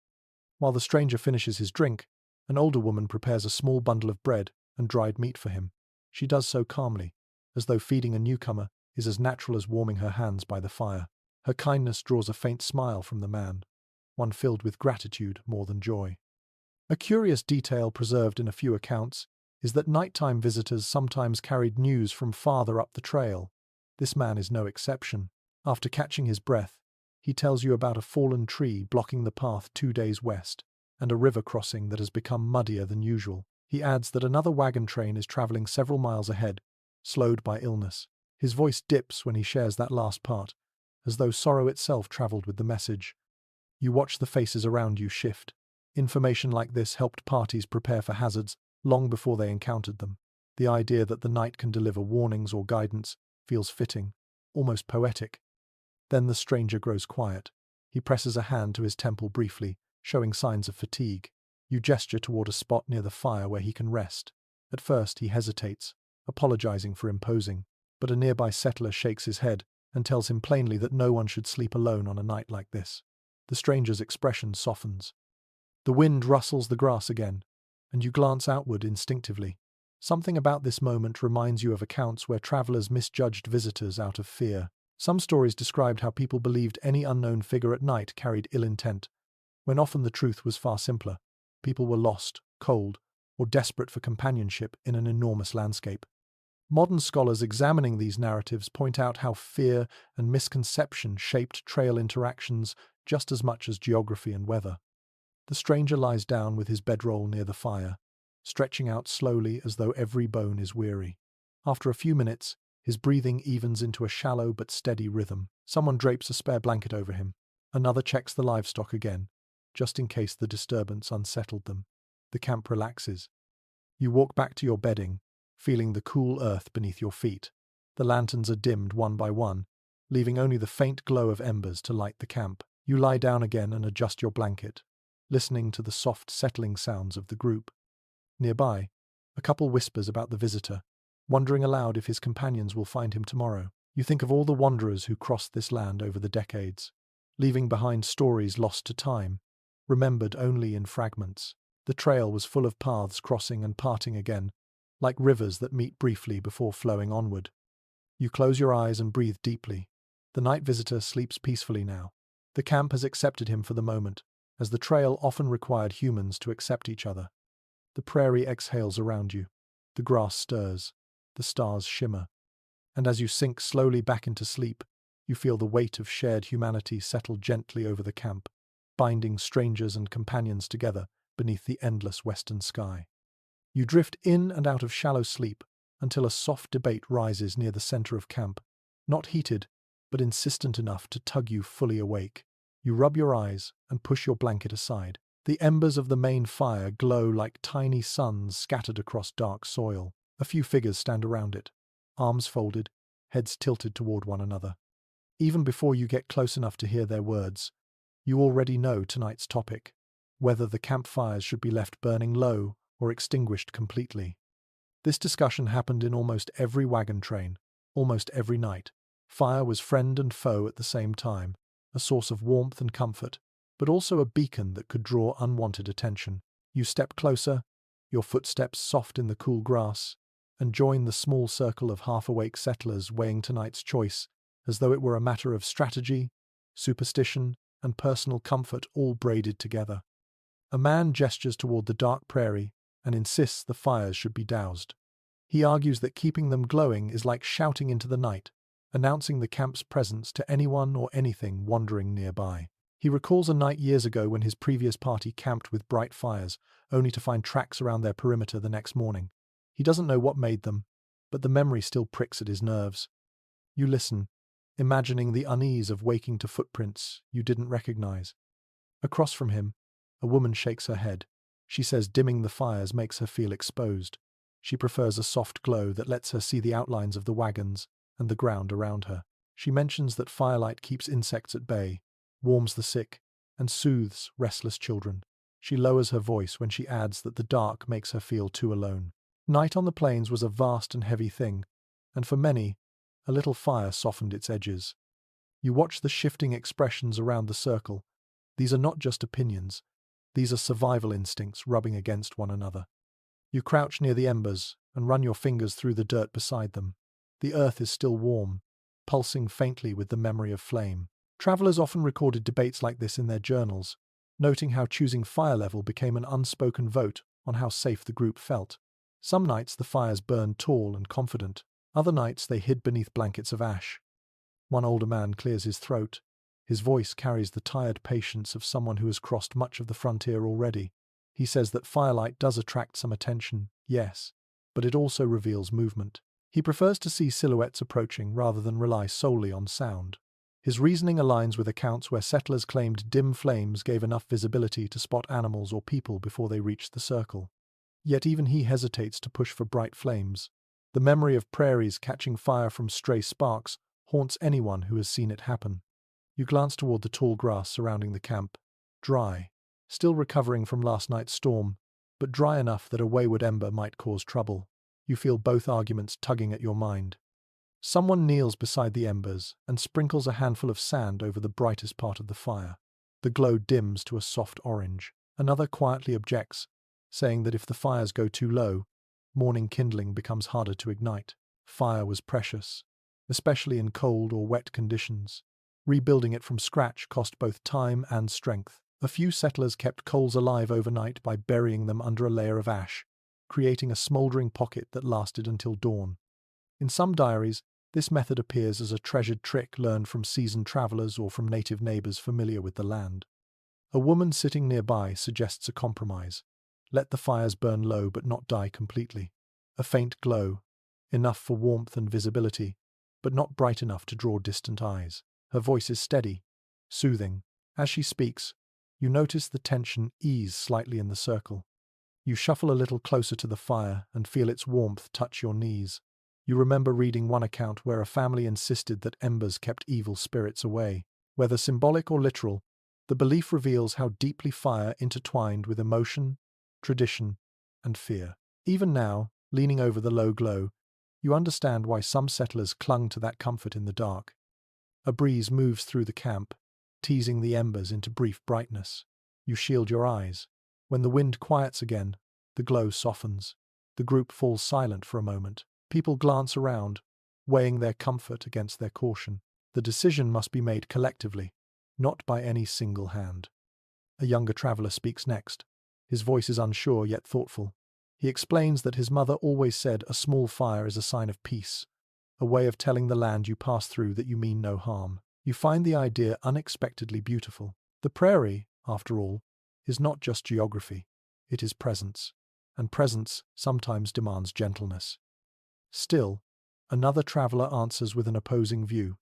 While the stranger finishes his drink, an older woman prepares a small bundle of bread and dried meat for him. She does so calmly, as though feeding a newcomer is as natural as warming her hands by the fire. Her kindness draws a faint smile from the man, one filled with gratitude more than joy. A curious detail preserved in a few accounts is that nighttime visitors sometimes carried news from farther up the trail. This man is no exception. After catching his breath, he tells you about a fallen tree blocking the path 2 days west, and a river crossing that has become muddier than usual. He adds that another wagon train is traveling several miles ahead, slowed by illness. His voice dips when he shares that last part, as though sorrow itself traveled with the message. You watch the faces around you shift. Information like this helped parties prepare for hazards long before they encountered them. The idea that the night can deliver warnings or guidance feels fitting, almost poetic. Then the stranger grows quiet. He presses a hand to his temple briefly, showing signs of fatigue. You gesture toward a spot near the fire where he can rest. At first he hesitates, apologizing for imposing, but a nearby settler shakes his head and tells him plainly that no one should sleep alone on a night like this. The stranger's expression softens. The wind rustles the grass again, and you glance outward instinctively. Something about this moment reminds you of accounts where travelers misjudged visitors out of fear. Some stories described how people believed any unknown figure at night carried ill intent, when often the truth was far simpler. People were lost, cold, or desperate for companionship in an enormous landscape. Modern scholars examining these narratives point out how fear and misconception shaped trail interactions just as much as geography and weather. The stranger lies down with his bedroll near the fire, stretching out slowly as though every bone is weary. After a few minutes, his breathing evens into a shallow but steady rhythm. Someone drapes a spare blanket over him. Another checks the livestock again, just in case the disturbance unsettled them. The camp relaxes. You walk back to your bedding, feeling the cool earth beneath your feet. The lanterns are dimmed one by one, leaving only the faint glow of embers to light the camp. You lie down again and adjust your blanket, listening to the soft settling sounds of the group. Nearby, a couple whispers about the visitor, wondering aloud if his companions will find him tomorrow. You think of all the wanderers who crossed this land over the decades, leaving behind stories lost to time, remembered only in fragments. The trail was full of paths crossing and parting again, like rivers that meet briefly before flowing onward. You close your eyes and breathe deeply. The night visitor sleeps peacefully now. The camp has accepted him for the moment, as the trail often required humans to accept each other. The prairie exhales around you. The grass stirs. The stars shimmer. And as you sink slowly back into sleep, you feel the weight of shared humanity settle gently over the camp, binding strangers and companions together beneath the endless western sky. You drift in and out of shallow sleep until a soft debate rises near the center of camp, not heated, but insistent enough to tug you fully awake. You rub your eyes and push your blanket aside. The embers of the main fire glow like tiny suns scattered across dark soil. A few figures stand around it, arms folded, heads tilted toward one another. Even before you get close enough to hear their words, you already know tonight's topic, whether the campfires should be left burning low or extinguished completely. This discussion happened in almost every wagon train, almost every night. Fire was friend and foe at the same time, a source of warmth and comfort, but also a beacon that could draw unwanted attention. You step closer, your footsteps soft in the cool grass, and join the small circle of half-awake settlers weighing tonight's choice as though it were a matter of strategy, superstition, and personal comfort all braided together. A man gestures toward the dark prairie and insists the fires should be doused. He argues that keeping them glowing is like shouting into the night, announcing the camp's presence to anyone or anything wandering nearby. He recalls a night years ago when his previous party camped with bright fires, only to find tracks around their perimeter the next morning. He doesn't know what made them, but the memory still pricks at his nerves. You listen, imagining the unease of waking to footprints you didn't recognize. Across from him, a woman shakes her head. She says dimming the fires makes her feel exposed. She prefers a soft glow that lets her see the outlines of the wagons and the ground around her. She mentions that firelight keeps insects at bay, warms the sick, and soothes restless children. She lowers her voice when she adds that the dark makes her feel too alone. Night on the plains was a vast and heavy thing, and for many, a little fire softened its edges. You watch the shifting expressions around the circle. These are not just opinions. These are survival instincts rubbing against one another. You crouch near the embers and run your fingers through the dirt beside them. The earth is still warm, pulsing faintly with the memory of flame. Travelers often recorded debates like this in their journals, noting how choosing fire level became an unspoken vote on how safe the group felt. Some nights the fires burned tall and confident. Other nights they hid beneath blankets of ash. One older man clears his throat. His voice carries the tired patience of someone who has crossed much of the frontier already. He says that firelight does attract some attention, yes, but it also reveals movement. He prefers to see silhouettes approaching rather than rely solely on sound. His reasoning aligns with accounts where settlers claimed dim flames gave enough visibility to spot animals or people before they reached the circle. Yet even he hesitates to push for bright flames. The memory of prairies catching fire from stray sparks haunts anyone who has seen it happen. You glance toward the tall grass surrounding the camp. Dry, still recovering from last night's storm, but dry enough that a wayward ember might cause trouble. You feel both arguments tugging at your mind. Someone kneels beside the embers and sprinkles a handful of sand over the brightest part of the fire. The glow dims to a soft orange. Another quietly objects, saying that if the fires go too low, morning kindling becomes harder to ignite. Fire was precious, especially in cold or wet conditions. Rebuilding it from scratch cost both time and strength. A few settlers kept coals alive overnight by burying them under a layer of ash, creating a smouldering pocket that lasted until dawn. In some diaries, this method appears as a treasured trick learned from seasoned travelers or from native neighbors familiar with the land. A woman sitting nearby suggests a compromise. Let the fires burn low but not die completely. A faint glow, enough for warmth and visibility, but not bright enough to draw distant eyes. Her voice is steady, soothing. As she speaks, you notice the tension ease slightly in the circle. You shuffle a little closer to the fire and feel its warmth touch your knees. You remember reading one account where a family insisted that embers kept evil spirits away. Whether symbolic or literal, the belief reveals how deeply fire intertwined with emotion, tradition, and fear. Even now, leaning over the low glow, you understand why some settlers clung to that comfort in the dark. A breeze moves through the camp, teasing the embers into brief brightness. You shield your eyes. When the wind quiets again, the glow softens. The group falls silent for a moment. People glance around, weighing their comfort against their caution. The decision must be made collectively, not by any single hand. A younger traveler speaks next. His voice is unsure yet thoughtful. He explains that his mother always said a small fire is a sign of peace, a way of telling the land you pass through that you mean no harm. You find the idea unexpectedly beautiful. The prairie, after all, is not just geography. It is presence, and presence sometimes demands gentleness. Still, another traveler answers with an opposing view.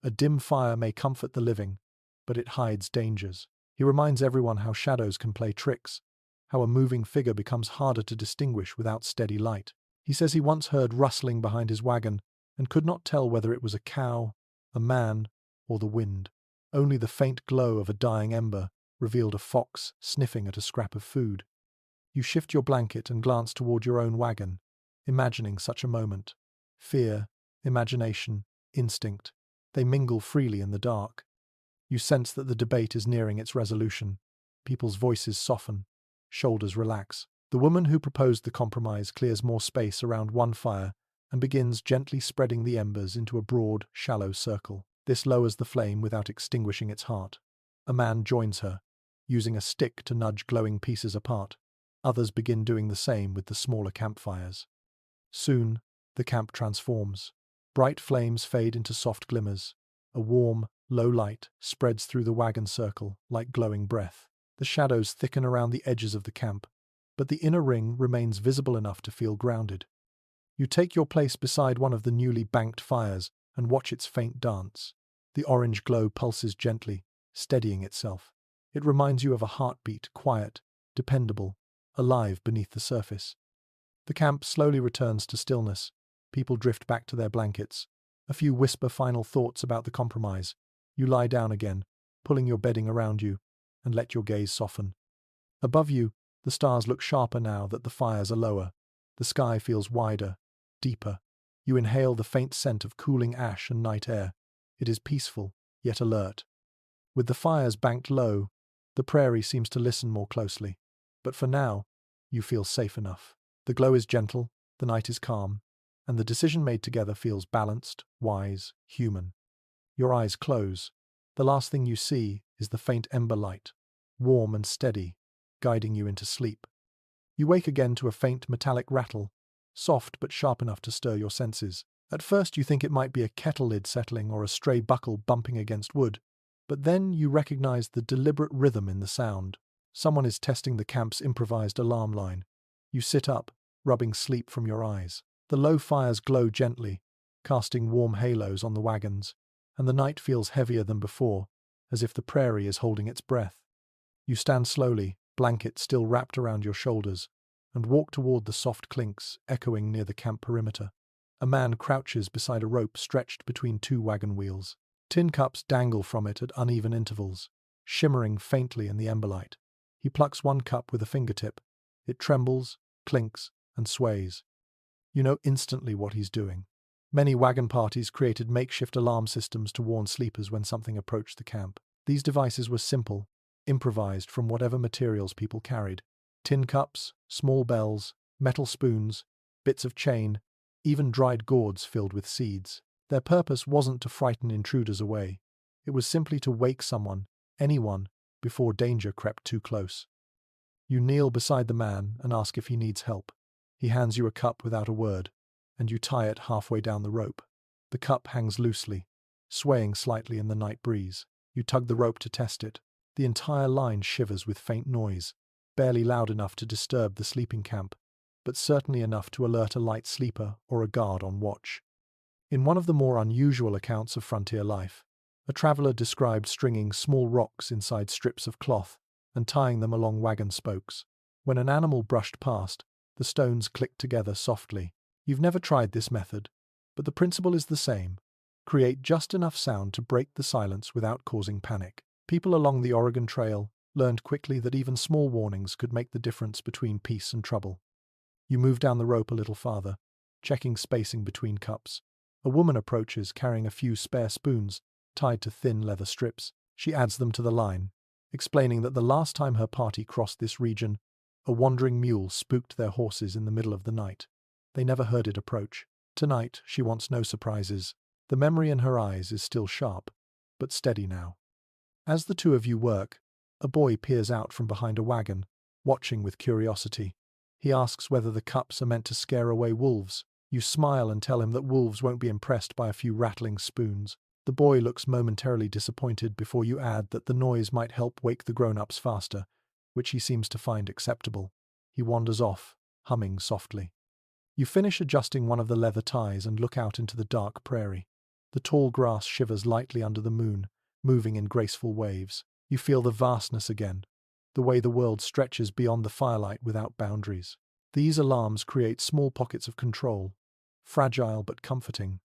A dim fire may comfort the living, but it hides dangers. He reminds everyone how shadows can play tricks, how a moving figure becomes harder to distinguish without steady light. He says he once heard rustling behind his wagon and could not tell whether it was a cow, a man, or the wind. Only the faint glow of a dying ember revealed a fox sniffing at a scrap of food. You shift your blanket and glance toward your own wagon, imagining such a moment. Fear, imagination, instinct, they mingle freely in the dark. You sense that the debate is nearing its resolution. People's voices soften, shoulders relax. The woman who proposed the compromise clears more space around one fire and begins gently spreading the embers into a broad, shallow circle. This lowers the flame without extinguishing its heart. A man joins her, using a stick to nudge glowing pieces apart. Others begin doing the same with the smaller campfires. Soon, the camp transforms. Bright flames fade into soft glimmers. A warm, low light spreads through the wagon circle like glowing breath. The shadows thicken around the edges of the camp, but the inner ring remains visible enough to feel grounded. You take your place beside one of the newly banked fires and watch its faint dance. The orange glow pulses gently, steadying itself. It reminds you of a heartbeat, quiet, dependable, alive beneath the surface. The camp slowly returns to stillness. People drift back to their blankets. A few whisper final thoughts about the compromise. You lie down again, pulling your bedding around you, and let your gaze soften. Above you, the stars look sharper now that the fires are lower. The sky feels wider, deeper. You inhale the faint scent of cooling ash and night air. It is peaceful, yet alert. With the fires banked low, the prairie seems to listen more closely. But for now, you feel safe enough. The glow is gentle, the night is calm, and the decision made together feels balanced, wise, human. Your eyes close. The last thing you see is the faint ember light, warm and steady, guiding you into sleep. You wake again to a faint metallic rattle, soft but sharp enough to stir your senses. At first you think it might be a kettle lid settling or a stray buckle bumping against wood, but then you recognize the deliberate rhythm in the sound. Someone is testing the camp's improvised alarm line. You sit up, rubbing sleep from your eyes. The low fires glow gently, casting warm halos on the wagons, and the night feels heavier than before, as if the prairie is holding its breath. You stand slowly, blanket still wrapped around your shoulders, and walk toward the soft clinks echoing near the camp perimeter. A man crouches beside a rope stretched between two wagon wheels. Tin cups dangle from it at uneven intervals, shimmering faintly in the emberlight. He plucks one cup with a fingertip. It trembles, clinks, and sways. You know instantly what he's doing. Many wagon parties created makeshift alarm systems to warn sleepers when something approached the camp. These devices were simple, improvised from whatever materials people carried. Tin cups, small bells, metal spoons, bits of chain, even dried gourds filled with seeds. Their purpose wasn't to frighten intruders away. It was simply to wake someone, anyone, before danger crept too close. You kneel beside the man and ask if he needs help. He hands you a cup without a word, and you tie it halfway down the rope. The cup hangs loosely, swaying slightly in the night breeze. You tug the rope to test it. The entire line shivers with faint noise, barely loud enough to disturb the sleeping camp, but certainly enough to alert a light sleeper or a guard on watch. In one of the more unusual accounts of frontier life, a traveler described stringing small rocks inside strips of cloth and tying them along wagon spokes. When an animal brushed past, the stones clicked together softly. You've never tried this method, but the principle is the same. Create just enough sound to break the silence without causing panic. People along the Oregon Trail learned quickly that even small warnings could make the difference between peace and trouble. You move down the rope a little farther, checking spacing between cups. A woman approaches carrying a few spare spoons tied to thin leather strips. She adds them to the line, explaining that the last time her party crossed this region, a wandering mule spooked their horses in the middle of the night. They never heard it approach. Tonight, she wants no surprises. The memory in her eyes is still sharp, but steady now. As the two of you work, a boy peers out from behind a wagon, watching with curiosity. He asks whether the cups are meant to scare away wolves. You smile and tell him that wolves won't be impressed by a few rattling spoons. The boy looks momentarily disappointed before you add that the noise might help wake the grown-ups faster, which he seems to find acceptable. He wanders off, humming softly. You finish adjusting one of the leather ties and look out into the dark prairie. The tall grass shivers lightly under the moon, moving in graceful waves. You feel the vastness again, the way the world stretches beyond the firelight without boundaries. These alarms create small pockets of control, fragile but comforting.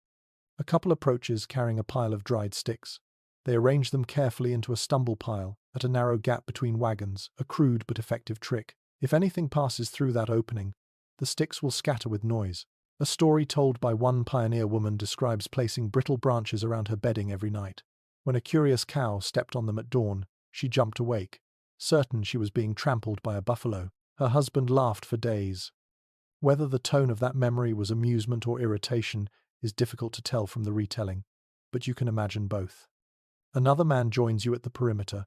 A couple approaches carrying a pile of dried sticks. They arrange them carefully into a stumble pile at a narrow gap between wagons, a crude but effective trick. If anything passes through that opening, the sticks will scatter with noise. A story told by one pioneer woman describes placing brittle branches around her bedding every night. When a curious cow stepped on them at dawn, she jumped awake, certain she was being trampled by a buffalo. Her husband laughed for days. Whether the tone of that memory was amusement or irritation is difficult to tell from the retelling. but you can imagine both. Another man joins you at the perimeter,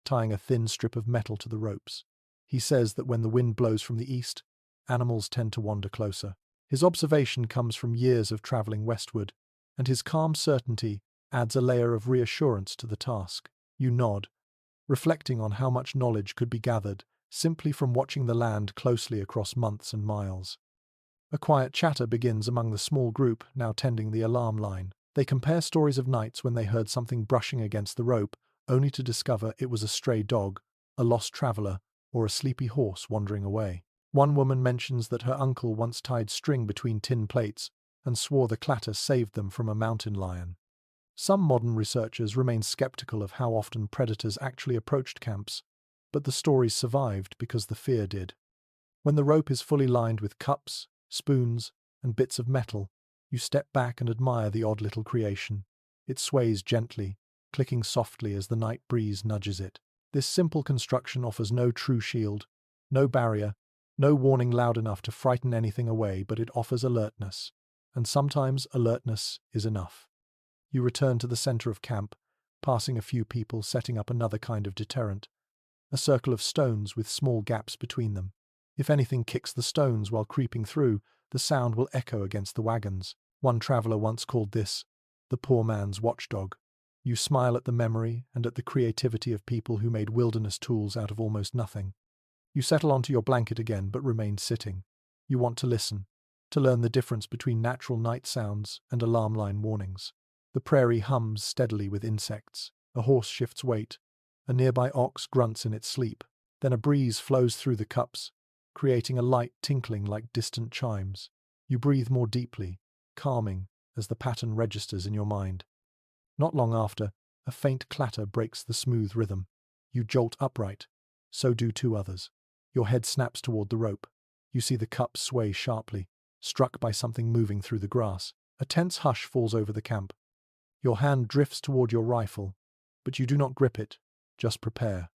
tying a thin strip of metal to the ropes. He says that when the wind blows from the east, animals tend to wander closer. His observation comes from years of traveling westward, and his calm certainty adds a layer of reassurance to the task. You nod, reflecting on how much knowledge could be gathered simply from watching the land closely across months and miles. A quiet chatter begins among the small group now tending the alarm line. They compare stories of nights when they heard something brushing against the rope, only to discover it was a stray dog, a lost traveler, or a sleepy horse wandering away. One woman mentions that her uncle once tied string between tin plates and swore the clatter saved them from a mountain lion. Some modern researchers remain skeptical of how often predators actually approached camps, but the stories survived because the fear did. When the rope is fully lined with cups, spoons, and bits of metal, you step back and admire the odd little creation. It sways gently, clicking softly as the night breeze nudges it. This simple construction offers no true shield, no barrier, no warning loud enough to frighten anything away, but it offers alertness. And sometimes alertness is enough. You return to the center of camp, passing a few people setting up another kind of deterrent, a circle of stones with small gaps between them. If anything kicks the stones while creeping through, the sound will echo against the wagons. One traveler once called this the poor man's watchdog. You smile at the memory and at the creativity of people who made wilderness tools out of almost nothing. You settle onto your blanket again but remain sitting. You want to listen, to learn the difference between natural night sounds and alarm line warnings. The prairie hums steadily with insects. A horse shifts weight. A nearby ox grunts in its sleep. Then a breeze flows through the cups, creating a light tinkling like distant chimes. You breathe more deeply, calming as the pattern registers in your mind. Not long after, a faint clatter breaks the smooth rhythm. You jolt upright. So do two others. Your head snaps toward the rope. You see the cups sway sharply, struck by something moving through the grass. A tense hush falls over the camp. Your hand drifts toward your rifle, but you do not grip it, just prepare.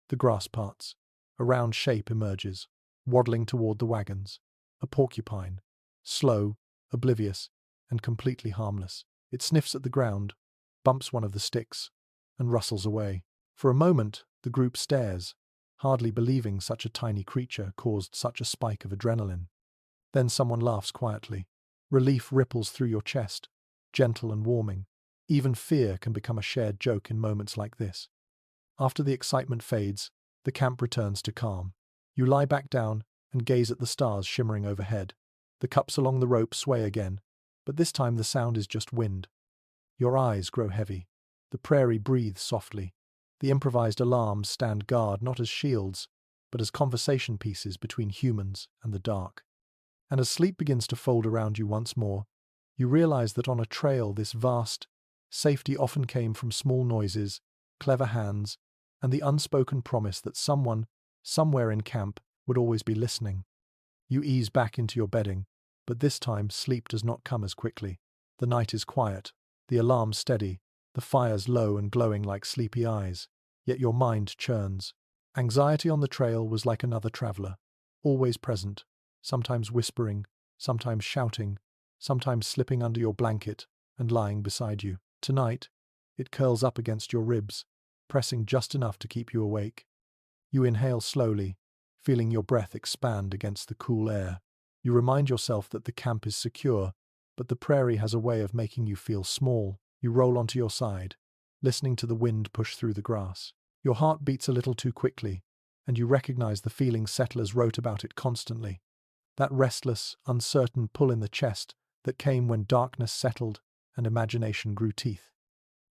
The grass parts. A round shape emerges, waddling toward the wagons. A porcupine. Slow, oblivious, and completely harmless. It sniffs at the ground, bumps one of the sticks, and rustles away. For a moment, the group stares, hardly believing such a tiny creature caused such a spike of adrenaline. Then someone laughs quietly. Relief ripples through your chest, gentle and warming. Even fear can become a shared joke in moments like this. After the excitement fades, the camp returns to calm. You lie back down and gaze at the stars shimmering overhead. The cups along the rope sway again, but this time the sound is just wind. Your eyes grow heavy. The prairie breathes softly. The improvised alarms stand guard not as shields, but as conversation pieces between humans and the dark. And as sleep begins to fold around you once more, you realize that on a trail this vast, safety often came from small noises, clever hands, and the unspoken promise that someone, somewhere in camp, would always be listening. You ease back into your bedding, but this time sleep does not come as quickly. The night is quiet, the alarm steady, the fires low and glowing like sleepy eyes, yet your mind churns. Anxiety on the trail was like another traveler, always present, sometimes whispering, sometimes shouting, sometimes slipping under your blanket and lying beside you. Tonight, it curls up against your ribs, pressing just enough to keep you awake. You inhale slowly, feeling your breath expand against the cool air. You remind yourself that the camp is secure, but the prairie has a way of making you feel small. You roll onto your side, listening to the wind push through the grass. Your heart beats a little too quickly, and you recognize the feeling settlers wrote about it constantly. That restless, uncertain pull in the chest that came when darkness settled and imagination grew teeth.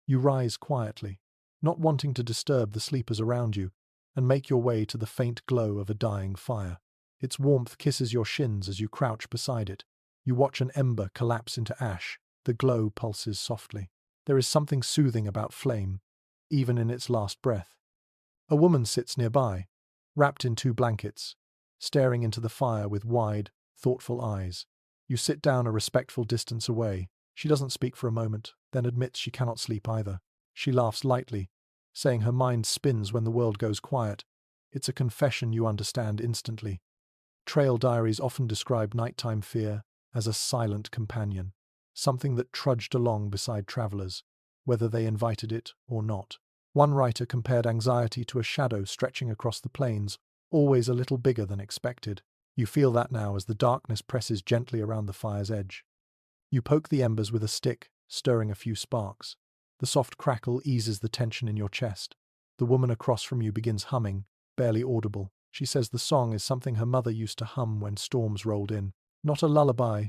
You rise quietly, not wanting to disturb the sleepers around you, and make your way to the faint glow of a dying fire. Its warmth kisses your shins as you crouch beside it. You watch an ember collapse into ash. The glow pulses softly. There is something soothing about flame, even in its last breath. A woman sits nearby, wrapped in two blankets, staring into the fire with wide, thoughtful eyes. You sit down a respectful distance away. She doesn't speak for a moment, then admits she cannot sleep either. She laughs lightly, saying her mind spins when the world goes quiet. It's a confession you understand instantly. Trail diaries often describe nighttime fear as a silent companion. something that trudged along beside travelers, whether they invited it or not. One writer compared anxiety to a shadow stretching across the plains, always a little bigger than expected. You feel that now as the darkness presses gently around the fire's edge. You poke the embers with a stick, stirring a few sparks. The soft crackle eases the tension in your chest. The woman across from you begins humming, barely audible. She says the song is something her mother used to hum when storms rolled in. Not a lullaby,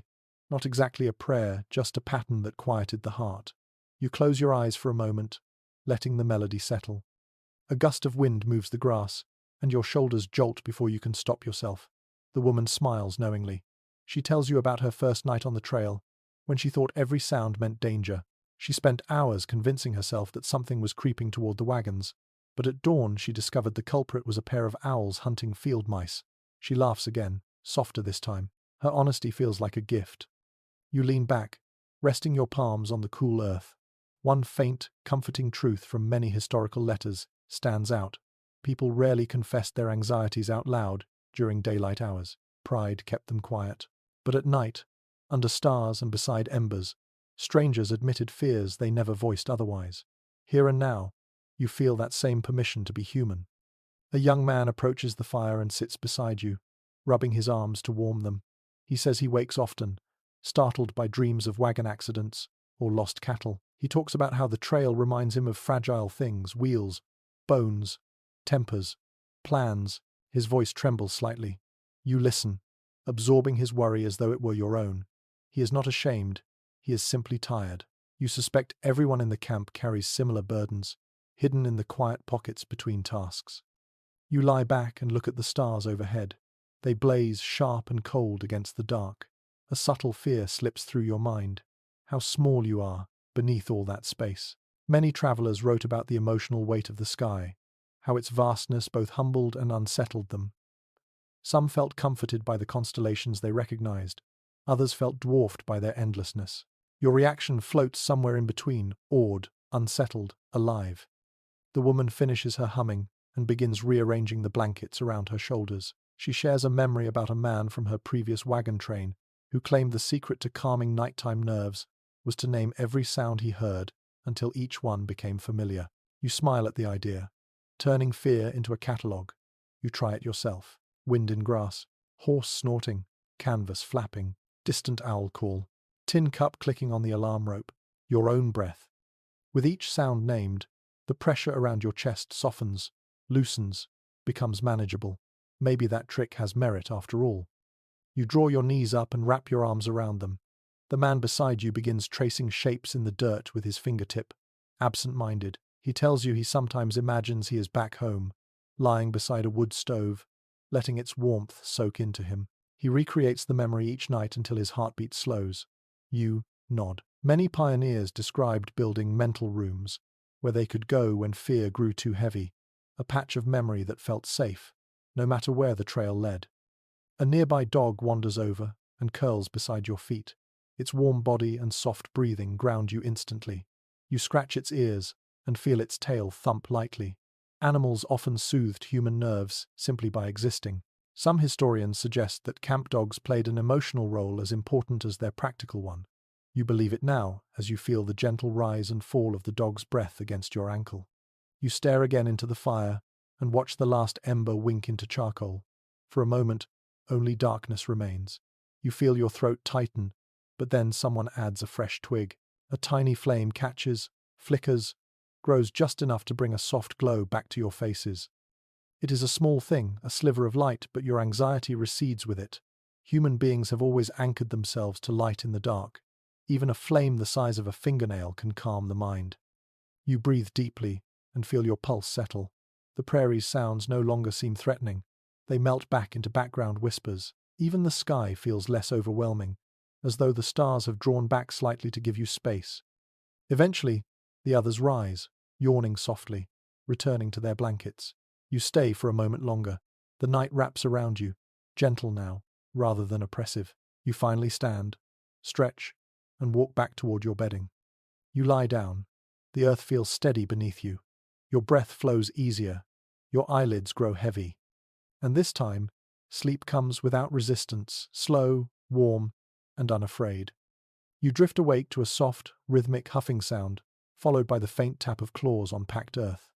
not exactly a prayer, just a pattern that quieted the heart. You close your eyes for a moment, letting the melody settle. A gust of wind moves the grass, and your shoulders jolt before you can stop yourself. The woman smiles knowingly. She tells you about her first night on the trail, when she thought every sound meant danger. She spent hours convincing herself that something was creeping toward the wagons, but at dawn she discovered the culprit was a pair of owls hunting field mice. She laughs again, softer this time. Her honesty feels like a gift. You lean back, resting your palms on the cool earth. One faint, comforting truth from many historical letters stands out. People rarely confessed their anxieties out loud during daylight hours. Pride kept them quiet. But at night, under stars and beside embers, strangers admitted fears they never voiced otherwise. Here and now, you feel that same permission to be human. A young man approaches the fire and sits beside you, rubbing his arms to warm them. He says he wakes often, startled by dreams of wagon accidents or lost cattle. He talks about how the trail reminds him of fragile things, wheels, bones, tempers, plans. His voice trembles slightly. You listen, absorbing his worry as though it were your own. He is not ashamed, he is simply tired. You suspect everyone in the camp carries similar burdens, hidden in the quiet pockets between tasks. You lie back and look at the stars overhead. They blaze sharp and cold against the dark. A subtle fear slips through your mind. How small you are, beneath all that space. Many travelers wrote about the emotional weight of the sky, how its vastness both humbled and unsettled them. Some felt comforted by the constellations they recognized. Others felt dwarfed by their endlessness. Your reaction floats somewhere in between, awed, unsettled, alive. The woman finishes her humming and begins rearranging the blankets around her shoulders. She shares a memory about a man from her previous wagon train who claimed the secret to calming nighttime nerves was to name every sound he heard until each one became familiar. You smile at the idea, turning fear into a catalogue. You try it yourself. Wind in grass, horse snorting, canvas flapping, distant owl call, tin cup clicking on the alarm rope, your own breath. With each sound named, the pressure around your chest softens, loosens, becomes manageable. Maybe that trick has merit after all. You draw your knees up and wrap your arms around them. The man beside you begins tracing shapes in the dirt with his fingertip. Absent-minded, he tells you he sometimes imagines he is back home, lying beside a wood stove, letting its warmth soak into him. He recreates the memory each night until his heartbeat slows. You nod. Many pioneers described building mental rooms, where they could go when fear grew too heavy, a patch of memory that felt safe, no matter where the trail led. A nearby dog wanders over and curls beside your feet. Its warm body and soft breathing ground you instantly. You scratch its ears and feel its tail thump lightly. Animals often soothed human nerves simply by existing. Some historians suggest that camp dogs played an emotional role as important as their practical one. You believe it now as you feel the gentle rise and fall of the dog's breath against your ankle. You stare again into the fire and watch the last ember wink into charcoal. For a moment, only darkness remains. You feel your throat tighten, but then someone adds a fresh twig. A tiny flame catches, flickers, grows just enough to bring a soft glow back to your faces. It is a small thing, a sliver of light, but your anxiety recedes with it. Human beings have always anchored themselves to light in the dark. Even a flame the size of a fingernail can calm the mind. You breathe deeply and feel your pulse settle. The prairie's sounds no longer seem threatening. They melt back into background whispers. Even the sky feels less overwhelming, as though the stars have drawn back slightly to give you space. Eventually, the others rise, yawning softly, returning to their blankets. You stay for a moment longer. The night wraps around you, gentle now, rather than oppressive. You finally stand, stretch, and walk back toward your bedding. You lie down. The earth feels steady beneath you. Your breath flows easier. Your eyelids grow heavy. And this time, sleep comes without resistance, slow, warm, and unafraid. You drift awake to a soft, rhythmic huffing sound, followed by the faint tap of claws on packed earth.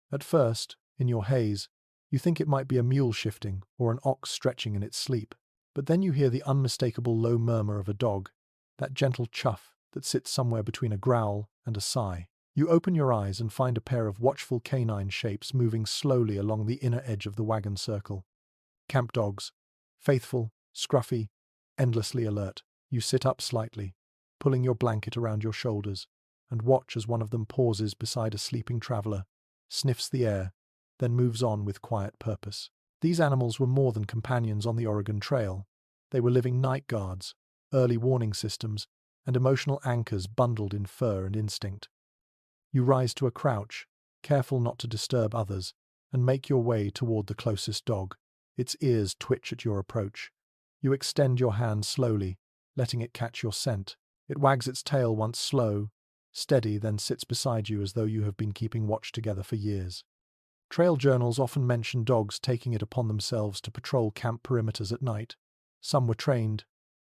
At first, in your haze, you think it might be a mule shifting or an ox stretching in its sleep, but then you hear the unmistakable low murmur of a dog, that gentle chuff that sits somewhere between a growl and a sigh. You open your eyes and find a pair of watchful canine shapes moving slowly along the inner edge of the wagon circle. Camp dogs, faithful, scruffy, endlessly alert. You sit up slightly, pulling your blanket around your shoulders, and watch as one of them pauses beside a sleeping traveler, sniffs the air, then moves on with quiet purpose. These animals were more than companions on the Oregon Trail. They were living night guards, early warning systems, and emotional anchors bundled in fur and instinct. You rise to a crouch, careful not to disturb others, and make your way toward the closest dog. Its ears twitch at your approach. You extend your hand slowly, letting it catch your scent. It wags its tail once slow, steady, then sits beside you as though you have been keeping watch together for years. Trail journals often mention dogs taking it upon themselves to patrol camp perimeters at night. Some were trained,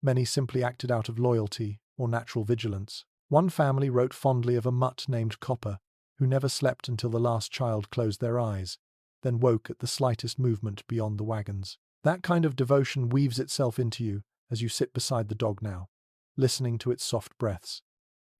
many simply acted out of loyalty or natural vigilance. One family wrote fondly of a mutt named Copper, who never slept until the last child closed their eyes, then woke at the slightest movement beyond the wagons. That kind of devotion weaves itself into you as you sit beside the dog now, listening to its soft breaths.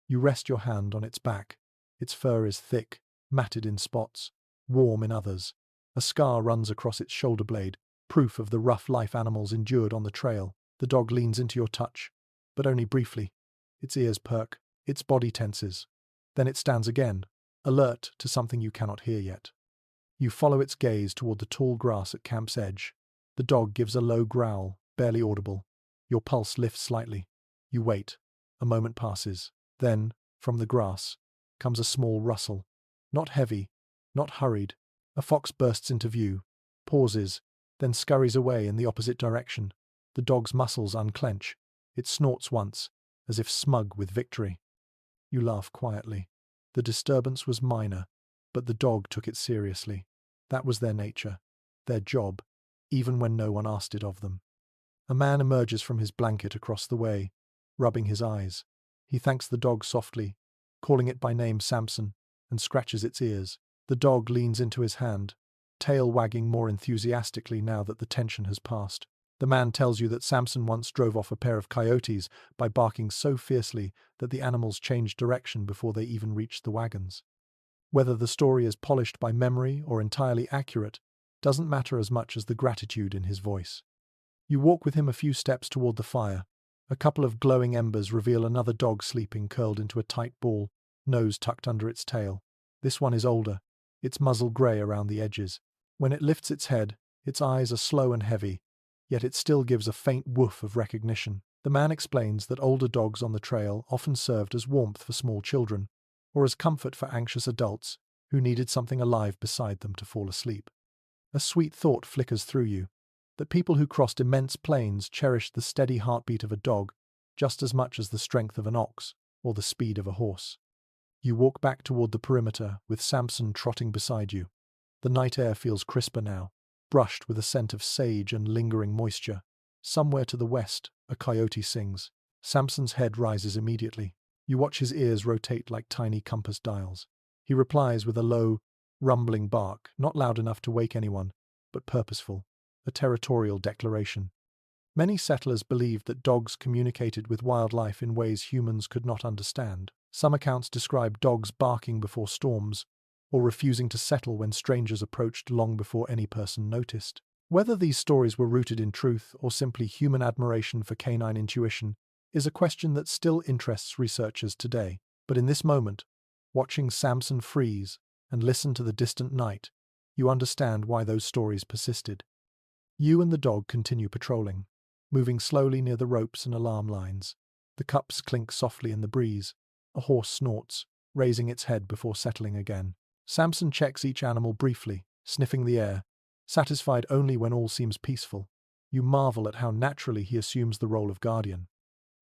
You rest your hand on its back. Its fur is thick, matted in spots, warm in others. A scar runs across its shoulder blade, proof of the rough life animals endured on the trail. The dog leans into your touch, but only briefly. Its ears perk, its body tenses. Then it stands again, alert to something you cannot hear yet. You follow its gaze toward the tall grass at camp's edge. The dog gives a low growl, barely audible. Your pulse lifts slightly. You wait. A moment passes. Then, from the grass, comes a small rustle. Not heavy, not hurried. A fox bursts into view, pauses, then scurries away in the opposite direction. The dog's muscles unclench. It snorts once, as if smug with victory. You laugh quietly. The disturbance was minor, but the dog took it seriously. That was their nature, their job, even when no one asked it of them. A man emerges from his blanket across the way, rubbing his eyes. He thanks the dog softly, calling it by name Samson, and scratches its ears. The dog leans into his hand, tail wagging more enthusiastically now that the tension has passed. The man tells you that Samson once drove off a pair of coyotes by barking so fiercely that the animals changed direction before they even reached the wagons. Whether the story is polished by memory or entirely accurate doesn't matter as much as the gratitude in his voice. You walk with him a few steps toward the fire. A couple of glowing embers reveal another dog sleeping curled into a tight ball, nose tucked under its tail. This one is older, its muzzle grey around the edges. When it lifts its head, its eyes are slow and heavy, yet it still gives a faint woof of recognition. The man explains that older dogs on the trail often served as warmth for small children, or as comfort for anxious adults who needed something alive beside them to fall asleep. A sweet thought flickers through you, that people who crossed immense plains cherished the steady heartbeat of a dog just as much as the strength of an ox or the speed of a horse. You walk back toward the perimeter with Samson trotting beside you. The night air feels crisper now, brushed with a scent of sage and lingering moisture. Somewhere to the west, a coyote sings. Samson's head rises immediately. You watch his ears rotate like tiny compass dials. He replies with a low, rumbling bark, not loud enough to wake anyone, but purposeful, a territorial declaration. Many settlers believed that dogs communicated with wildlife in ways humans could not understand. Some accounts describe dogs barking before storms, or refusing to settle when strangers approached long before any person noticed. Whether these stories were rooted in truth or simply human admiration for canine intuition is a question that still interests researchers today. But in this moment, watching Samson freeze and listen to the distant night, you understand why those stories persisted. You and the dog continue patrolling, moving slowly near the ropes and alarm lines. The cups clink softly in the breeze. A horse snorts, raising its head before settling again. Samson checks each animal briefly, sniffing the air, satisfied only when all seems peaceful. You marvel at how naturally he assumes the role of guardian.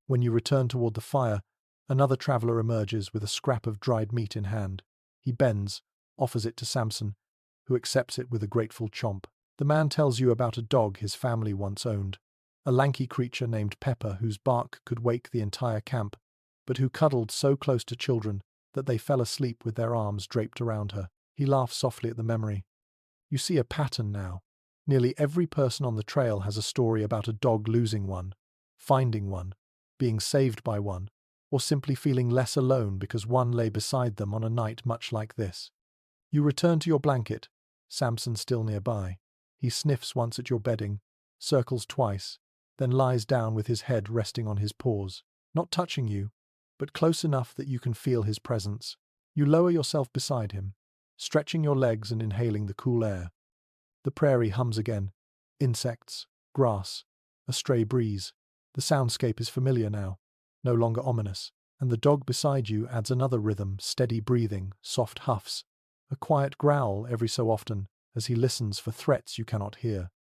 When you return toward the fire, another traveler emerges with a scrap of dried meat in hand. He bends, offers it to Samson, who accepts it with a grateful chomp. The man tells you about a dog his family once owned, a lanky creature named Pepper whose bark could wake the entire camp, but who cuddled so close to children that they fell asleep with their arms draped around her. He laughed softly at the memory. You see a pattern now. Nearly every person on the trail has a story about a dog losing one, finding one, being saved by one, or simply feeling less alone because one lay beside them on a night much like this. You return to your blanket, Samson still nearby. He sniffs once at your bedding, circles twice, then lies down with his head resting on his paws, not touching you, but close enough that you can feel his presence. You lower yourself beside him, stretching your legs and inhaling the cool air. The prairie hums again. Insects, grass, a stray breeze. The soundscape is familiar now, no longer ominous, and the dog beside you adds another rhythm, steady breathing, soft huffs, a quiet growl every so often as he listens for threats you cannot hear.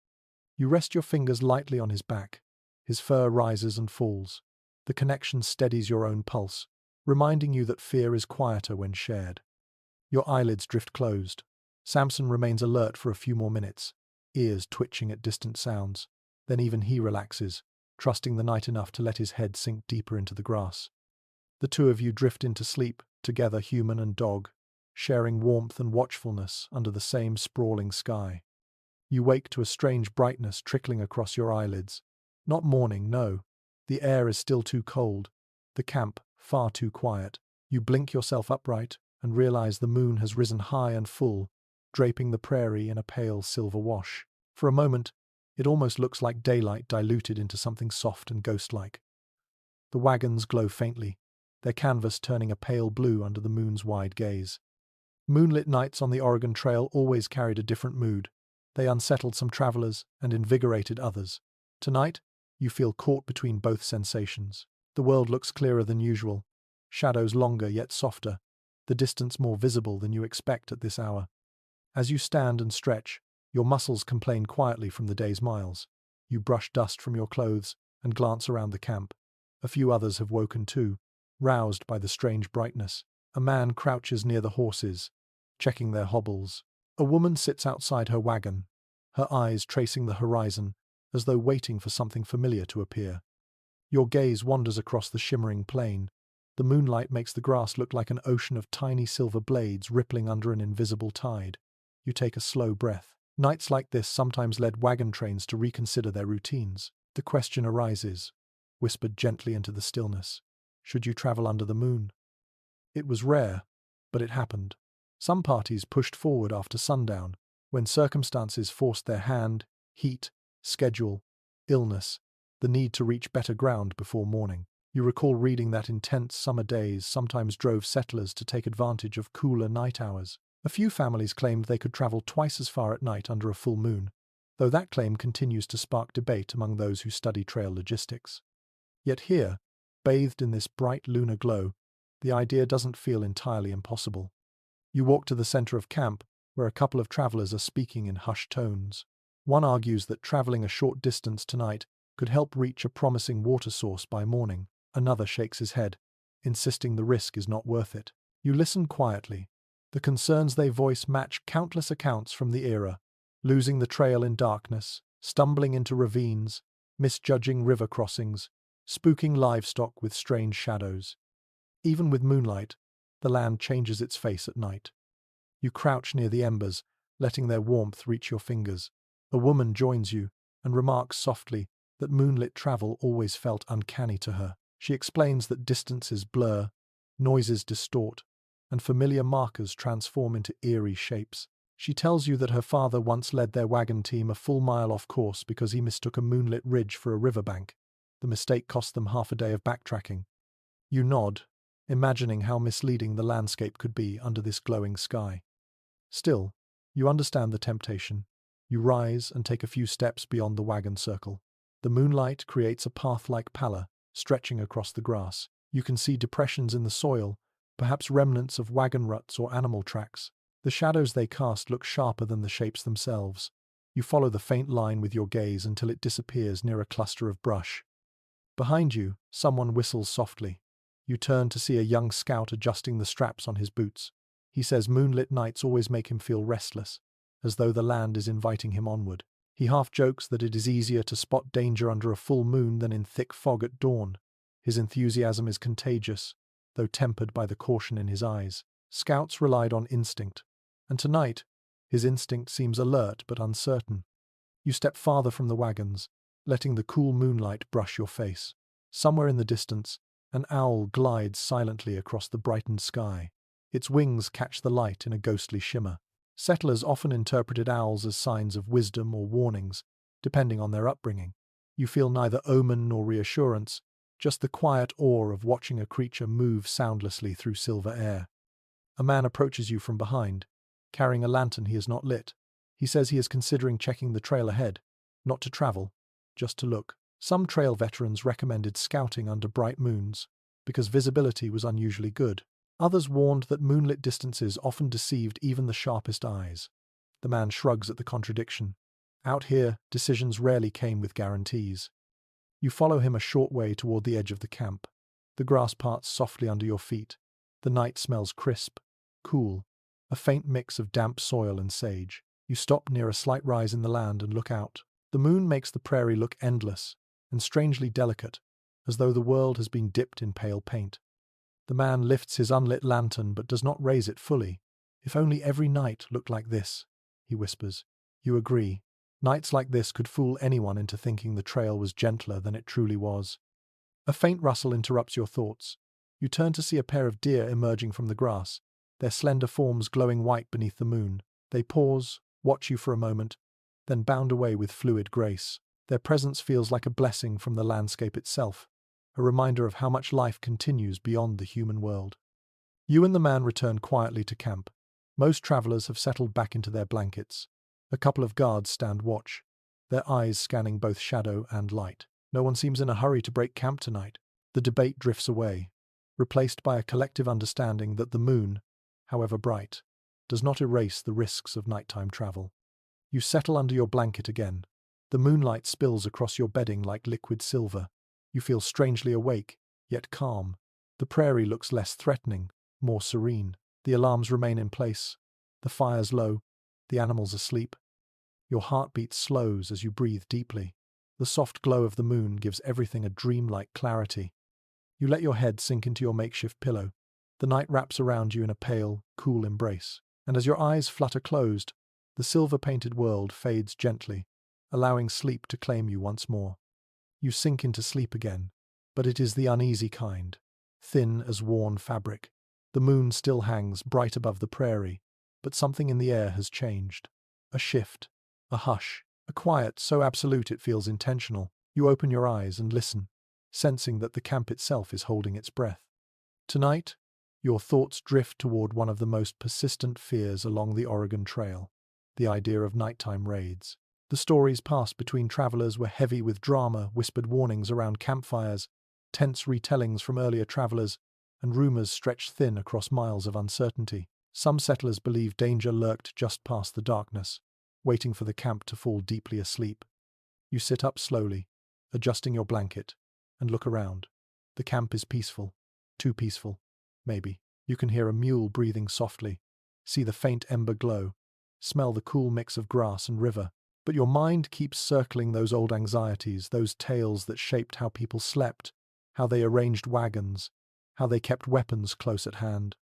You rest your fingers lightly on his back. His fur rises and falls. The connection steadies your own pulse, reminding you that fear is quieter when shared. Your eyelids drift closed. Samson remains alert for a few more minutes, ears twitching at distant sounds. Then even he relaxes, trusting the night enough to let his head sink deeper into the grass. The two of you drift into sleep, together human and dog, sharing warmth and watchfulness under the same sprawling sky. You wake to a strange brightness trickling across your eyelids. Not morning, no. The air is still too cold. The camp far too quiet. You blink yourself upright and realize the moon has risen high and full, draping the prairie in a pale silver wash. For a moment, it almost looks like daylight diluted into something soft and ghost-like. The wagons glow faintly, their canvas turning a pale blue under the moon's wide gaze. Moonlit nights on the Oregon Trail always carried a different mood. They unsettled some travelers and invigorated others. Tonight, you feel caught between both sensations. The world looks clearer than usual, shadows longer yet softer, the distance more visible than you expect at this hour. As you stand and stretch, your muscles complain quietly from the day's miles. You brush dust from your clothes and glance around the camp. A few others have woken too, roused by the strange brightness. A man crouches near the horses, checking their hobbles. A woman sits outside her wagon, her eyes tracing the horizon, as though waiting for something familiar to appear. Your gaze wanders across the shimmering plain. The moonlight makes the grass look like an ocean of tiny silver blades rippling under an invisible tide. You take a slow breath. Nights like this sometimes led wagon trains to reconsider their routines. The question arises, whispered gently into the stillness, should you travel under the moon? It was rare, but it happened. Some parties pushed forward after sundown, when circumstances forced their hand, heat, schedule, illness, the need to reach better ground before morning. You recall reading that intense summer days sometimes drove settlers to take advantage of cooler night hours. A few families claimed they could travel twice as far at night under a full moon, though that claim continues to spark debate among those who study trail logistics. Yet here, bathed in this bright lunar glow, the idea doesn't feel entirely impossible. You walk to the center of camp, where a couple of travelers are speaking in hushed tones. One argues that traveling a short distance tonight could help reach a promising water source by morning. Another shakes his head, insisting the risk is not worth it. You listen quietly. The concerns they voice match countless accounts from the era, losing the trail in darkness, stumbling into ravines, misjudging river crossings, spooking livestock with strange shadows. Even with moonlight, the land changes its face at night. You crouch near the embers, letting their warmth reach your fingers. A woman joins you and remarks softly that moonlit travel always felt uncanny to her. She explains that distances blur, noises distort, and familiar markers transform into eerie shapes. She tells you that her father once led their wagon team a full mile off course because he mistook a moonlit ridge for a riverbank. The mistake cost them half a day of backtracking. You nod, imagining how misleading the landscape could be under this glowing sky. Still, you understand the temptation. You rise and take a few steps beyond the wagon circle. The moonlight creates a path-like pallor, stretching across the grass. You can see depressions in the soil, perhaps remnants of wagon ruts or animal tracks. The shadows they cast look sharper than the shapes themselves. You follow the faint line with your gaze until it disappears near a cluster of brush. Behind you, someone whistles softly. You turn to see a young scout adjusting the straps on his boots. He says moonlit nights always make him feel restless, as though the land is inviting him onward. He half jokes that it is easier to spot danger under a full moon than in thick fog at dawn. His enthusiasm is contagious, though tempered by the caution in his eyes. Scouts relied on instinct, and tonight, his instinct seems alert but uncertain. You step farther from the wagons, letting the cool moonlight brush your face. Somewhere in the distance, an owl glides silently across the brightened sky. Its wings catch the light in a ghostly shimmer. Settlers often interpreted owls as signs of wisdom or warnings, depending on their upbringing. You feel neither omen nor reassurance, just the quiet awe of watching a creature move soundlessly through silver air. A man approaches you from behind, carrying a lantern he has not lit. He says he is considering checking the trail ahead, not to travel, just to look. Some trail veterans recommended scouting under bright moons, because visibility was unusually good. Others warned that moonlit distances often deceived even the sharpest eyes. The man shrugs at the contradiction. Out here, decisions rarely came with guarantees. You follow him a short way toward the edge of the camp. The grass parts softly under your feet. The night smells crisp, cool, a faint mix of damp soil and sage. You stop near a slight rise in the land and look out. The moon makes the prairie look endless and strangely delicate, as though the world has been dipped in pale paint. The man lifts his unlit lantern but does not raise it fully. If only every night looked like this, he whispers. You agree. Nights like this could fool anyone into thinking the trail was gentler than it truly was. A faint rustle interrupts your thoughts. You turn to see a pair of deer emerging from the grass, their slender forms glowing white beneath the moon. They pause, watch you for a moment, then bound away with fluid grace. Their presence feels like a blessing from the landscape itself, a reminder of how much life continues beyond the human world. You and the man return quietly to camp. Most travelers have settled back into their blankets. A couple of guards stand watch, their eyes scanning both shadow and light. No one seems in a hurry to break camp tonight. The debate drifts away, replaced by a collective understanding that the moon, however bright, does not erase the risks of nighttime travel. You settle under your blanket again. The moonlight spills across your bedding like liquid silver. You feel strangely awake, yet calm. The prairie looks less threatening, more serene. The alarms remain in place, the fires low, the animals asleep. Your heartbeat slows as you breathe deeply. The soft glow of the moon gives everything a dreamlike clarity. You let your head sink into your makeshift pillow. The night wraps around you in a pale, cool embrace. And as your eyes flutter closed, the silver-painted world fades gently, allowing sleep to claim you once more. You sink into sleep again, but it is the uneasy kind, thin as worn fabric. The moon still hangs bright above the prairie, but something in the air has changed. A shift, a hush, a quiet so absolute it feels intentional. You open your eyes and listen, sensing that the camp itself is holding its breath. Tonight, your thoughts drift toward one of the most persistent fears along the Oregon Trail, the idea of nighttime raids. The stories passed between travelers were heavy with drama, whispered warnings around campfires, tense retellings from earlier travelers, and rumors stretched thin across miles of uncertainty. Some settlers believed danger lurked just past the darkness, waiting for the camp to fall deeply asleep. You sit up slowly, adjusting your blanket, and look around. The camp is peaceful. Too peaceful, maybe. You can hear a mule breathing softly, see the faint ember glow, smell the cool mix of grass and river. But your mind keeps circling those old anxieties, those tales that shaped how people slept, how they arranged wagons, how they kept weapons close at hand.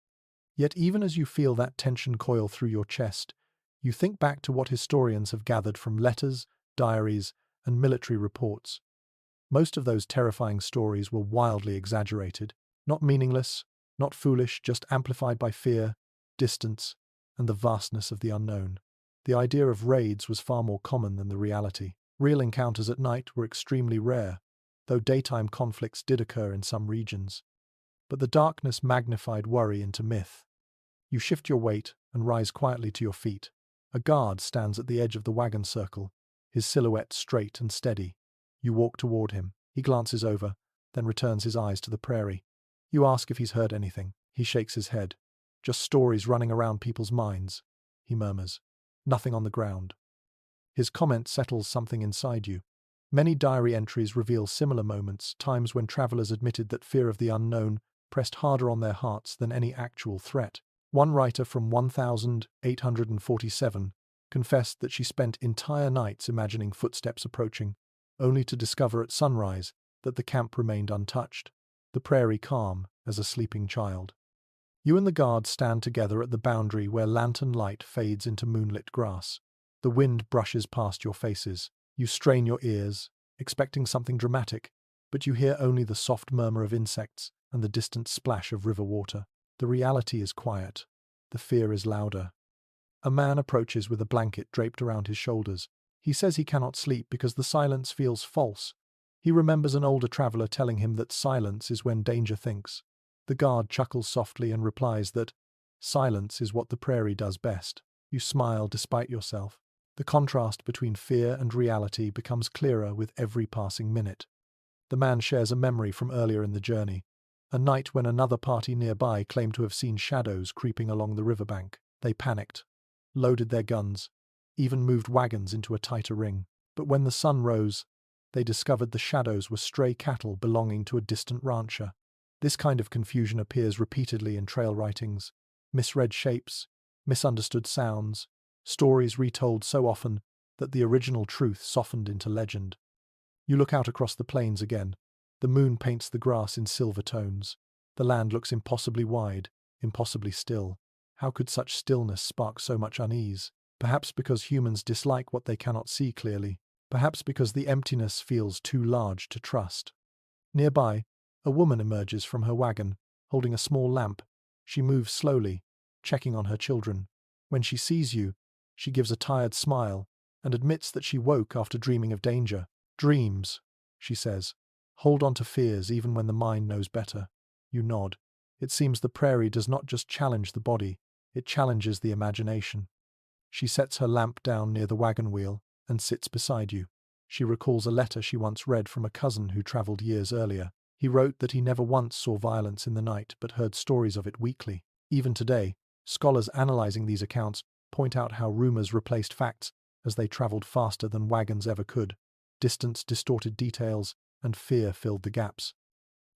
Yet even as you feel that tension coil through your chest, you think back to what historians have gathered from letters, diaries, and military reports. Most of those terrifying stories were wildly exaggerated, not meaningless, not foolish, just amplified by fear, distance, and the vastness of the unknown. The idea of raids was far more common than the reality. Real encounters at night were extremely rare, though daytime conflicts did occur in some regions. But the darkness magnified worry into myth. You shift your weight and rise quietly to your feet. A guard stands at the edge of the wagon circle, his silhouette straight and steady. You walk toward him. He glances over, then returns his eyes to the prairie. You ask if he's heard anything. He shakes his head. Just stories running around people's minds, he murmurs. Nothing on the ground. His comment settles something inside you. Many diary entries reveal similar moments, times when travelers admitted that fear of the unknown pressed harder on their hearts than any actual threat. One writer from 1847 confessed that she spent entire nights imagining footsteps approaching, only to discover at sunrise that the camp remained untouched, the prairie calm as a sleeping child. You and the guard stand together at the boundary where lantern light fades into moonlit grass. The wind brushes past your faces. You strain your ears, expecting something dramatic, but you hear only the soft murmur of insects and the distant splash of river water. The reality is quiet. The fear is louder. A man approaches with a blanket draped around his shoulders. He says he cannot sleep because the silence feels false. He remembers an older traveler telling him that silence is when danger thinks. The guard chuckles softly and replies that silence is what the prairie does best. You smile despite yourself. The contrast between fear and reality becomes clearer with every passing minute. The man shares a memory from earlier in the journey, a night when another party nearby claimed to have seen shadows creeping along the riverbank. They panicked, loaded their guns, even moved wagons into a tighter ring. But when the sun rose, they discovered the shadows were stray cattle belonging to a distant rancher. This kind of confusion appears repeatedly in trail writings. Misread shapes, misunderstood sounds, stories retold so often that the original truth softened into legend. You look out across the plains again. The moon paints the grass in silver tones. The land looks impossibly wide, impossibly still. How could such stillness spark so much unease? Perhaps because humans dislike what they cannot see clearly. Perhaps because the emptiness feels too large to trust. Nearby, a woman emerges from her wagon, holding a small lamp. She moves slowly, checking on her children. When she sees you, she gives a tired smile and admits that she woke after dreaming of danger. Dreams, she says. Hold on to fears even when the mind knows better. You nod. It seems the prairie does not just challenge the body, it challenges the imagination. She sets her lamp down near the wagon wheel and sits beside you. She recalls a letter she once read from a cousin who traveled years earlier. He wrote that he never once saw violence in the night but heard stories of it weekly. Even today, scholars analyzing these accounts point out how rumors replaced facts as they traveled faster than wagons ever could. Distance distorted details, and fear filled the gaps.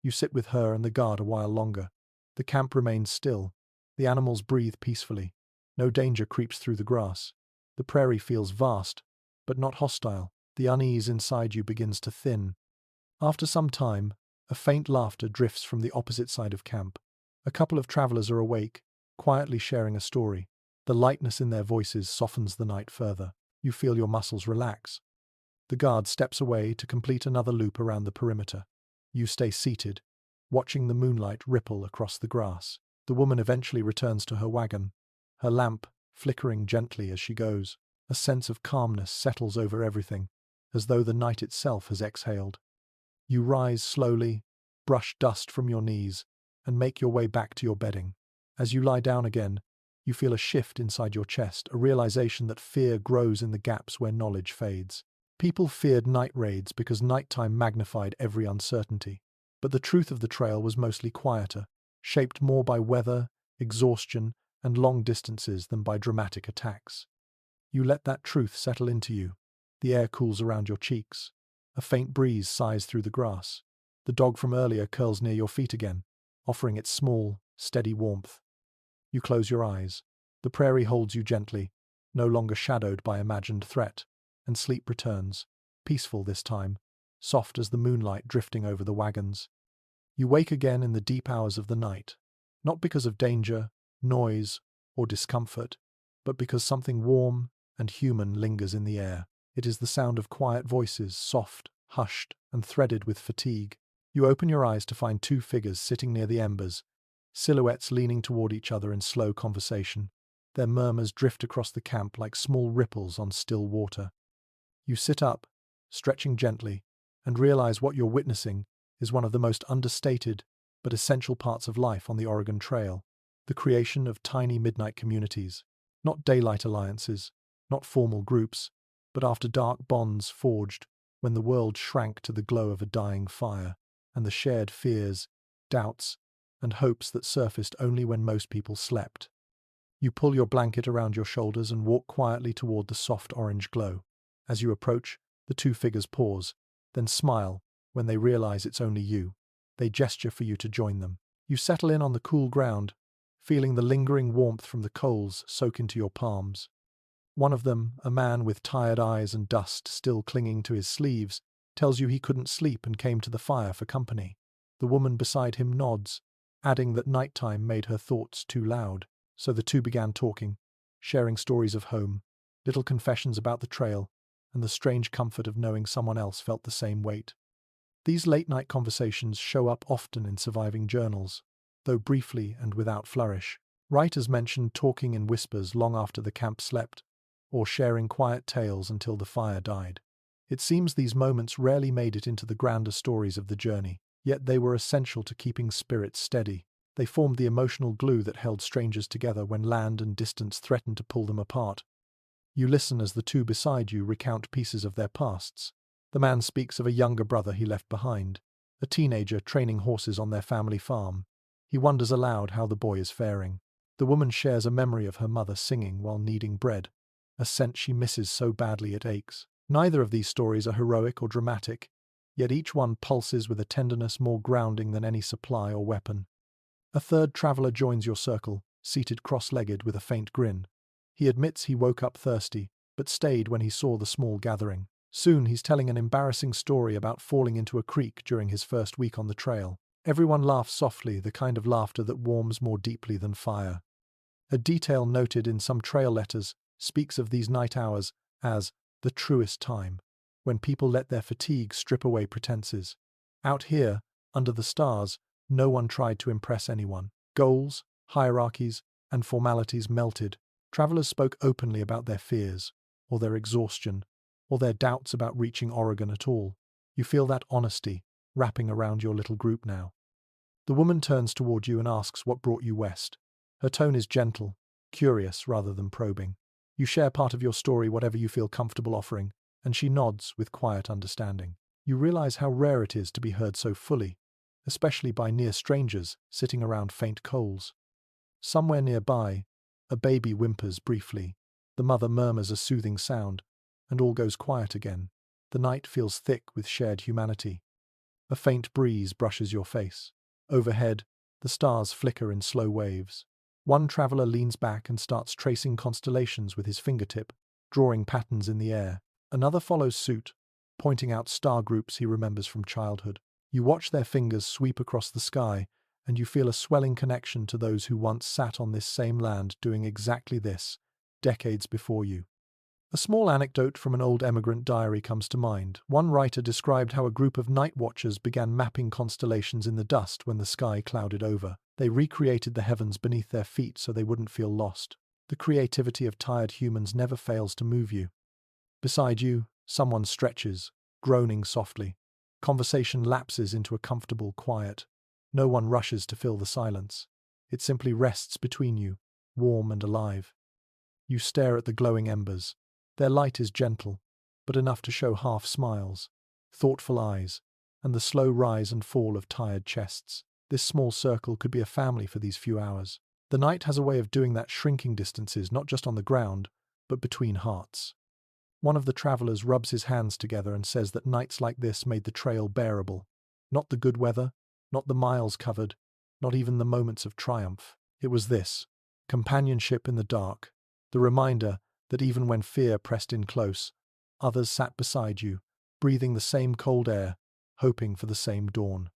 You sit with her and the guard a while longer. The camp remains still. The animals breathe peacefully. No danger creeps through the grass. The prairie feels vast, but not hostile. The unease inside you begins to thin. After some time, a faint laughter drifts from the opposite side of camp. A couple of travelers are awake, quietly sharing a story. The lightness in their voices softens the night further. You feel your muscles relax. The guard steps away to complete another loop around the perimeter. You stay seated, watching the moonlight ripple across the grass. The woman eventually returns to her wagon, her lamp flickering gently as she goes. A sense of calmness settles over everything, as though the night itself has exhaled. You rise slowly, brush dust from your knees, and make your way back to your bedding. As you lie down again, you feel a shift inside your chest, a realization that fear grows in the gaps where knowledge fades. People feared night raids because nighttime magnified every uncertainty. But the truth of the trail was mostly quieter, shaped more by weather, exhaustion, and long distances than by dramatic attacks. You let that truth settle into you. The air cools around your cheeks. A faint breeze sighs through the grass. The dog from earlier curls near your feet again, offering its small, steady warmth. You close your eyes. The prairie holds you gently, no longer shadowed by imagined threat, and sleep returns, peaceful this time, soft as the moonlight drifting over the wagons. You wake again in the deep hours of the night, not because of danger, noise, or discomfort, but because something warm and human lingers in the air. It is the sound of quiet voices, soft, hushed, and threaded with fatigue. You open your eyes to find two figures sitting near the embers, silhouettes leaning toward each other in slow conversation. Their murmurs drift across the camp like small ripples on still water. You sit up, stretching gently, and realize what you're witnessing is one of the most understated but essential parts of life on the Oregon Trail, the creation of tiny midnight communities, not daylight alliances, not formal groups, but after dark bonds forged when the world shrank to the glow of a dying fire, and the shared fears, doubts, and hopes that surfaced only when most people slept. You pull your blanket around your shoulders and walk quietly toward the soft orange glow. As you approach, the two figures pause, then smile when they realize it's only you. They gesture for you to join them. You settle in on the cool ground, feeling the lingering warmth from the coals soak into your palms. One of them, a man with tired eyes and dust still clinging to his sleeves, tells you he couldn't sleep and came to the fire for company. The woman beside him nods, adding that nighttime made her thoughts too loud. So the two began talking, sharing stories of home, little confessions about the trail, and the strange comfort of knowing someone else felt the same weight. These late-night conversations show up often in surviving journals, though briefly and without flourish. Writers mention talking in whispers long after the camp slept, or sharing quiet tales until the fire died. It seems these moments rarely made it into the grander stories of the journey, yet they were essential to keeping spirits steady. They formed the emotional glue that held strangers together when land and distance threatened to pull them apart. You listen as the two beside you recount pieces of their pasts. The man speaks of a younger brother he left behind, a teenager training horses on their family farm. He wonders aloud how the boy is faring. The woman shares a memory of her mother singing while kneading bread, a scent she misses so badly it aches. Neither of these stories are heroic or dramatic, yet each one pulses with a tenderness more grounding than any supply or weapon. A third traveller joins your circle, seated cross-legged with a faint grin. He admits he woke up thirsty, but stayed when he saw the small gathering. Soon he's telling an embarrassing story about falling into a creek during his first week on the trail. Everyone laughs softly, the kind of laughter that warms more deeply than fire. A detail noted in some trail letters speaks of these night hours as the truest time, when people let their fatigue strip away pretenses. Out here, under the stars, no one tried to impress anyone. Goals, hierarchies, and formalities melted. Travelers spoke openly about their fears, or their exhaustion, or their doubts about reaching Oregon at all. You feel that honesty wrapping around your little group now. The woman turns toward you and asks what brought you west. Her tone is gentle, curious rather than probing. You share part of your story, whatever you feel comfortable offering, and she nods with quiet understanding. You realize how rare it is to be heard so fully, especially by near strangers sitting around faint coals. Somewhere nearby, a baby whimpers briefly. The mother murmurs a soothing sound, and all goes quiet again. The night feels thick with shared humanity. A faint breeze brushes your face. Overhead, the stars flicker in slow waves. One traveller leans back and starts tracing constellations with his fingertip, drawing patterns in the air. Another follows suit, pointing out star groups he remembers from childhood. You watch their fingers sweep across the sky, and you feel a swelling connection to those who once sat on this same land doing exactly this, decades before you. A small anecdote from an old emigrant diary comes to mind. One writer described how a group of night watchers began mapping constellations in the dust when the sky clouded over. They recreated the heavens beneath their feet so they wouldn't feel lost. The creativity of tired humans never fails to move you. Beside you, someone stretches, groaning softly. Conversation lapses into a comfortable quiet. No one rushes to fill the silence. It simply rests between you, warm and alive. You stare at the glowing embers. Their light is gentle, but enough to show half smiles, thoughtful eyes, and the slow rise and fall of tired chests. This small circle could be a family for these few hours. The night has a way of doing that, shrinking distances, not just on the ground, but between hearts. One of the travelers rubs his hands together and says that nights like this made the trail bearable. Not the good weather, not the miles covered, not even the moments of triumph. It was this, companionship in the dark, the reminder that even when fear pressed in close, others sat beside you, breathing the same cold air, hoping for the same dawn.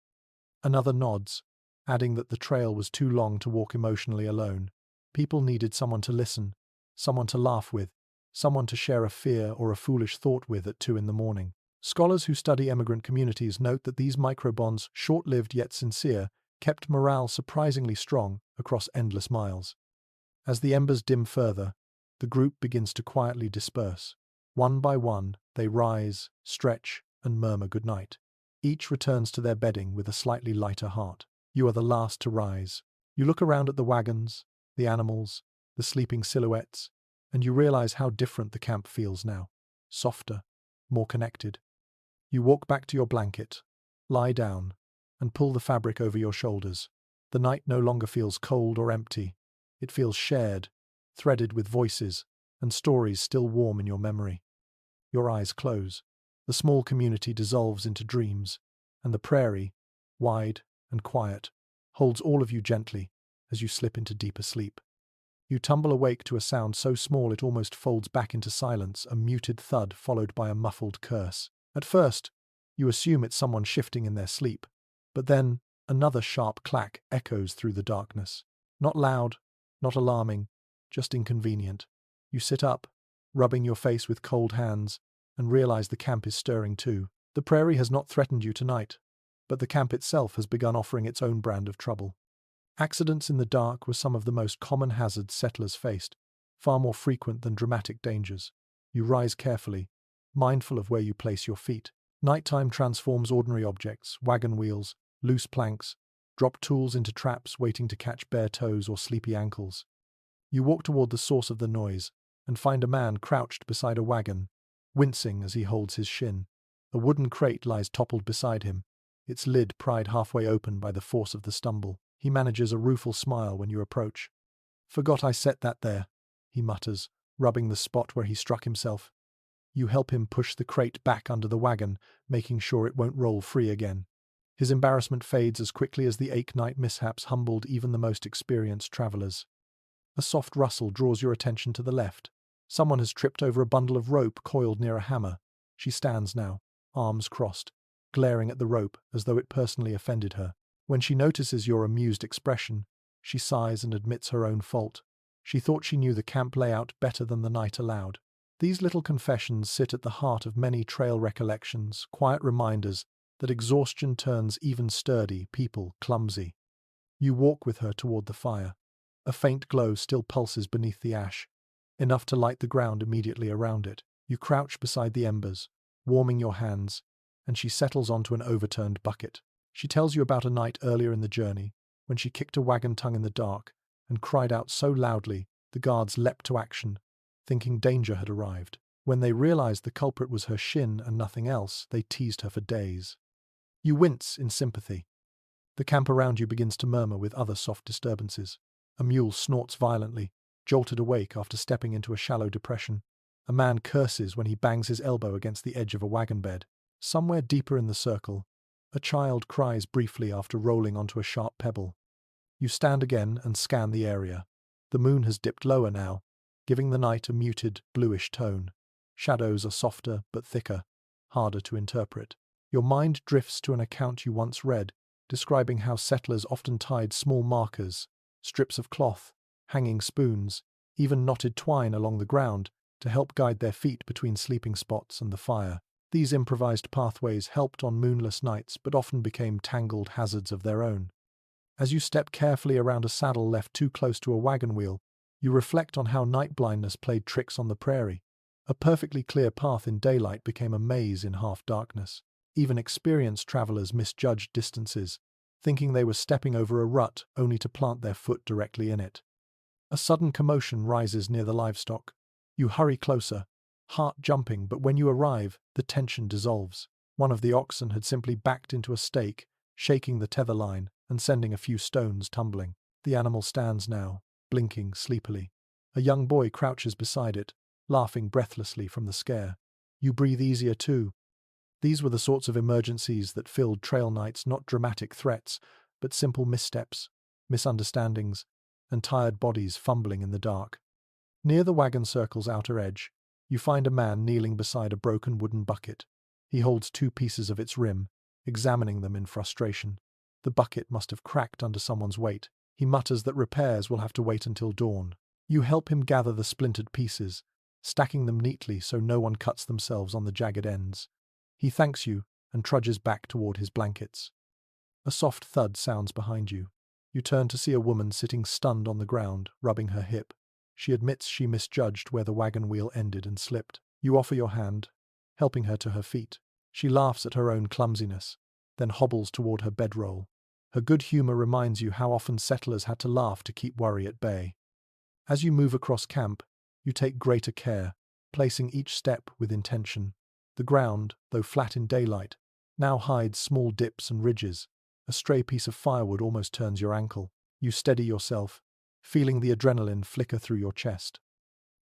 Another nods, adding that the trail was too long to walk emotionally alone. People needed someone to listen, someone to laugh with, someone to share a fear or a foolish thought with at 2 a.m. Scholars who study emigrant communities note that these microbonds, short-lived yet sincere, kept morale surprisingly strong across endless miles. As the embers dim further, the group begins to quietly disperse. One by one, they rise, stretch, and murmur goodnight. Each returns to their bedding with a slightly lighter heart. You are the last to rise. You look around at the wagons, the animals, the sleeping silhouettes, and you realize how different the camp feels now. Softer, more connected. You walk back to your blanket, lie down, and pull the fabric over your shoulders. The night no longer feels cold or empty. It feels shared, threaded with voices and stories still warm in your memory. Your eyes close. The small community dissolves into dreams, and the prairie, wide and quiet, holds all of you gently as you slip into deeper sleep. You tumble awake to a sound so small it almost folds back into silence, a muted thud followed by a muffled curse. At first, you assume it's someone shifting in their sleep, but then another sharp clack echoes through the darkness. Not loud, not alarming, just inconvenient. You sit up, rubbing your face with cold hands, and realize the camp is stirring too. The prairie has not threatened you tonight, but the camp itself has begun offering its own brand of trouble. Accidents in the dark were some of the most common hazards settlers faced, far more frequent than dramatic dangers. You rise carefully, mindful of where you place your feet. Nighttime transforms ordinary objects, wagon wheels, loose planks, drop tools into traps waiting to catch bare toes or sleepy ankles. You walk toward the source of the noise and find a man crouched beside a wagon, wincing as he holds his shin. A wooden crate lies toppled beside him, its lid pried halfway open by the force of the stumble. He manages a rueful smile when you approach. "Forgot I set that there," he mutters, rubbing the spot where he struck himself. You help him push the crate back under the wagon, making sure it won't roll free again. His embarrassment fades as quickly as the night mishaps humbled even the most experienced travelers. A soft rustle draws your attention to the left. Someone has tripped over a bundle of rope coiled near a hammer. She stands now, arms crossed, glaring at the rope as though it personally offended her. When she notices your amused expression, she sighs and admits her own fault. She thought she knew the camp layout better than the night allowed. These little confessions sit at the heart of many trail recollections, quiet reminders that exhaustion turns even sturdy people clumsy. You walk with her toward the fire. A faint glow still pulses beneath the ash, enough to light the ground immediately around it. You crouch beside the embers, warming your hands, and she settles onto an overturned bucket. She tells you about a night earlier in the journey, when she kicked a wagon tongue in the dark and cried out so loudly the guards leapt to action, thinking danger had arrived. When they realized the culprit was her shin and nothing else, they teased her for days. You wince in sympathy. The camp around you begins to murmur with other soft disturbances. A mule snorts violently, jolted awake after stepping into a shallow depression. A man curses when he bangs his elbow against the edge of a wagon bed. Somewhere deeper in the circle, a child cries briefly after rolling onto a sharp pebble. You stand again and scan the area. The moon has dipped lower now, giving the night a muted, bluish tone. Shadows are softer but thicker, harder to interpret. Your mind drifts to an account you once read, describing how settlers often tied small markers, strips of cloth, hanging spoons, even knotted twine along the ground to help guide their feet between sleeping spots and the fire. These improvised pathways helped on moonless nights but often became tangled hazards of their own. As you step carefully around a saddle left too close to a wagon wheel, you reflect on how night blindness played tricks on the prairie. A perfectly clear path in daylight became a maze in half-darkness. Even experienced travelers misjudged distances, thinking they were stepping over a rut only to plant their foot directly in it. A sudden commotion rises near the livestock. You hurry closer, heart jumping, but when you arrive, the tension dissolves. One of the oxen had simply backed into a stake, shaking the tether line and sending a few stones tumbling. The animal stands now, blinking sleepily. A young boy crouches beside it, laughing breathlessly from the scare. You breathe easier too. These were the sorts of emergencies that filled trail nights, not dramatic threats, but simple missteps, misunderstandings, and tired bodies fumbling in the dark. Near the wagon circle's outer edge, you find a man kneeling beside a broken wooden bucket. He holds two pieces of its rim, examining them in frustration. The bucket must have cracked under someone's weight. He mutters that repairs will have to wait until dawn. You help him gather the splintered pieces, stacking them neatly so no one cuts themselves on the jagged ends. He thanks you and trudges back toward his blankets. A soft thud sounds behind you. You turn to see a woman sitting stunned on the ground, rubbing her hip. She admits she misjudged where the wagon wheel ended and slipped. You offer your hand, helping her to her feet. She laughs at her own clumsiness, then hobbles toward her bedroll. Her good humor reminds you how often settlers had to laugh to keep worry at bay. As you move across camp, you take greater care, placing each step with intention. The ground, though flat in daylight, now hides small dips and ridges. A stray piece of firewood almost turns your ankle. You steady yourself, feeling the adrenaline flicker through your chest.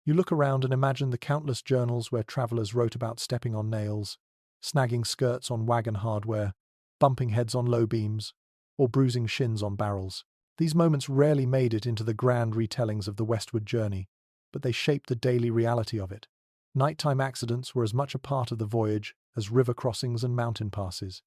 You look around and imagine the countless journals where travelers wrote about stepping on nails, snagging skirts on wagon hardware, bumping heads on low beams, or bruising shins on barrels. These moments rarely made it into the grand retellings of the westward journey, but they shaped the daily reality of it. Nighttime accidents were as much a part of the voyage as river crossings and mountain passes.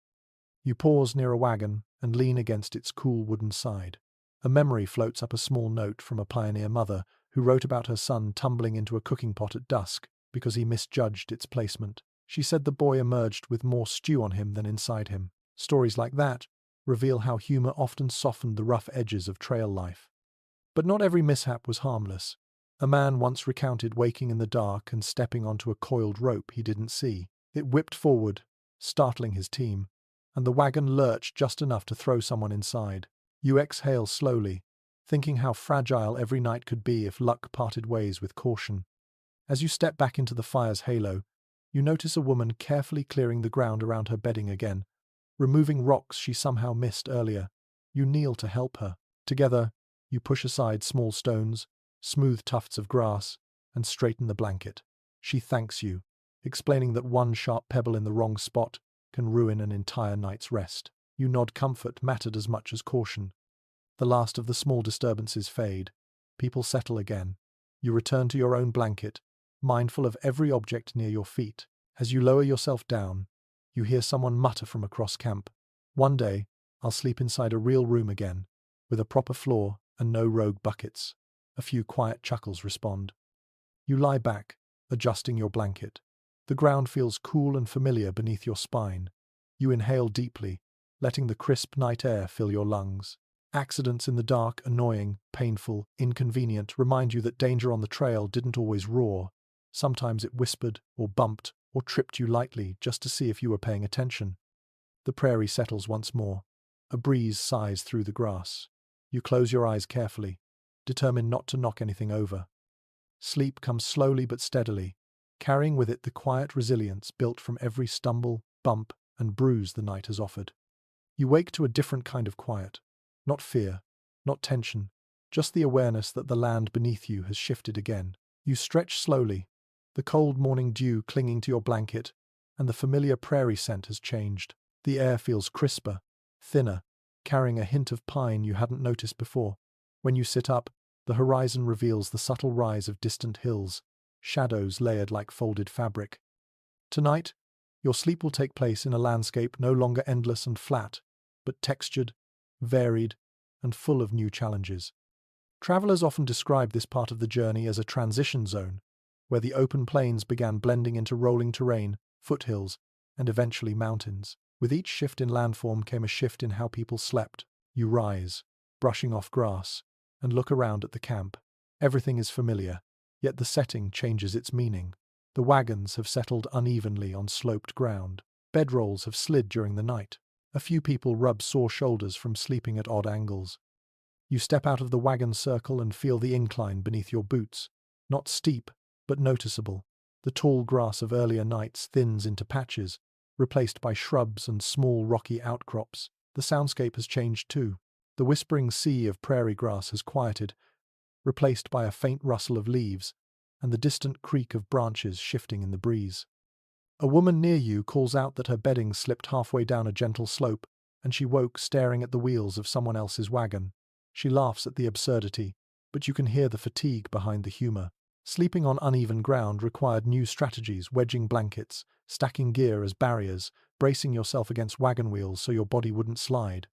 You pause near a wagon and lean against its cool wooden side. A memory floats up, a small note from a pioneer mother who wrote about her son tumbling into a cooking pot at dusk because he misjudged its placement. She said the boy emerged with more stew on him than inside him. Stories like that reveal how humor often softened the rough edges of trail life. But not every mishap was harmless. A man once recounted waking in the dark and stepping onto a coiled rope he didn't see. It whipped forward, startling his team, and the wagon lurched just enough to throw someone inside. You exhale slowly, thinking how fragile every night could be if luck parted ways with caution. As you step back into the fire's halo, you notice a woman carefully clearing the ground around her bedding again, removing rocks she somehow missed earlier. You kneel to help her. Together, you push aside small stones, smooth tufts of grass, and straighten the blanket. She thanks you, explaining that one sharp pebble in the wrong spot can ruin an entire night's rest. You nod. Comfort mattered as much as caution. The last of the small disturbances fade. People settle again. You return to your own blanket, mindful of every object near your feet. As you lower yourself down, you hear someone mutter from across camp. One day, I'll sleep inside a real room again, with a proper floor and no rogue buckets. A few quiet chuckles respond. You lie back, adjusting your blanket. The ground feels cool and familiar beneath your spine. You inhale deeply, letting the crisp night air fill your lungs. Accidents in the dark, annoying, painful, inconvenient, remind you that danger on the trail didn't always roar. Sometimes it whispered, or bumped, or tripped you lightly just to see if you were paying attention. The prairie settles once more. A breeze sighs through the grass. You close your eyes carefully, determined not to knock anything over. Sleep comes slowly but steadily, carrying with it the quiet resilience built from every stumble, bump, and bruise the night has offered. You wake to a different kind of quiet. Not fear, not tension, just the awareness that the land beneath you has shifted again. You stretch slowly, the cold morning dew clinging to your blanket, and the familiar prairie scent has changed. The air feels crisper, thinner, carrying a hint of pine you hadn't noticed before. When you sit up, the horizon reveals the subtle rise of distant hills, shadows layered like folded fabric. Tonight, your sleep will take place in a landscape no longer endless and flat, but textured, varied, and full of new challenges. Travelers often describe this part of the journey as a transition zone, where the open plains began blending into rolling terrain, foothills, and eventually mountains. With each shift in landform came a shift in how people slept. You rise, brushing off grass, and look around at the camp. Everything is familiar, yet the setting changes its meaning. The wagons have settled unevenly on sloped ground. Bedrolls have slid during the night. A few people rub sore shoulders from sleeping at odd angles. You step out of the wagon circle and feel the incline beneath your boots. Not steep, but noticeable. The tall grass of earlier nights thins into patches, replaced by shrubs and small rocky outcrops. The soundscape has changed too. The whispering sea of prairie grass has quieted, replaced by a faint rustle of leaves and the distant creak of branches shifting in the breeze. A woman near you calls out that her bedding slipped halfway down a gentle slope, and she woke staring at the wheels of someone else's wagon. She laughs at the absurdity, but you can hear the fatigue behind the humor. Sleeping on uneven ground required new strategies, wedging blankets, stacking gear as barriers, bracing yourself against wagon wheels so your body wouldn't slide.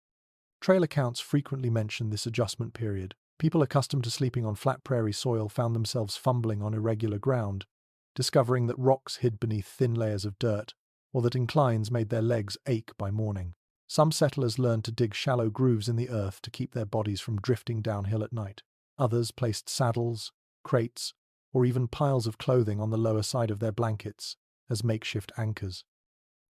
Trail accounts frequently mention this adjustment period. People accustomed to sleeping on flat prairie soil found themselves fumbling on irregular ground, discovering that rocks hid beneath thin layers of dirt, or that inclines made their legs ache by morning. Some settlers learned to dig shallow grooves in the earth to keep their bodies from drifting downhill at night. Others placed saddles, crates, or even piles of clothing on the lower side of their blankets as makeshift anchors.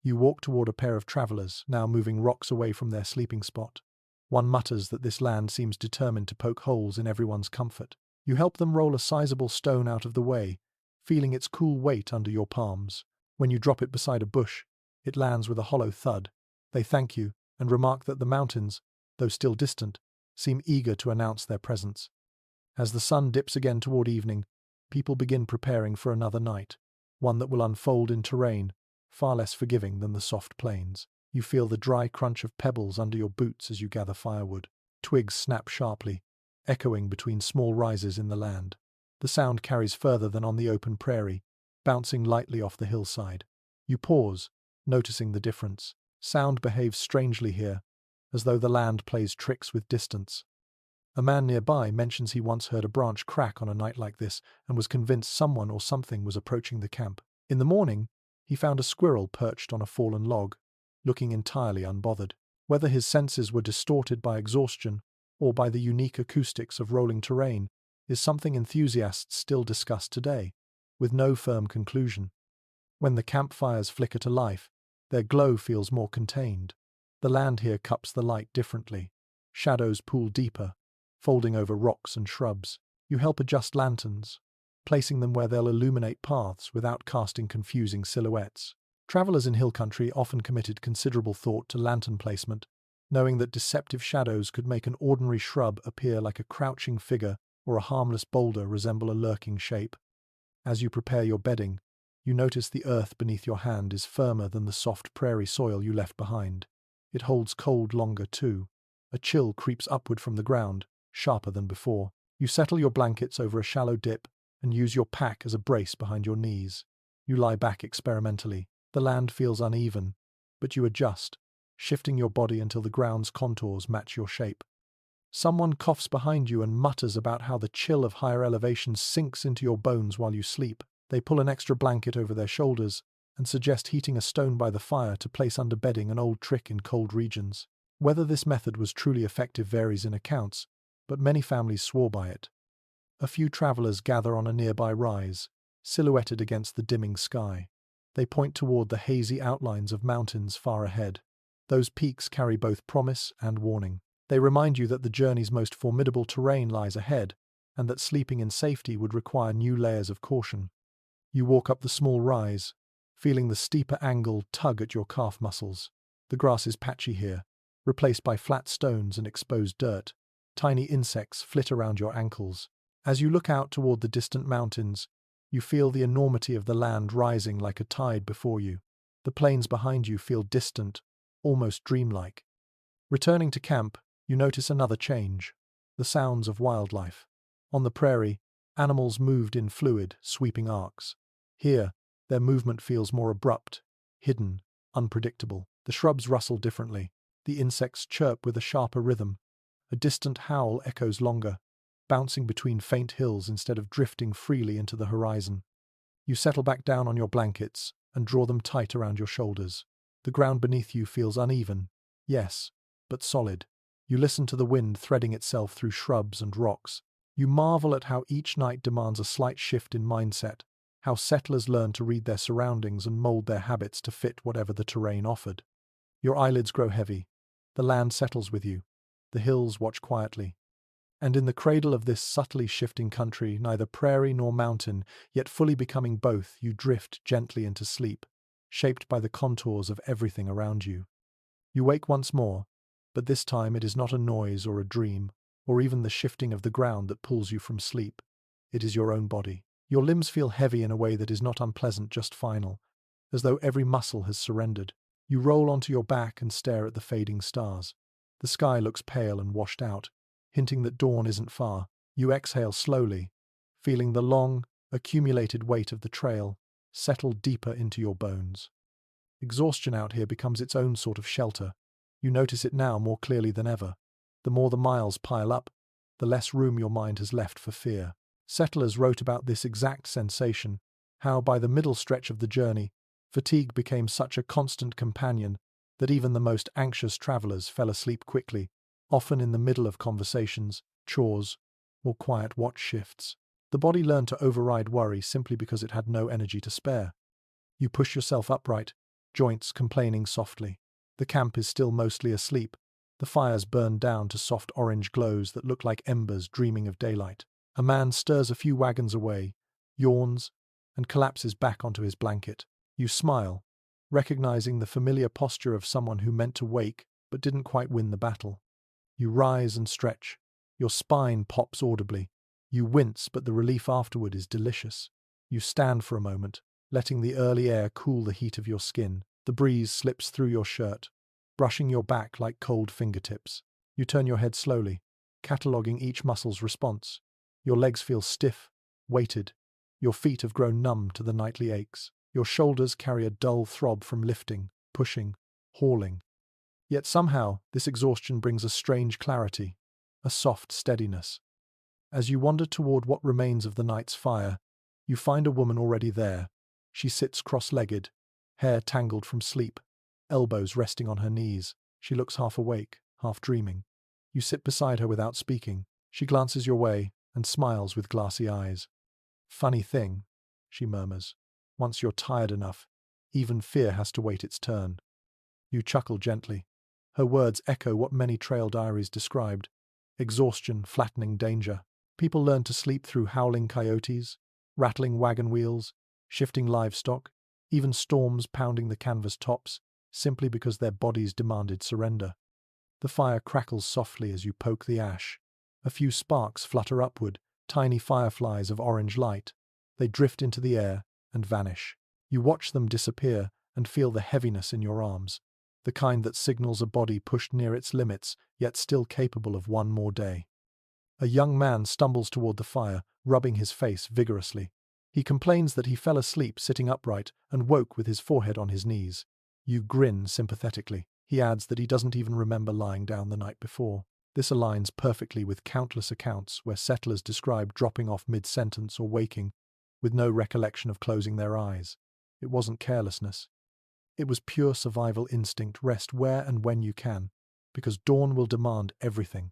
You walk toward a pair of travelers, now moving rocks away from their sleeping spot. One mutters that this land seems determined to poke holes in everyone's comfort. You help them roll a sizable stone out of the way, feeling its cool weight under your palms. When you drop it beside a bush, it lands with a hollow thud. They thank you and remark that the mountains, though still distant, seem eager to announce their presence. As the sun dips again toward evening, people begin preparing for another night, one that will unfold in terrain far less forgiving than the soft plains. You feel the dry crunch of pebbles under your boots as you gather firewood. Twigs snap sharply, echoing between small rises in the land. The sound carries further than on the open prairie, bouncing lightly off the hillside. You pause, noticing the difference. Sound behaves strangely here, as though the land plays tricks with distance. A man nearby mentions he once heard a branch crack on a night like this and was convinced someone or something was approaching the camp. In the morning, he found a squirrel perched on a fallen log, looking entirely unbothered. Whether his senses were distorted by exhaustion or by the unique acoustics of rolling terrain is something enthusiasts still discuss today, with no firm conclusion. When the campfires flicker to life, their glow feels more contained. The land here cups the light differently. Shadows pool deeper, folding over rocks and shrubs. You help adjust lanterns, placing them where they'll illuminate paths without casting confusing silhouettes. Travelers in hill country often committed considerable thought to lantern placement, knowing that deceptive shadows could make an ordinary shrub appear like a crouching figure or a harmless boulder resemble a lurking shape. As you prepare your bedding, you notice the earth beneath your hand is firmer than the soft prairie soil you left behind. It holds cold longer too. A chill creeps upward from the ground, sharper than before. You settle your blankets over a shallow dip and use your pack as a brace behind your knees. You lie back experimentally. The land feels uneven, but you adjust, shifting your body until the ground's contours match your shape. Someone coughs behind you and mutters about how the chill of higher elevations sinks into your bones while you sleep. They pull an extra blanket over their shoulders and suggest heating a stone by the fire to place under bedding, an old trick in cold regions. Whether this method was truly effective varies in accounts, but many families swore by it. A few travelers gather on a nearby rise, silhouetted against the dimming sky. They point toward the hazy outlines of mountains far ahead. Those peaks carry both promise and warning. They remind you that the journey's most formidable terrain lies ahead, and that sleeping in safety would require new layers of caution. You walk up the small rise, feeling the steeper angle tug at your calf muscles. The grass is patchy here, replaced by flat stones and exposed dirt. Tiny insects flit around your ankles. As you look out toward the distant mountains, you feel the enormity of the land rising like a tide before you. The plains behind you feel distant, almost dreamlike. Returning to camp, you notice another change: the sounds of wildlife. On the prairie, animals moved in fluid, sweeping arcs. Here, their movement feels more abrupt, hidden, unpredictable. The shrubs rustle differently. The insects chirp with a sharper rhythm. A distant howl echoes longer, bouncing between faint hills instead of drifting freely into the horizon. You settle back down on your blankets and draw them tight around your shoulders. The ground beneath you feels uneven, yes, but solid. You listen to the wind threading itself through shrubs and rocks. You marvel at how each night demands a slight shift in mindset, how settlers learn to read their surroundings and mold their habits to fit whatever the terrain offered. Your eyelids grow heavy. The land settles with you. The hills watch quietly. And in the cradle of this subtly shifting country, neither prairie nor mountain, yet fully becoming both, you drift gently into sleep, shaped by the contours of everything around you. You wake once more, but this time it is not a noise or a dream, or even the shifting of the ground that pulls you from sleep. It is your own body. Your limbs feel heavy in a way that is not unpleasant, just final, as though every muscle has surrendered. You roll onto your back and stare at the fading stars. The sky looks pale and washed out, hinting that dawn isn't far. You exhale slowly, feeling the long, accumulated weight of the trail settle deeper into your bones. Exhaustion out here becomes its own sort of shelter. You notice it now more clearly than ever. The more the miles pile up, the less room your mind has left for fear. Settlers wrote about this exact sensation, how by the middle stretch of the journey, fatigue became such a constant companion that even the most anxious travelers fell asleep quickly, often in the middle of conversations, chores, or quiet watch shifts. The body learned to override worry simply because it had no energy to spare. You push yourself upright, joints complaining softly. The camp is still mostly asleep. The fires burn down to soft orange glows that look like embers dreaming of daylight. A man stirs a few wagons away, yawns, and collapses back onto his blanket. You smile, recognizing the familiar posture of someone who meant to wake but didn't quite win the battle. You rise and stretch. Your spine pops audibly. You wince, but the relief afterward is delicious. You stand for a moment, letting the early air cool the heat of your skin. The breeze slips through your shirt, brushing your back like cold fingertips. You turn your head slowly, cataloguing each muscle's response. Your legs feel stiff, weighted. Your feet have grown numb to the nightly aches. Your shoulders carry a dull throb from lifting, pushing, hauling. Yet somehow, this exhaustion brings a strange clarity, a soft steadiness. As you wander toward what remains of the night's fire, you find a woman already there. She sits cross-legged, hair tangled from sleep, elbows resting on her knees. She looks half awake, half dreaming. You sit beside her without speaking. She glances your way and smiles with glassy eyes. "Funny thing," she murmurs. "Once you're tired enough, even fear has to wait its turn." You chuckle gently. Her words echo what many trail diaries described: exhaustion, flattening danger. People learn to sleep through howling coyotes, rattling wagon wheels, shifting livestock, even storms pounding the canvas tops, simply because their bodies demanded surrender. The fire crackles softly as you poke the ash. A few sparks flutter upward, tiny fireflies of orange light. They drift into the air and vanish. You watch them disappear and feel the heaviness in your arms, the kind that signals a body pushed near its limits, yet still capable of one more day. A young man stumbles toward the fire, rubbing his face vigorously. He complains that he fell asleep sitting upright and woke with his forehead on his knees. You grin sympathetically. He adds that he doesn't even remember lying down the night before. This aligns perfectly with countless accounts where settlers describe dropping off mid-sentence or waking, with no recollection of closing their eyes. It wasn't carelessness. It was pure survival instinct. Rest where and when you can, because dawn will demand everything.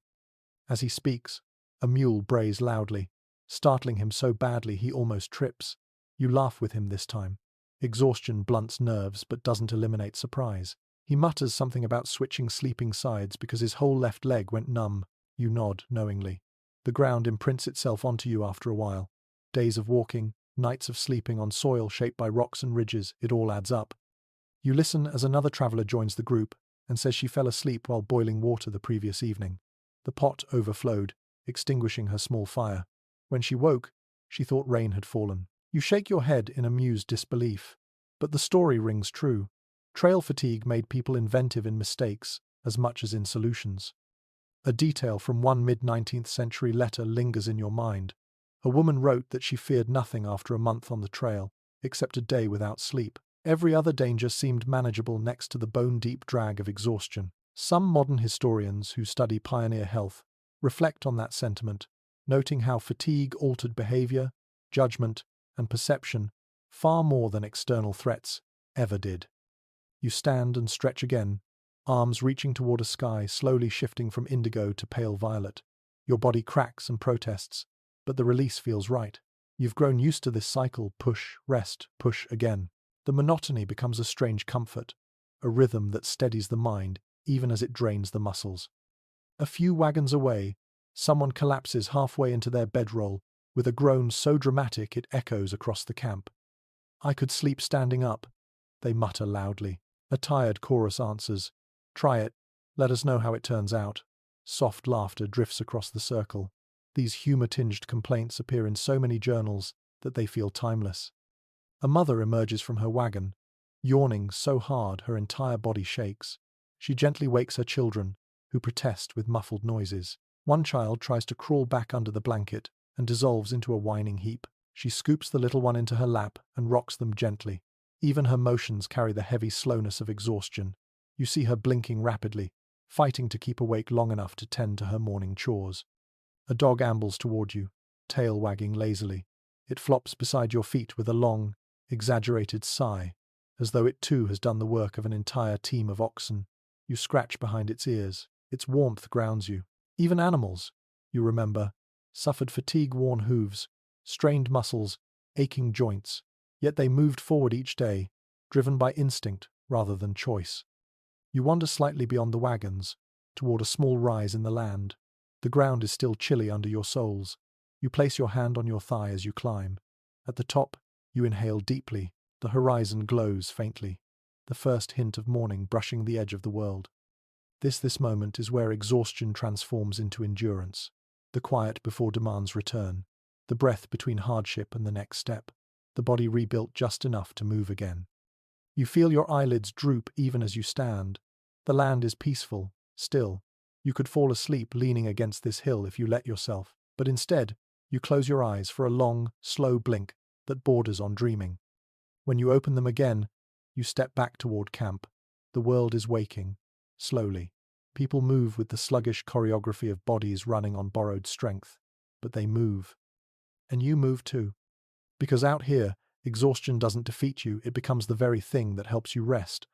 As he speaks, a mule brays loudly, startling him so badly he almost trips. You laugh with him this time. Exhaustion blunts nerves but doesn't eliminate surprise. He mutters something about switching sleeping sides because his whole left leg went numb. You nod knowingly. The ground imprints itself onto you after a while. Days of walking, nights of sleeping on soil shaped by rocks and ridges, it all adds up. You listen as another traveler joins the group and says she fell asleep while boiling water the previous evening. The pot overflowed, extinguishing her small fire. When she woke, she thought rain had fallen. You shake your head in amused disbelief. But the story rings true. Trail fatigue made people inventive in mistakes as much as in solutions. A detail from one mid-19th century letter lingers in your mind. A woman wrote that she feared nothing after a month on the trail, except a day without sleep. Every other danger seemed manageable next to the bone-deep drag of exhaustion. Some modern historians who study pioneer health reflect on that sentiment, noting how fatigue altered behavior, judgment, and perception far more than external threats ever did. You stand and stretch again, arms reaching toward a sky slowly shifting from indigo to pale violet. Your body cracks and protests, but the release feels right. You've grown used to this cycle: push, rest, push again. The monotony becomes a strange comfort, a rhythm that steadies the mind even as it drains the muscles. A few wagons away, someone collapses halfway into their bedroll with a groan so dramatic it echoes across the camp. "I could sleep standing up," they mutter loudly. A tired chorus answers, "Try it. Let us know how it turns out." Soft laughter drifts across the circle. These humor-tinged complaints appear in so many journals that they feel timeless. A mother emerges from her wagon, yawning so hard her entire body shakes. She gently wakes her children, who protest with muffled noises. One child tries to crawl back under the blanket and dissolves into a whining heap. She scoops the little one into her lap and rocks them gently. Even her motions carry the heavy slowness of exhaustion. You see her blinking rapidly, fighting to keep awake long enough to tend to her morning chores. A dog ambles toward you, tail wagging lazily. It flops beside your feet with a long, exaggerated sigh, as though it too has done the work of an entire team of oxen. You scratch behind its ears. Its warmth grounds you. Even animals, you remember, suffered fatigue-worn hooves, strained muscles, aching joints, yet they moved forward each day, driven by instinct rather than choice. You wander slightly beyond the wagons, toward a small rise in the land. The ground is still chilly under your soles. You place your hand on your thigh as you climb. At the top, you inhale deeply. The horizon glows faintly, the first hint of morning brushing the edge of the world. This moment is where exhaustion transforms into endurance, the quiet before demands return, the breath between hardship and the next step, the body rebuilt just enough to move again. You feel your eyelids droop even as you stand. The land is peaceful, still, You could fall asleep leaning against this hill if you let yourself, but instead, you close your eyes for a long, slow blink that borders on dreaming. When you open them again, you step back toward camp. The world is waking, slowly. People move with the sluggish choreography of bodies running on borrowed strength, but they move. And you move too. Because out here, exhaustion doesn't defeat you, it becomes the very thing that helps you rest,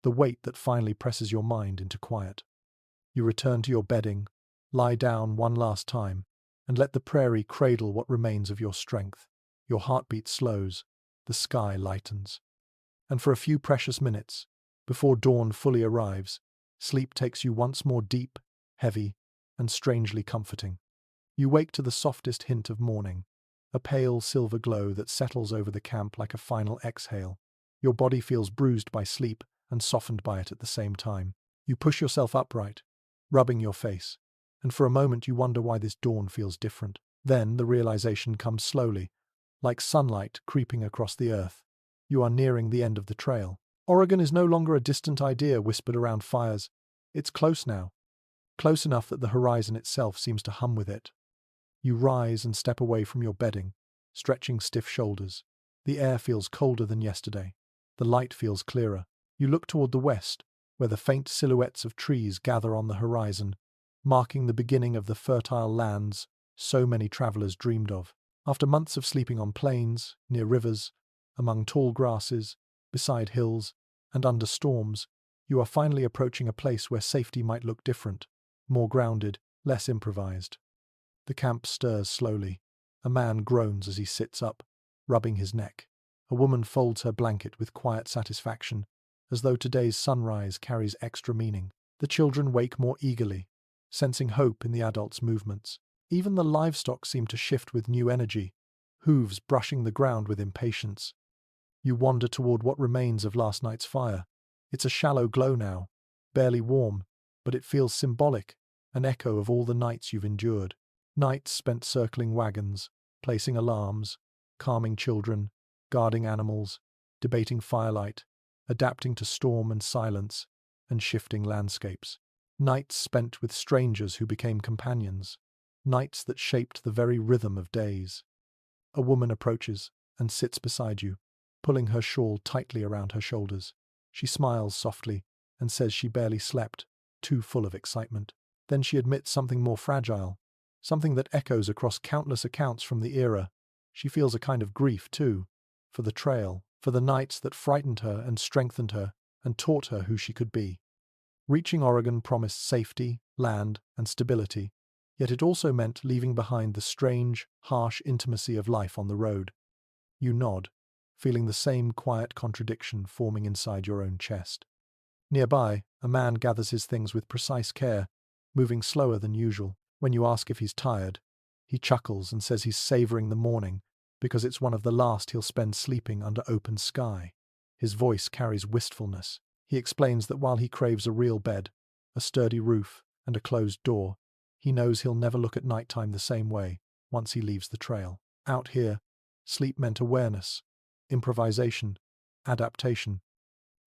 the weight that finally presses your mind into quiet. You return to your bedding, lie down one last time, and let the prairie cradle what remains of your strength. Your heartbeat slows, the sky lightens. And for a few precious minutes, before dawn fully arrives, sleep takes you once more deep, heavy, and strangely comforting. You wake to the softest hint of morning, a pale silver glow that settles over the camp like a final exhale. Your body feels bruised by sleep and softened by it at the same time. You push yourself upright, rubbing your face, and for a moment you wonder why this dawn feels different. Then the realization comes slowly, like sunlight creeping across the earth. You are nearing the end of the trail. Oregon is no longer a distant idea whispered around fires. It's close now, close enough that the horizon itself seems to hum with it. You rise and step away from your bedding, stretching stiff shoulders. The air feels colder than yesterday. The light feels clearer. You look toward the west, where the faint silhouettes of trees gather on the horizon, marking the beginning of the fertile lands so many travelers dreamed of. After months of sleeping on plains, near rivers, among tall grasses, beside hills, and under storms, you are finally approaching a place where safety might look different, more grounded, less improvised. The camp stirs slowly. A man groans as he sits up, rubbing his neck. A woman folds her blanket with quiet satisfaction, as though today's sunrise carries extra meaning. The children wake more eagerly, sensing hope in the adults' movements. Even the livestock seem to shift with new energy, hooves brushing the ground with impatience. You wander toward what remains of last night's fire. It's a shallow glow now, barely warm, but it feels symbolic, an echo of all the nights you've endured. Nights spent circling wagons, placing alarms, calming children, guarding animals, debating firelight, adapting to storm and silence, and shifting landscapes. Nights spent with strangers who became companions. Nights that shaped the very rhythm of days. A woman approaches and sits beside you, pulling her shawl tightly around her shoulders. She smiles softly and says she barely slept, too full of excitement. Then she admits something more fragile, something that echoes across countless accounts from the era. She feels a kind of grief, too, for the trail, for the nights that frightened her and strengthened her and taught her who she could be. Reaching Oregon promised safety, land, and stability, yet it also meant leaving behind the strange, harsh intimacy of life on the road. You nod, feeling the same quiet contradiction forming inside your own chest. Nearby, a man gathers his things with precise care, moving slower than usual. When you ask if he's tired, he chuckles and says he's savoring the morning because it's one of the last he'll spend sleeping under open sky. His voice carries wistfulness. He explains that while he craves a real bed, a sturdy roof, and a closed door, he knows he'll never look at nighttime the same way once he leaves the trail. Out here, sleep meant awareness, improvisation, adaptation.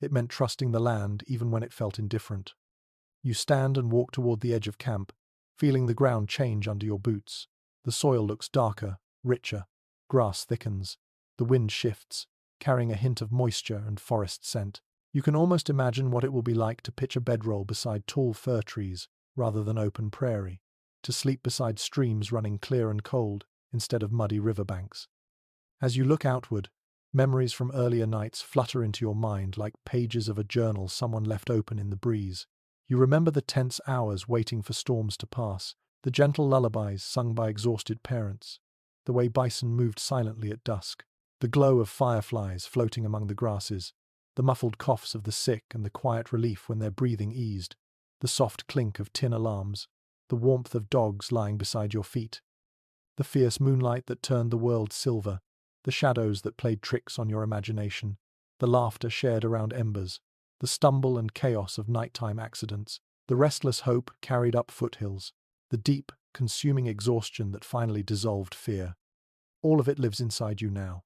It meant trusting the land even when it felt indifferent. You stand and walk toward the edge of camp, feeling the ground change under your boots. The soil looks darker, richer. Grass thickens. The wind shifts, carrying a hint of moisture and forest scent. You can almost imagine what it will be like to pitch a bedroll beside tall fir trees rather than open prairie, to sleep beside streams running clear and cold instead of muddy riverbanks. As you look outward, memories from earlier nights flutter into your mind like pages of a journal someone left open in the breeze. You remember the tense hours waiting for storms to pass, the gentle lullabies sung by exhausted parents, the way bison moved silently at dusk, the glow of fireflies floating among the grasses, the muffled coughs of the sick and the quiet relief when their breathing eased, the soft clink of tin alarms, the warmth of dogs lying beside your feet, the fierce moonlight that turned the world silver, the shadows that played tricks on your imagination, the laughter shared around embers, the stumble and chaos of nighttime accidents, the restless hope carried up foothills, the deep, consuming exhaustion that finally dissolved fear. All of it lives inside you now.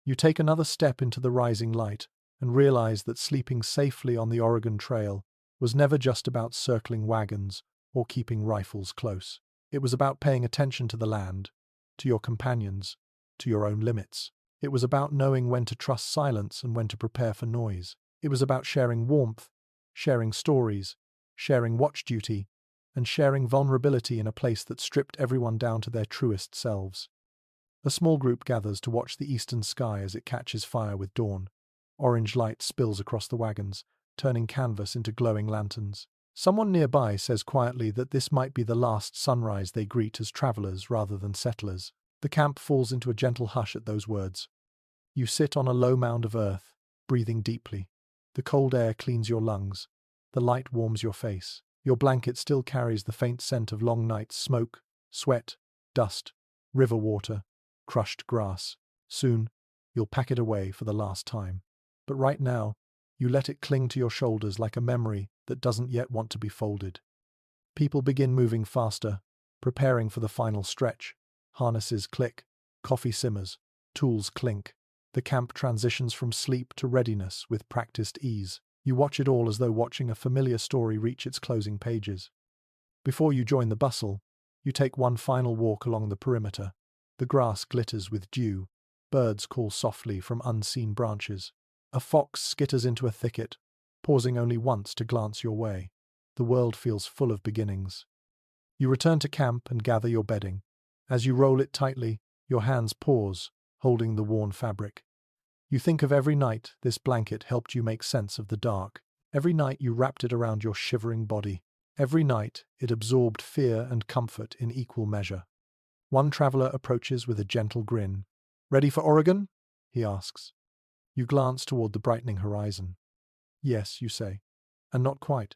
You take another step into the rising light and realize that sleeping safely on the Oregon Trail was never just about circling wagons or keeping rifles close. It was about paying attention to the land, to your companions, to your own limits. It was about knowing when to trust silence and when to prepare for noise. It was about sharing warmth, sharing stories, sharing watch duty, and sharing vulnerability in a place that stripped everyone down to their truest selves. A small group gathers to watch the eastern sky as it catches fire with dawn. Orange light spills across the wagons, turning canvas into glowing lanterns. Someone nearby says quietly that this might be the last sunrise they greet as travelers rather than settlers. The camp falls into a gentle hush at those words. You sit on a low mound of earth, breathing deeply. The cold air cleans your lungs. The light warms your face. Your blanket still carries the faint scent of long nights' smoke, sweat, dust, river water, crushed grass. Soon, you'll pack it away for the last time. But right now, you let it cling to your shoulders like a memory that doesn't yet want to be folded. People begin moving faster, preparing for the final stretch. Harnesses click, coffee simmers, tools clink. The camp transitions from sleep to readiness with practiced ease. You watch it all as though watching a familiar story reach its closing pages. Before you join the bustle, you take one final walk along the perimeter. The grass glitters with dew. Birds call softly from unseen branches. A fox skitters into a thicket, pausing only once to glance your way. The world feels full of beginnings. You return to camp and gather your bedding. As you roll it tightly, your hands pause, holding the worn fabric. You think of every night this blanket helped you make sense of the dark. Every night you wrapped it around your shivering body. Every night it absorbed fear and comfort in equal measure. One traveler approaches with a gentle grin. "Ready for Oregon?" he asks. You glance toward the brightening horizon. "Yes," you say, and not quite.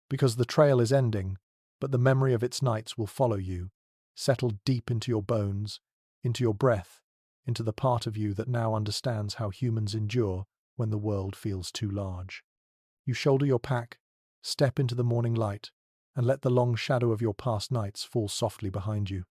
Because the trail is ending, but the memory of its nights will follow you, settled deep into your bones, into your breath, into the part of you that now understands how humans endure when the world feels too large. You shoulder your pack, step into the morning light, and let the long shadow of your past nights fall softly behind you.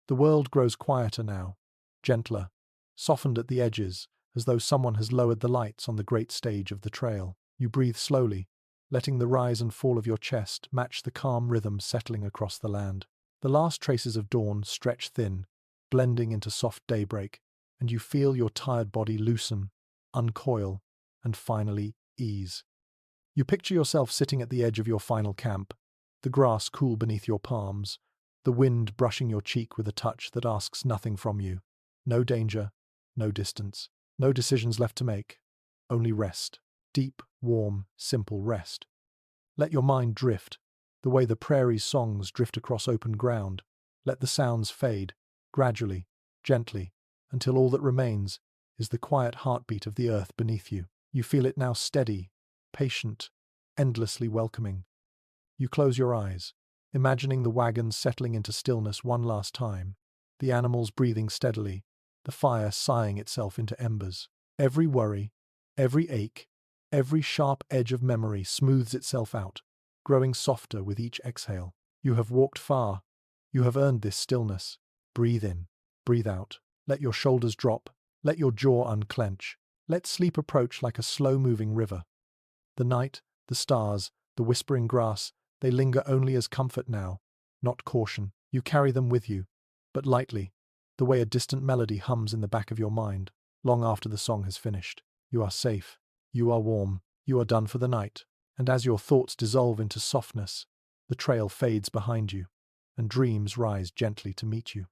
The world grows quieter now, gentler, softened at the edges, as though someone has lowered the lights on the great stage of the trail. You breathe slowly, letting the rise and fall of your chest match the calm rhythm settling across the land. The last traces of dawn stretch thin, blending into soft daybreak, and you feel your tired body loosen, uncoil, and finally ease. You picture yourself sitting at the edge of your final camp, the grass cool beneath your palms, the wind brushing your cheek with a touch that asks nothing from you. No danger, no distance, no decisions left to make, only rest. Deep, warm, simple rest. Let your mind drift, the way the prairie's songs drift across open ground. Let the sounds fade, gradually, gently, until all that remains is the quiet heartbeat of the earth beneath you. You feel it now steady, patient, endlessly welcoming. You close your eyes, imagining the wagons settling into stillness one last time, the animals breathing steadily, the fire sighing itself into embers. Every worry, every ache, every sharp edge of memory smooths itself out, growing softer with each exhale. You have walked far. You have earned this stillness. Breathe in, breathe out. Let your shoulders drop. Let your jaw unclench. Let sleep approach like a slow-moving river. The night, the stars, the whispering grass, they linger only as comfort now, not caution. You carry them with you, but lightly, the way a distant melody hums in the back of your mind, long after the song has finished. You are safe. You are warm. You are done for the night. And as your thoughts dissolve into softness, the trail fades behind you, and dreams rise gently to meet you.